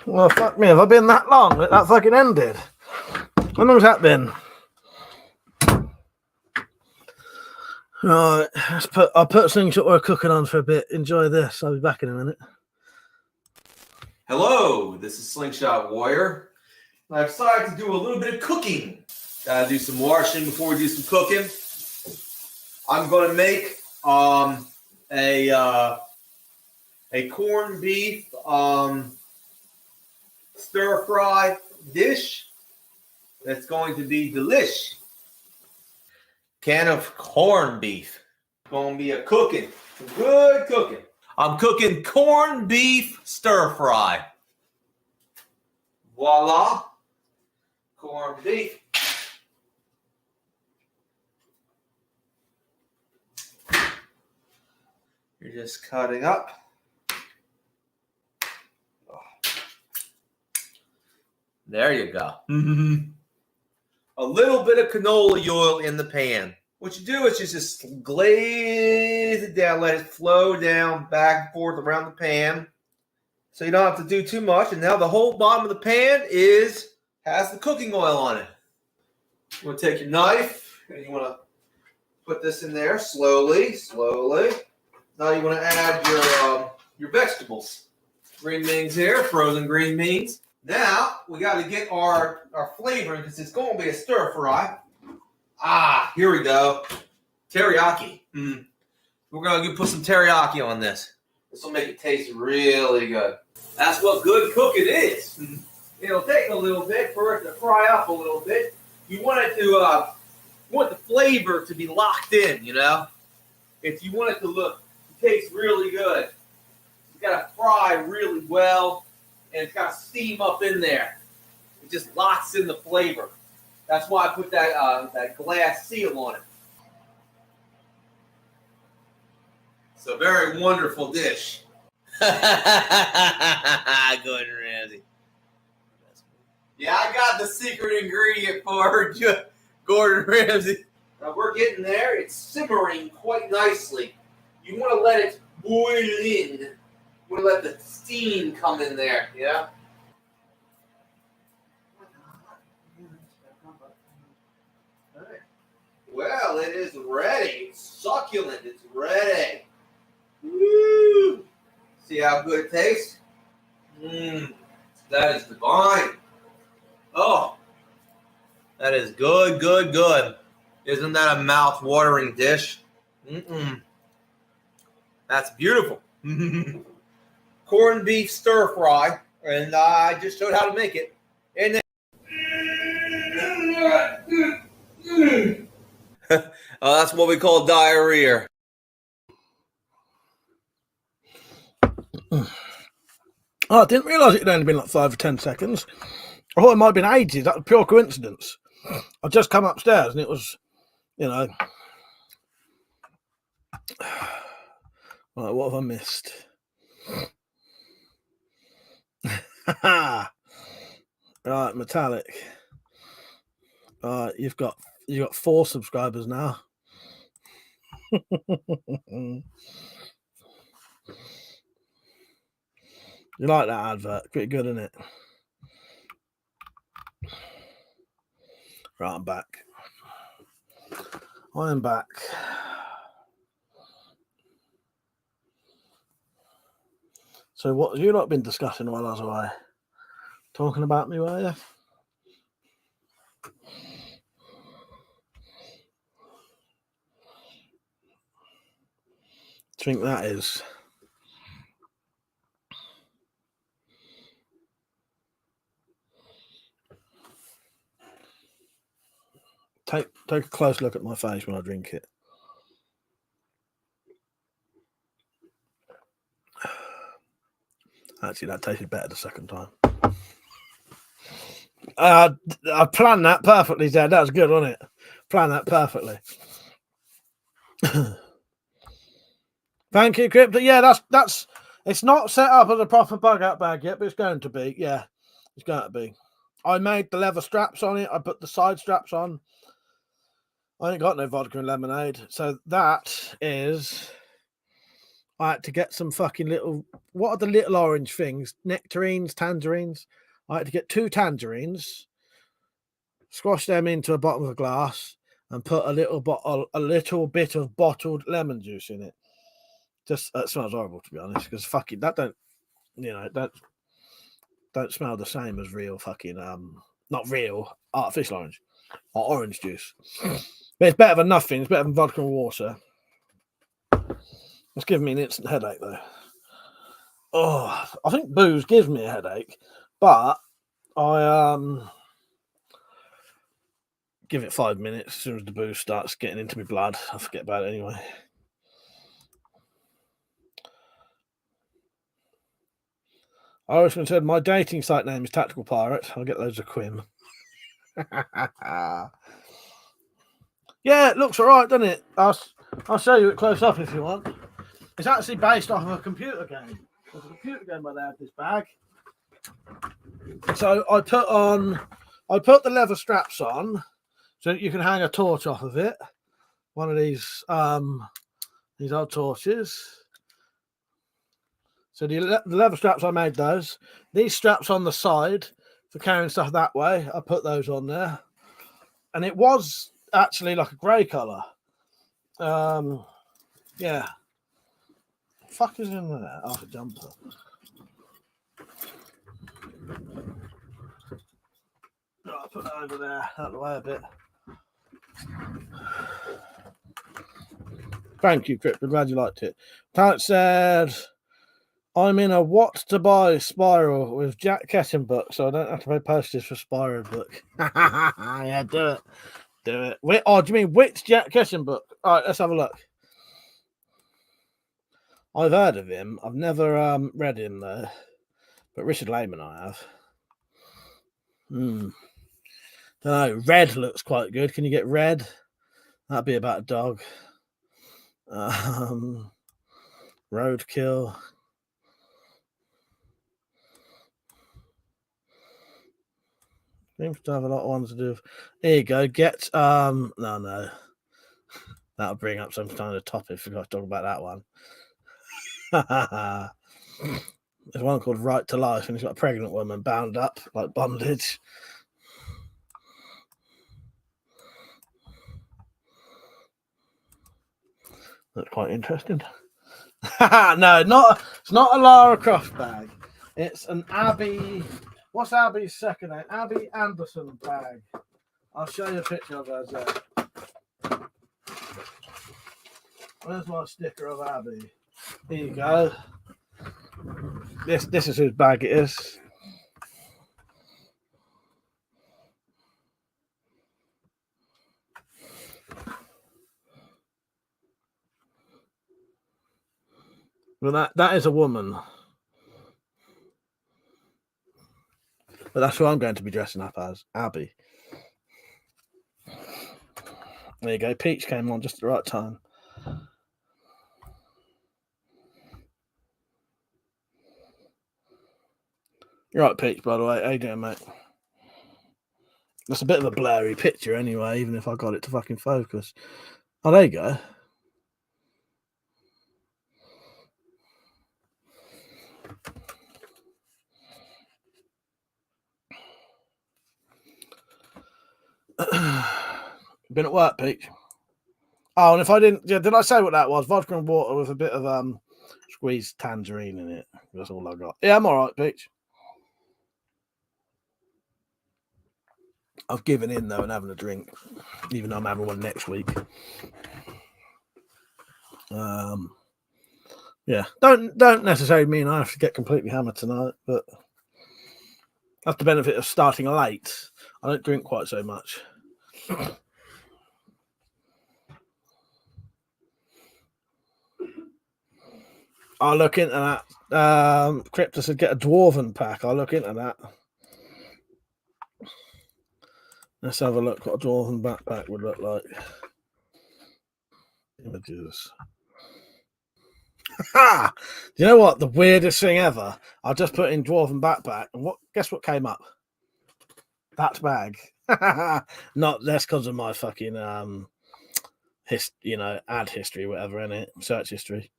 Well, fuck me, have I been that long that that fucking ended? How long's that been? Right, I'll put things that we're cooking on for a bit. Enjoy this. I'll be back in a minute. Hello, this is Slingshot Warrior. I decided to do a little bit of cooking. Gotta do some washing before we do some cooking. I'm going to make a corned beef stir fry dish that's going to be delish. Can of corned beef. Going to be a cooking, good cooking. I'm cooking corned beef stir fry. Voila, corned beef. You're just cutting up. There you go. A little bit of canola oil in the pan. What you do is you just glaze it down, let it flow down back and forth around the pan. So you don't have to do too much. And now the whole bottom of the pan has the cooking oil on it. You want to take your knife and you want to put this in there slowly, slowly. Now you want to add your vegetables. Green beans here, frozen green beans. Now, we got to get our flavoring because it's going to be a stir fry. Here we go. Teriyaki. We're going to put some teriyaki on this. This will make it taste really good. That's what good cooking is. It'll take a little bit for it to fry up a little bit. You want it to, you want the flavor to be locked in, you know? If you want it to taste really good, you got to fry really well. And it's got steam up in there. It just locks in the flavor. That's why I put that glass seal on it. It's a very wonderful dish. Gordon Ramsay. Yeah, I got the secret ingredient for Gordon Ramsay. Now we're getting there. It's simmering quite nicely. You want to let it boil in. You want to let the steam come in there, yeah? Well, it is ready. It's succulent. It's ready. Woo! See how good it tastes? That is divine. Oh, that is good, good, good. Isn't that a mouth-watering dish? That's beautiful. corned beef stir fry, and I just showed how to make it. And then that's what we call diarrhea. Oh, I didn't realise it had only been like 5 or 10 seconds. I thought it might have been ages. That was pure coincidence. I just come upstairs and it was, you know. Right, what have I missed? Right, Metallic. You've got 4 subscribers now. You like that advert? Pretty good, isn't it? Right, I'm back. I am back. So what have you not been discussing while I was away? Talking about me, were you? I think that is. Take a close look at my face when I drink it. Actually, that tasted better the second time. I planned that perfectly, Dad. That was good, wasn't it? Planned that perfectly. Thank you, Crypto. Yeah, that's. It's not set up as a proper bug out bag yet, but it's going to be. Yeah, it's going to be. I made the leather straps on it. I put the side straps on. I ain't got no vodka and lemonade, so that is. I had to get some fucking little. What are the little orange things? Nectarines, tangerines. I had to get 2 tangerines, squash them into a bottom of a glass, and put a little bit of bottled lemon juice in it. Just it smells horrible, to be honest, because fucking that don't smell the same as real fucking not real artificial orange or orange juice. But it's better than nothing. It's better than vodka and water. It's giving me an instant headache though. Oh, I think booze gives me a headache, but I give it 5 minutes. As soon as the booze starts getting into my blood, I forget about it anyway. I always said my dating site name is Tactical Pirate. I'll get loads of Quim. Yeah, it looks alright, doesn't it? I'll show you it close up if you want. It's actually based off of a computer game. There's a computer game where they have this bag. So I put the leather straps on so that you can hang a torch off of it. One of these old torches. So the leather straps, I made those. These straps on the side for carrying stuff that way, I put those on there. And it was actually like a grey colour. Yeah. Fuck is in there? Oh, a jumper. Right, I'll put that over there, out of the way a bit. Thank you, Crypt. I'm glad you liked it. Tonic said, I'm in a what to buy spiral with Jack Ketchum book, so I don't have to pay postage for spiral book. Yeah, do it. Do it. Wait, do you mean which Jack Ketchum book? All right, let's have a look. I've heard of him. I've never read him though. But Richard Lehman I have. Don't know. Red looks quite good. Can you get Red? That'd be about a dog. Roadkill. Seems to have a lot of ones to do with. Here you go. Get no. That'll bring up some kind of topic. Forgot to talk about that one. There's one called Right to Life, and he's got a pregnant woman bound up like bondage. That's quite interesting. No, it's not a Lara Croft bag. It's an Abby. What's Abby's second name? Abby Anderson bag. I'll show you a picture of her there. Where's my sticker of Abby? Here you go. This is whose bag it is. Well, that is a woman. But that's who I'm going to be dressing up as, Abby. There you go. Peach came on just at the right time. You're right, Peach, by the way. How you doing, mate? That's a bit of a blurry picture anyway, even if I got it to fucking focus. Oh, there you go. Been at work, Peach? Oh, and if I didn't, did I say what that was? Vodka and water with a bit of squeezed tangerine in it. That's all I got. Yeah, I'm all right, Peach. I've given in though and having a drink, even though I'm having one next week. Yeah, don't necessarily mean I have to get completely hammered tonight, but that's the benefit of starting late. I don't drink quite so much. I'll look into that. Crypto said get a dwarven pack. I'll look into that. Let's have a look what a dwarven backpack would look like. Images. Ha! You know what? The weirdest thing ever. I just put in dwarven backpack, and guess what came up? That bag. Not that's because of my fucking ad history, whatever, in it, search history.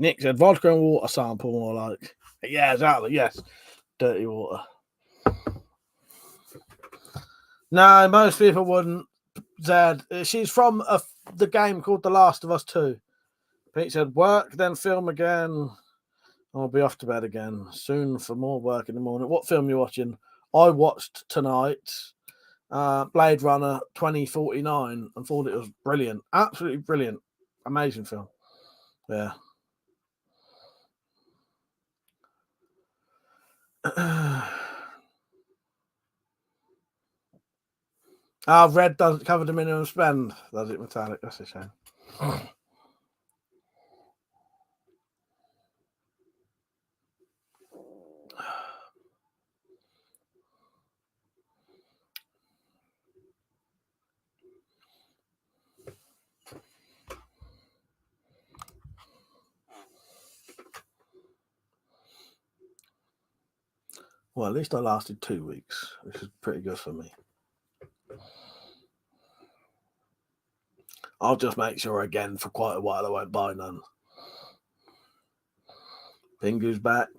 Nick said vodka and water sample, more like. Yeah, exactly. Yes, dirty water. No, most people wouldn't. Zed, she's from the game called The Last of Us 2. Pete said, work, then film again. I'll be off to bed again soon for more work in the morning. What film are you watching? I watched tonight Blade Runner 2049 and thought it was brilliant. Absolutely brilliant. Amazing film. Yeah. Red doesn't cover the minimum spend, does it, Metallic? That's a shame. Well, at least I lasted 2 weeks, which is pretty good for me. I'll just make sure again for quite a while I won't buy none. Pingu's back.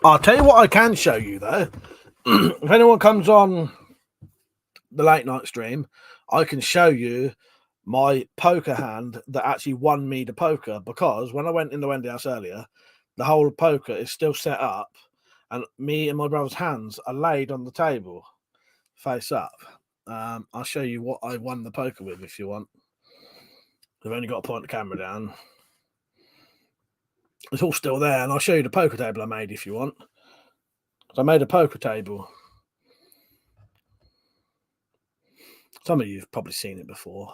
I'll tell you what I can show you though. If anyone comes on the late night stream, I can show you my poker hand that actually won me the poker, because when I went in the Wendy house earlier, the whole poker is still set up and me and my brother's hands are laid on the table face up. I'll show you what I won the poker with if you want. I've only got to point the camera down. It's all still there, and I'll show you the poker table I made if you want. So I made a poker table. Some of you have probably seen it before.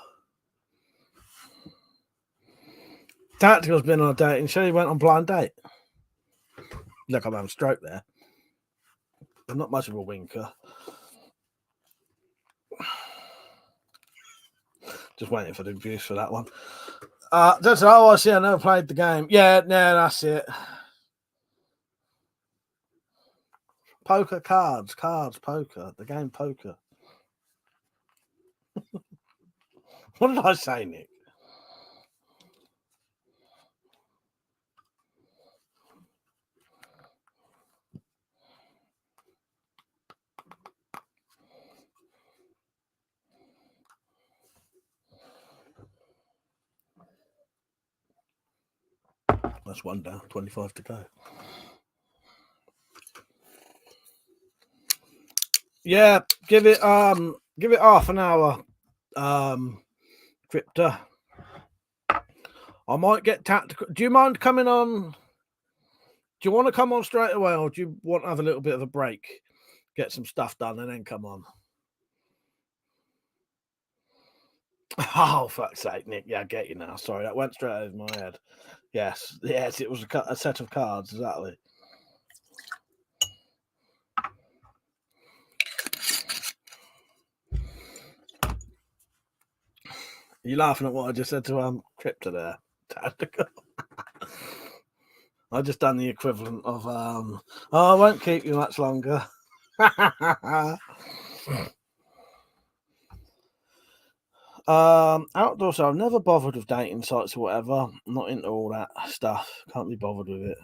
Tactical's been on a date, and Shelly went on blind date. Look, I'm having a stroke there. I'm not much of a winker. Just waiting for the views for that one. That's I see. I never played the game. Yeah, no, that's it. Poker cards, poker. The game poker. What did I say, Nick? That's one down, 25 to go. Yeah, give it half an hour. Crypto. I might get tactical. Do you mind coming on? Do you want to come on straight away, or do you want to have a little bit of a break, get some stuff done, and then come on? Oh, fuck's sake, Nick. Yeah, I get you now. Sorry, that went straight over my head. Yes, it was a set of cards, exactly. You laughing at what I just said to Crypto there? Tactical. I just done the equivalent of oh, I won't keep you much longer. Outdoor, so I've never bothered with dating sites or whatever. I'm not into all that stuff. Can't be bothered with it.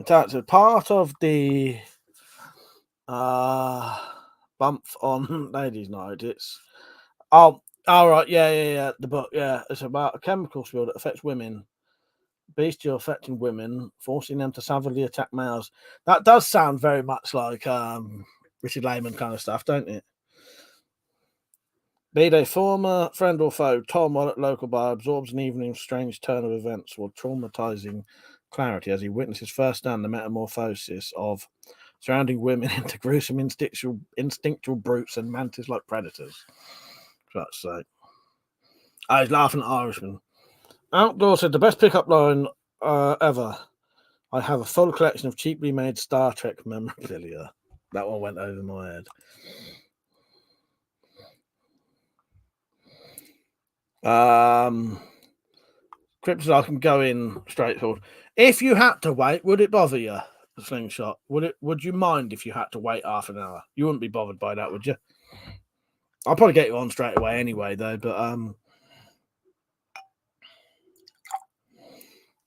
That's a part of the bump on ladies' night. It's all right, yeah. The book, yeah, it's about a chemical spill that affects women. Bestial affecting women, forcing them to savagely attack males. That does sound very much like Richard Lehman kind of stuff, don't it? Be they former friend or foe, Tom, while at local bar, absorbs an evening's strange turn of events with traumatizing clarity as he witnesses firsthand the metamorphosis of surrounding women into gruesome instinctual brutes and mantis-like predators. That's sake. I was laughing at Irishman. Outdoor said the best pickup line ever. I have a full collection of cheaply made Star Trek memorabilia. That one went over my head. Crypto, I can go in straightforward. If you had to wait, would it bother you? The slingshot. Would you mind if you had to wait half an hour? You wouldn't be bothered by that, would you? I'll probably get you on straight away anyway, though. But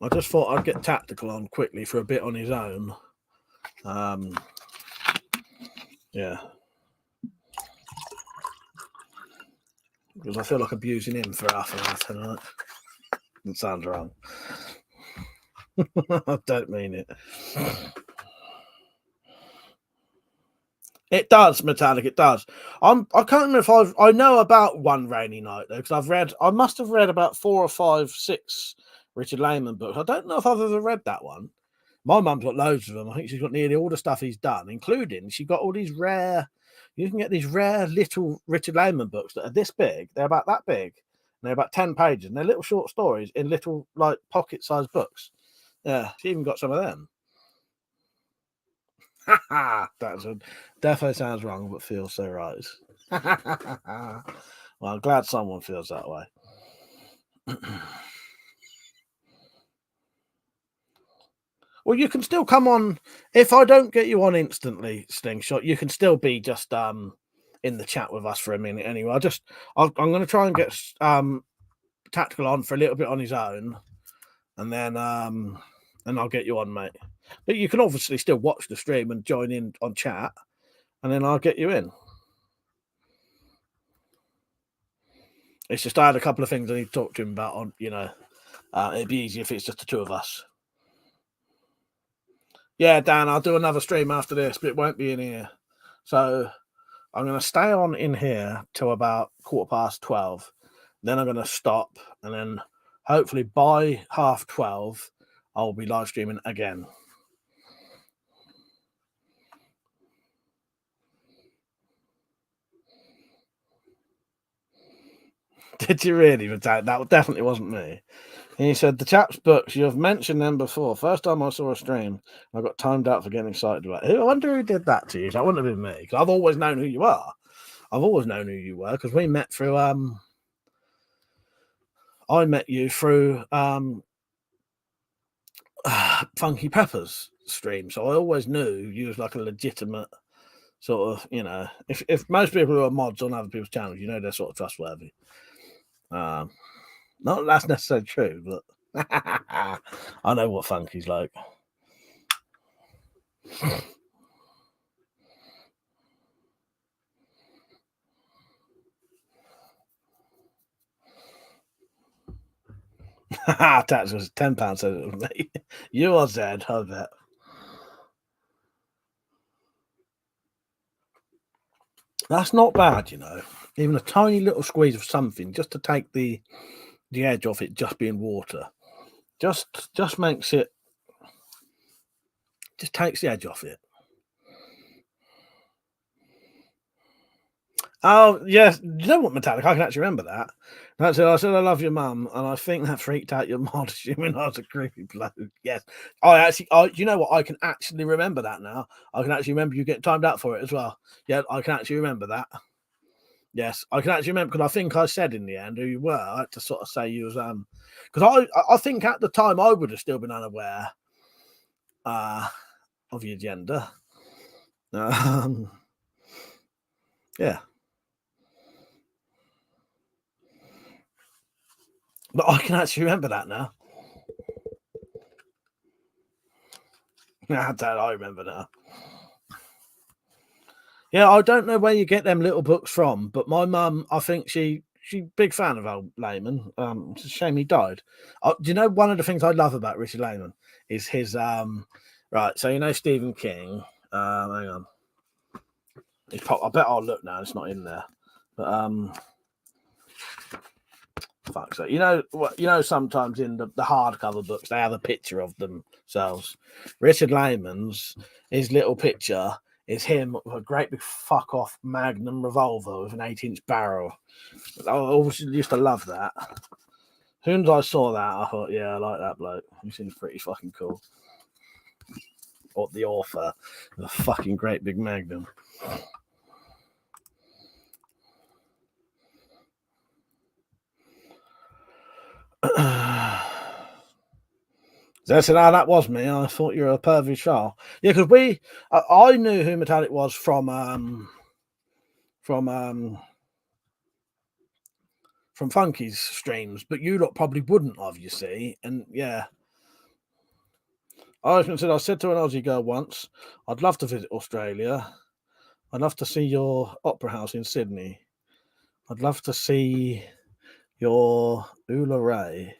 I just thought I'd get Tactical on quickly for a bit on his own. Yeah. Because I feel like abusing him for half an hour tonight. That sounds wrong. I don't mean it. It does, Metallic. It does. I can't remember if I know about One Rainy Night though, because I must have read about 4 or 5, 6 Richard Lehman books. I don't know if I've ever read that one. My mum's got loads of them. I think she's got nearly all the stuff he's done, including she got all these rare. You can get these rare little Richard Lehman books that are this big. They're about that big. And they're about 10 pages. And they're little short stories in little like pocket-sized books. Yeah, she even got some of them. That's definitely sounds wrong, but feels so right. Well, I'm glad someone feels that way. Well, you can still come on. If I don't get you on instantly, Slingshot, you can still be just in the chat with us for a minute anyway. I'm going to try and get Tactical on for a little bit on his own, and then I'll get you on, mate. But you can obviously still watch the stream and join in on chat, and then I'll get you in. It's just I had a couple of things I need to talk to him about. On it'd be easier if it's just the two of us. Yeah, Dan, I'll do another stream after this, but it won't be in here. So I'm going to stay on in here till about 12:15. Then I'm going to stop, and then hopefully by 12:30, I'll be live streaming again. Did you really? That definitely wasn't me. And he said, the chap's books, you have mentioned them before. First time I saw a stream, I got timed out for getting excited about it. I wonder who did that to you. That wouldn't have been me, because I've always known who you are. I've always known who you were, because we met through, I met you through Funky Pepper's stream. So I always knew you was like a legitimate sort of, if most people who are mods on other people's channels, they're sort of trustworthy. Not that's necessarily true, but I know what Funky's like. Tax was £10, said it was me. You are Zed, I bet. That's not bad, you know. Even a tiny little squeeze of something just to take the edge off it just being water. Just makes it, just takes the edge off it. Oh, yes. You know what, Metallic? I can actually remember that. That's it. I said, I love your mum. And I think that freaked out your mom, assuming I was a creepy bloke. Yes. You know what? I can actually remember that now. I can actually remember you getting timed out for it as well. Yeah, I can actually remember that. Yes, I can actually remember because I think I said in the end who you were. I had to sort of say you was because I think at the time I would have still been unaware of your gender. Yeah. But I can actually remember that now. I remember now. Yeah, I don't know where you get them little books from, but my mum, I think she big fan of old Lehman. It's a shame he died. Do you know one of the things I love about Richard Lehman is his right. So you know Stephen King. Hang on. I bet I'll look now. It's not in there, but fuck. So you know sometimes in the hardcover books they have a picture of themselves. Richard Lehman's his little picture is him with a great big fuck off Magnum revolver with an 8-inch barrel. I always used to love that. As soon as I saw that, I thought, yeah, I like that bloke. He seems pretty fucking cool. Or the author, the fucking great big Magnum. So I said, "Oh, that was me. I thought you were a pervy child." Yeah, because I knew who Metallic was from Funky's streams, but you lot probably wouldn't have, you see. And yeah, I said to an Aussie girl once, "I'd love to visit Australia. I'd love to see your opera house in Sydney. I'd love to see your Uluru.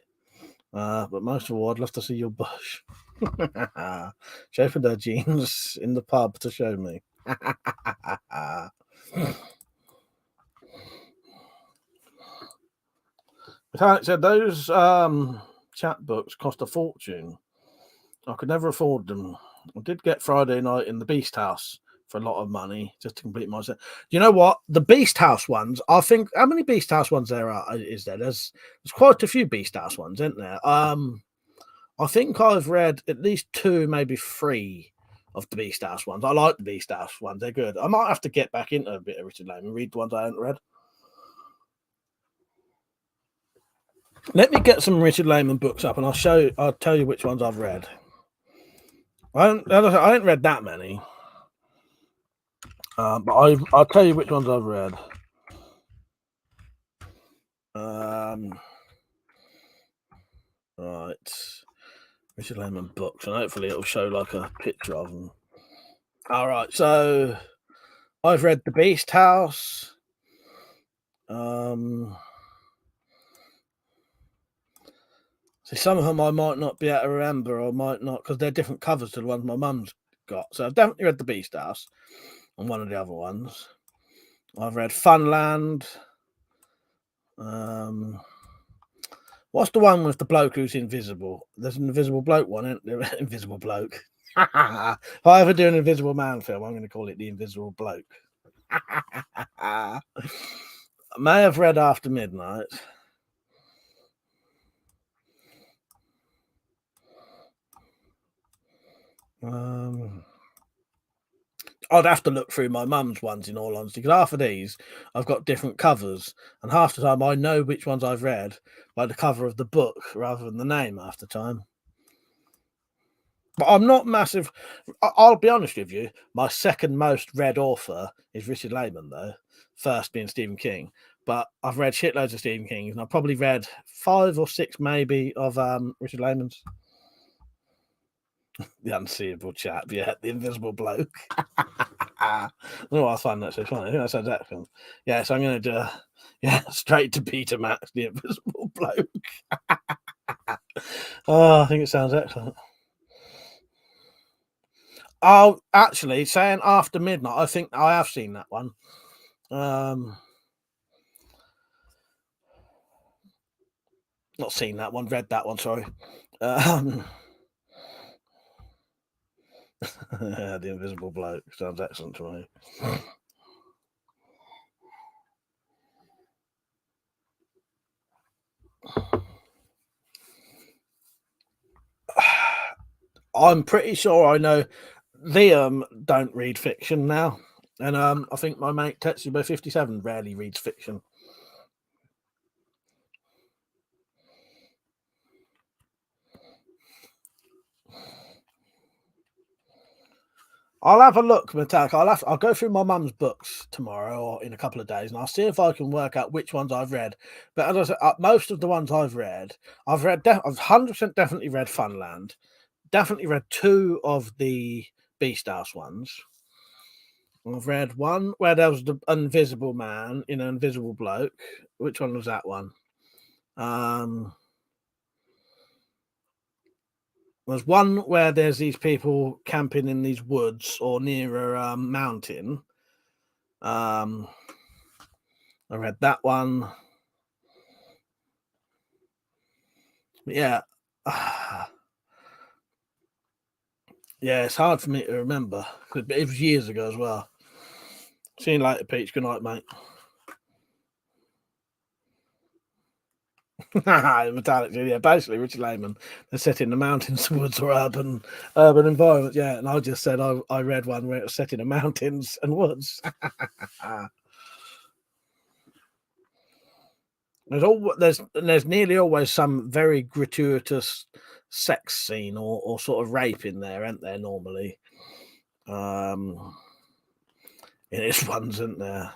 But most of all, I'd love to see your bush." Show for their jeans in the pub to show me. Metallic said those chat books cost a fortune. I could never afford them. I did get Friday Night in the Beast House for a lot of money just to complete my set. You know what? The Beast House ones, I think, how many Beast House ones is there? There's quite a few Beast House ones, isn't there? I think I've read at least 2, maybe 3 of the Beast House ones. I like the Beast House ones. They're good. I might have to get back into a bit of Richard Lehman, read the ones I haven't read. Let me get some Richard Lehman books up and I'll tell you which ones I've read. I haven't read that many. But I'll tell you which ones I've read. Right. Richard Lehman books, and hopefully it'll show like a picture of them. All right, so I've read The Beast House. See, some of them I might not be able to remember, or might not, because they're different covers to the ones my mum's got. So I've definitely read The Beast House and one of the other ones. I've read Funland. What's the one with the bloke who's invisible? There's an invisible bloke one, isn't there? Invisible bloke. If I ever do an Invisible Man film, I'm going to call it The Invisible Bloke. I may have read After Midnight. I'd have to look through my mum's ones in all honesty, because half of these I've got different covers, and half the time I know which ones I've read by the cover of the book rather than the name half the time. But I'm not massive. I'll be honest with you. My second most read author is Richard Lehman, though. First being Stephen King. But I've read shitloads of Stephen King's, and I've probably read 5 or 6 maybe of Richard Lehman's. The Unseeable Chap, yeah, the Invisible Bloke. I find that so funny. I think that sounds excellent. Yeah, so I'm going to do straight to Peter Max, the Invisible Bloke. I think it sounds excellent. Oh, actually, saying After Midnight, I think I have seen that one. Not seen that one, read that one, sorry. The Invisible Bloke sounds excellent to me. I'm pretty sure I know Liam don't read fiction now. And I think my mate Tetsubo 57 rarely reads fiction. I'll have a look, Metallic. I'll go through my mum's books tomorrow or in a couple of days, and I'll see if I can work out which ones I've read. But as I said, most of the ones I've read, I've 100% definitely read Funland. Definitely read 2 of the Beast House ones. I've read one where there was the Invisible Man, Invisible Bloke. Which one was that one? There's one where there's these people camping in these woods or near a mountain. I read that one. Yeah. Yeah, it's hard for me to remember. It was years ago as well. See you later, Peach. Good night, mate. Metallic, yeah, basically Richard Lehman. They're set in the mountains, woods, or urban environments. Yeah, and I just said I read one where it was set in the mountains and woods. There's nearly always some very gratuitous sex scene or sort of rape in there, aren't there? Normally, in this one's, isn't there?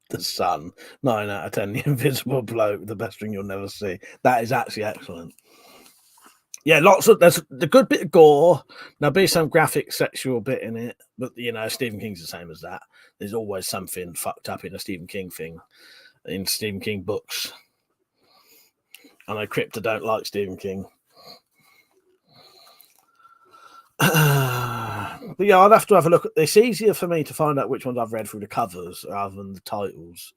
The Sun, 9 out of 10. The Invisible Bloke, the best thing you'll never see. That is actually excellent. Yeah, there's the good bit of gore. There'll be some graphic sexual bit in it, but Stephen King's the same as that. There's always something fucked up in a Stephen King thing, in Stephen King books. I know Crypta don't like Stephen King. But yeah, I'd have to have a look. It's easier for me to find out which ones I've read through the covers rather than the titles.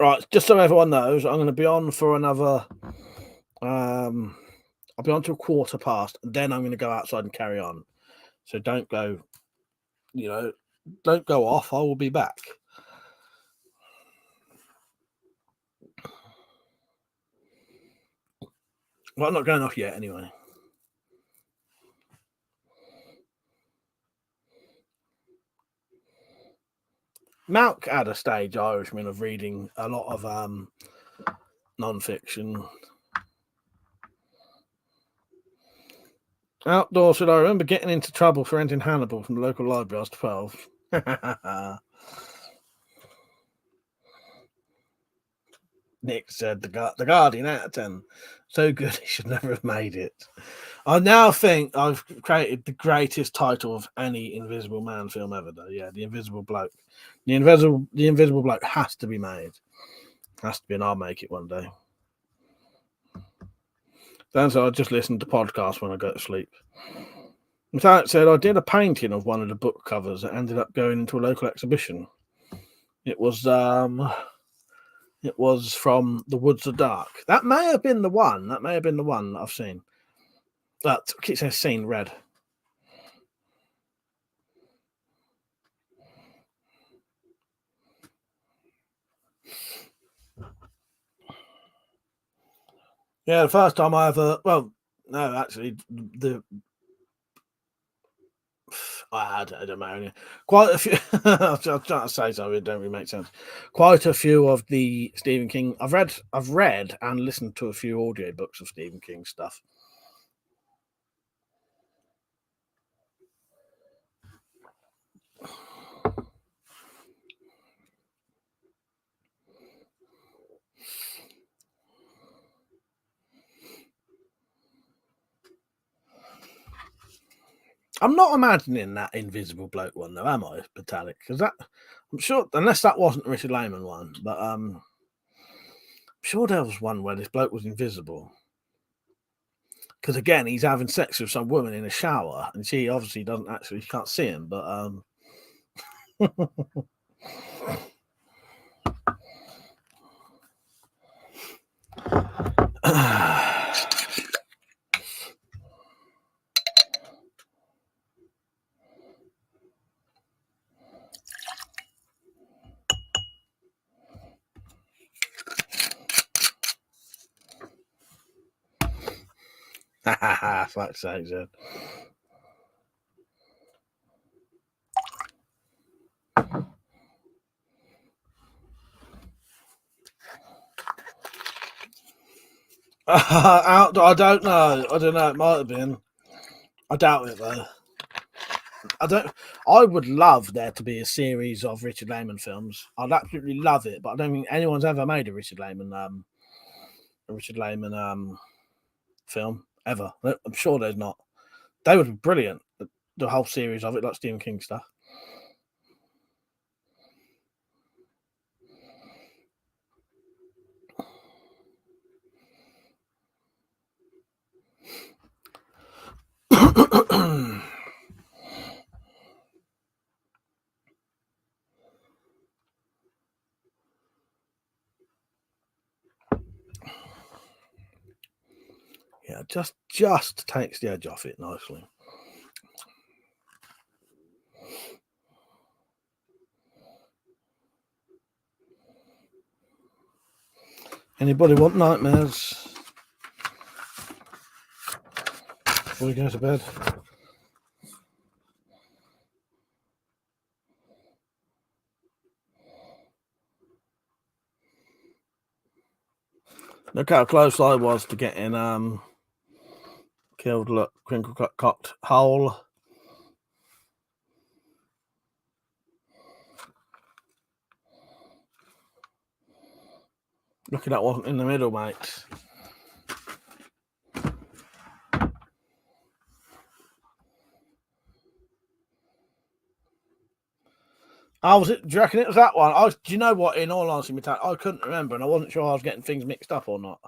Right, just so everyone knows, I'm going to be on for another. I'll be on till 1:15, and then I'm going to go outside and carry on. So don't go, don't go off. I will be back. Well, I'm not going off yet, anyway. Malk had a stage Irishman of reading a lot of non-fiction. Outdoor, should I remember getting into trouble for renting Hannibal from the local library? I was 12. Nick said the Guardian out of 10. So good, he should never have made it. I now think I've created the greatest title of any Invisible Man film ever, though. Yeah, The Invisible Bloke. The Invisible Bloke has to be made. Has to be, and I'll make it one day. Then so I just listened to podcasts when I go to sleep. Metallic said I did a painting of one of the book covers that ended up going into a local exhibition. It was from The Woods of Dark. That may have been the one. That I've seen. That keeps saying seen, read. Yeah, the first time I ever. Well, no, actually, I don't know. Quite a few. I was trying to say something. It don't really make sense. Quite a few of the Stephen King. I've read and listened to a few audiobooks of Stephen King stuff. I'm not imagining that invisible bloke one though, am I, Metallic? Because that, I'm sure, unless that wasn't the Richard Lehman one, but I'm sure there was one where this bloke was invisible. Because again, he's having sex with some woman in a shower, and she obviously doesn't actually, she can't see him, but fuck's sake, Zed. I don't know. It might have been. I doubt it though. I would love there to be a series of Richard Lehman films. I'd absolutely love it, but I don't think anyone's ever made a Richard Lehman film ever. I'm sure there's not. They would be brilliant. The whole series of it, like Stephen King stuff. Yeah, just takes the edge off it nicely. Anybody want nightmares before we go to bed? Look how close I was to getting killed. Look, crinkle cut cocked hole. Lucky that wasn't in the middle, mate. Do you reckon it was that one? Do you know what? In all honesty, I couldn't remember, and I wasn't sure I was getting things mixed up or not.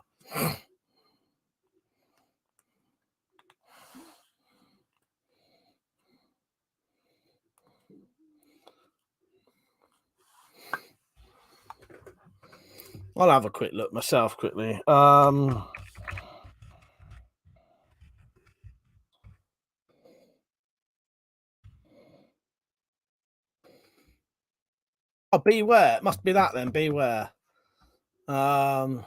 I'll have a quick look myself quickly. Oh, Beware. It must be that then. Beware. The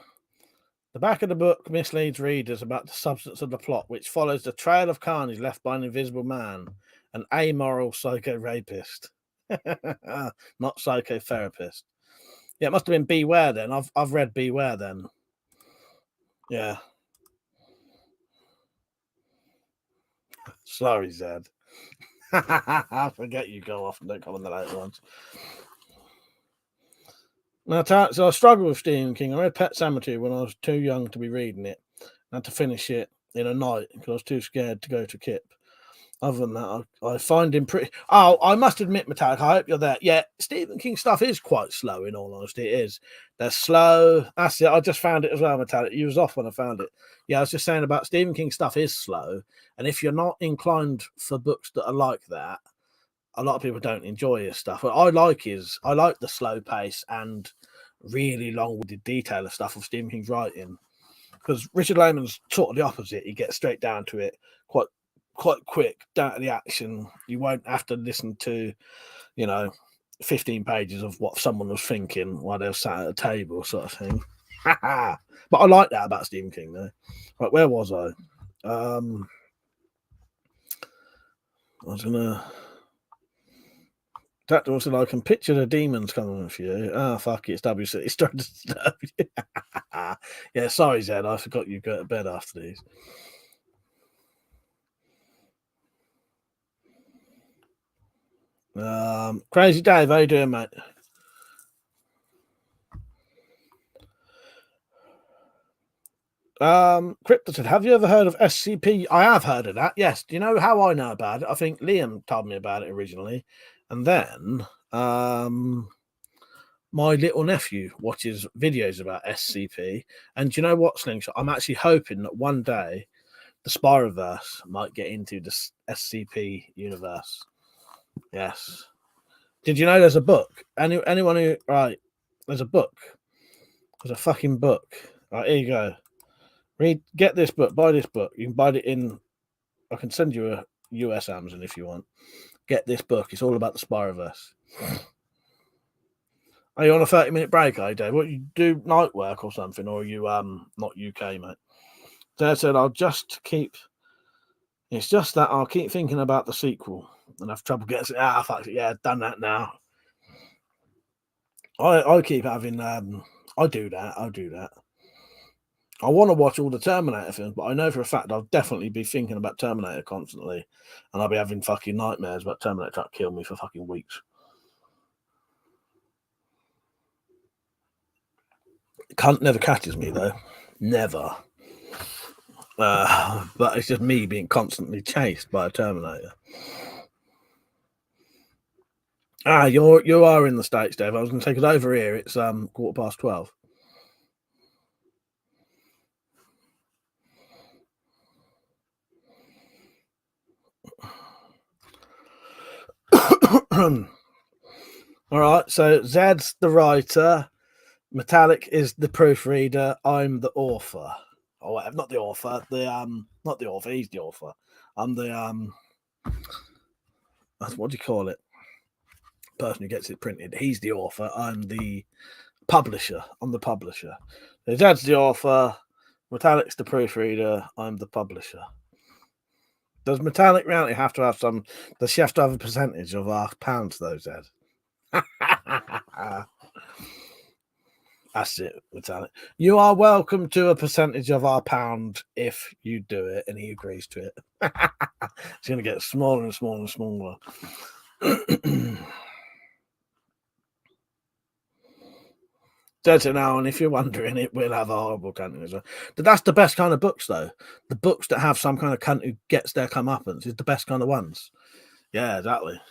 back of the book misleads readers about the substance of the plot, which follows the trail of carnage left by an invisible man, an amoral psycho-rapist, not psychotherapist. Yeah, it must have been Beware then. I've read Beware then. Yeah. Sorry, Zed. I forget you go off and don't come on the later ones. Now, so I struggled with Stephen King. I read Pet Sematary when I was too young to be reading it. I had to finish it in a night because I was too scared to go to Kip. Other than that, I find him pretty... Oh, I must admit, Metallic, I hope you're there. Yeah, Stephen King stuff is quite slow, in all honesty. It is. They're slow. That's it. I just found it as well, Metallic. You was off when I found it. Yeah, I was just saying about Stephen King stuff is slow. And if you're not inclined for books that are like that, a lot of people don't enjoy his stuff. What I like is the slow pace and really long-winded detail of stuff of Stephen King's writing. Because Richard Lehman's sort of the opposite. He gets straight down to it, quite quick, down to the action. You won't have to listen to, 15 pages of what someone was thinking while they were sat at a table, sort of thing. But I like that about Stephen King, though. Right, where was I? I was gonna. That was I can picture the demons coming for you. Ah, fuck it, it's WC. It's trying to disturb you. Yeah, sorry, Zed. I forgot you go to bed after these. Crazy Dave, how you doing, mate? Crypto said, have you ever heard of SCP? I have heard of that, yes. Do you know how I know about it? I think Liam told me about it originally. And then my little nephew watches videos about SCP. And do you know what, Slingshot? I'm actually hoping that one day the Spyroverse might get into the SCP universe. Yes. Did you know there's a book? Anyone who, right, there's a book. There's a fucking book. Right, here you go. Get this book, buy this book. You can buy it in, I can send you a US Amazon if you want. Get this book. It's all about the Spyroverse. Are you on a 30-minute break, are you, Dave? What, you do night work or something, or are you not UK, mate? So I said I'll just keep. It's just that I'll keep thinking about the sequel and have trouble getting. Fuck it, yeah, done that now. I keep having. I do that. I want to watch all the Terminator films, but I know for a fact I'll definitely be thinking about Terminator constantly, and I'll be having fucking nightmares about Terminator trying to kill me for fucking weeks. Cunt never catches me though, never. But it's just me being constantly chased by a Terminator. You are in the States, Dave. I was going to take it over here. It's 12:15. All right. So Zed's the writer. Metallic is the proofreader. I'm the author. Oh, whatever. Not the author. Not the author. He's the author. I'm the what do you call it? Person who gets it printed. He's the author. I'm the publisher. I'm the publisher. So Zed's the author. Metallic's the proofreader. I'm the publisher. Does Metallic Reality have to have some? Does she have to have a percentage of our pounds, though, Zed? That's it, Metallic. You are welcome to a percentage of our pound if you do it, and he agrees to it. It's going to get smaller and smaller and smaller. That's it now, and if you're wondering, it will have a horrible cunt as well. But that's the best kind of books, though. The books that have some kind of cunt who gets their comeuppance is the best kind of ones. Yeah, exactly.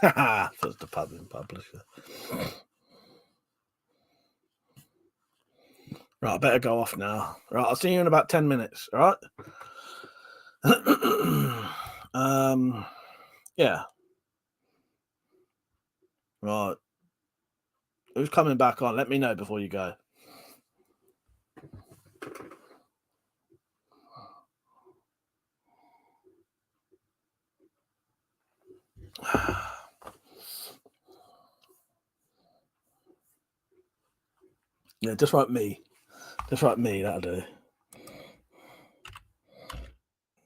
That's the publisher. Right, I better go off now. Right, I'll see you in about 10 minutes. All right. Yeah. Right. Who's coming back on? Let me know before you go. Yeah, just write me. Just write me, that'll do.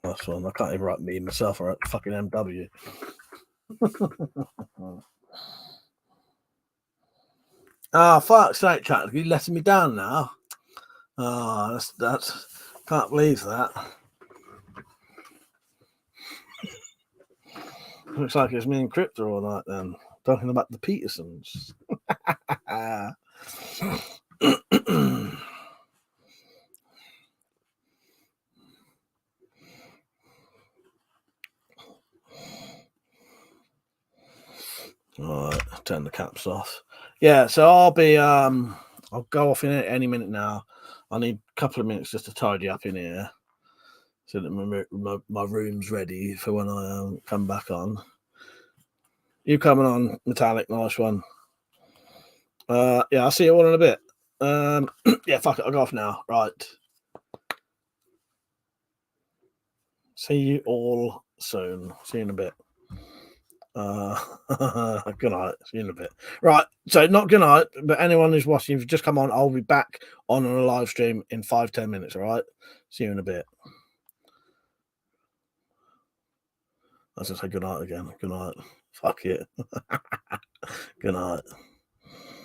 That's one. I can't even write me myself. I write fucking MW. Fuck's sake, chat. You letting me down now? That's can't believe that. Looks like it's me and Crypto all night then. Talking about the Petersons. All right, turn the caps off. Yeah, so I'll be I'll go off in any minute now. I need a couple of minutes just to tidy up in here so that my room's ready for when I come back on. You coming on, Metallic? Nice one. Yeah, I'll see you all in a bit. Yeah, fuck it, I'll go off now. Right. See you all soon. See you in a bit. Good night. See you in a bit. Right, so not good night, but anyone who's watching, if you just come on, I'll be back on a live stream in 5-10 minutes. All right, see you in a bit. I was gonna say good night again. Good night. Fuck it. Good night.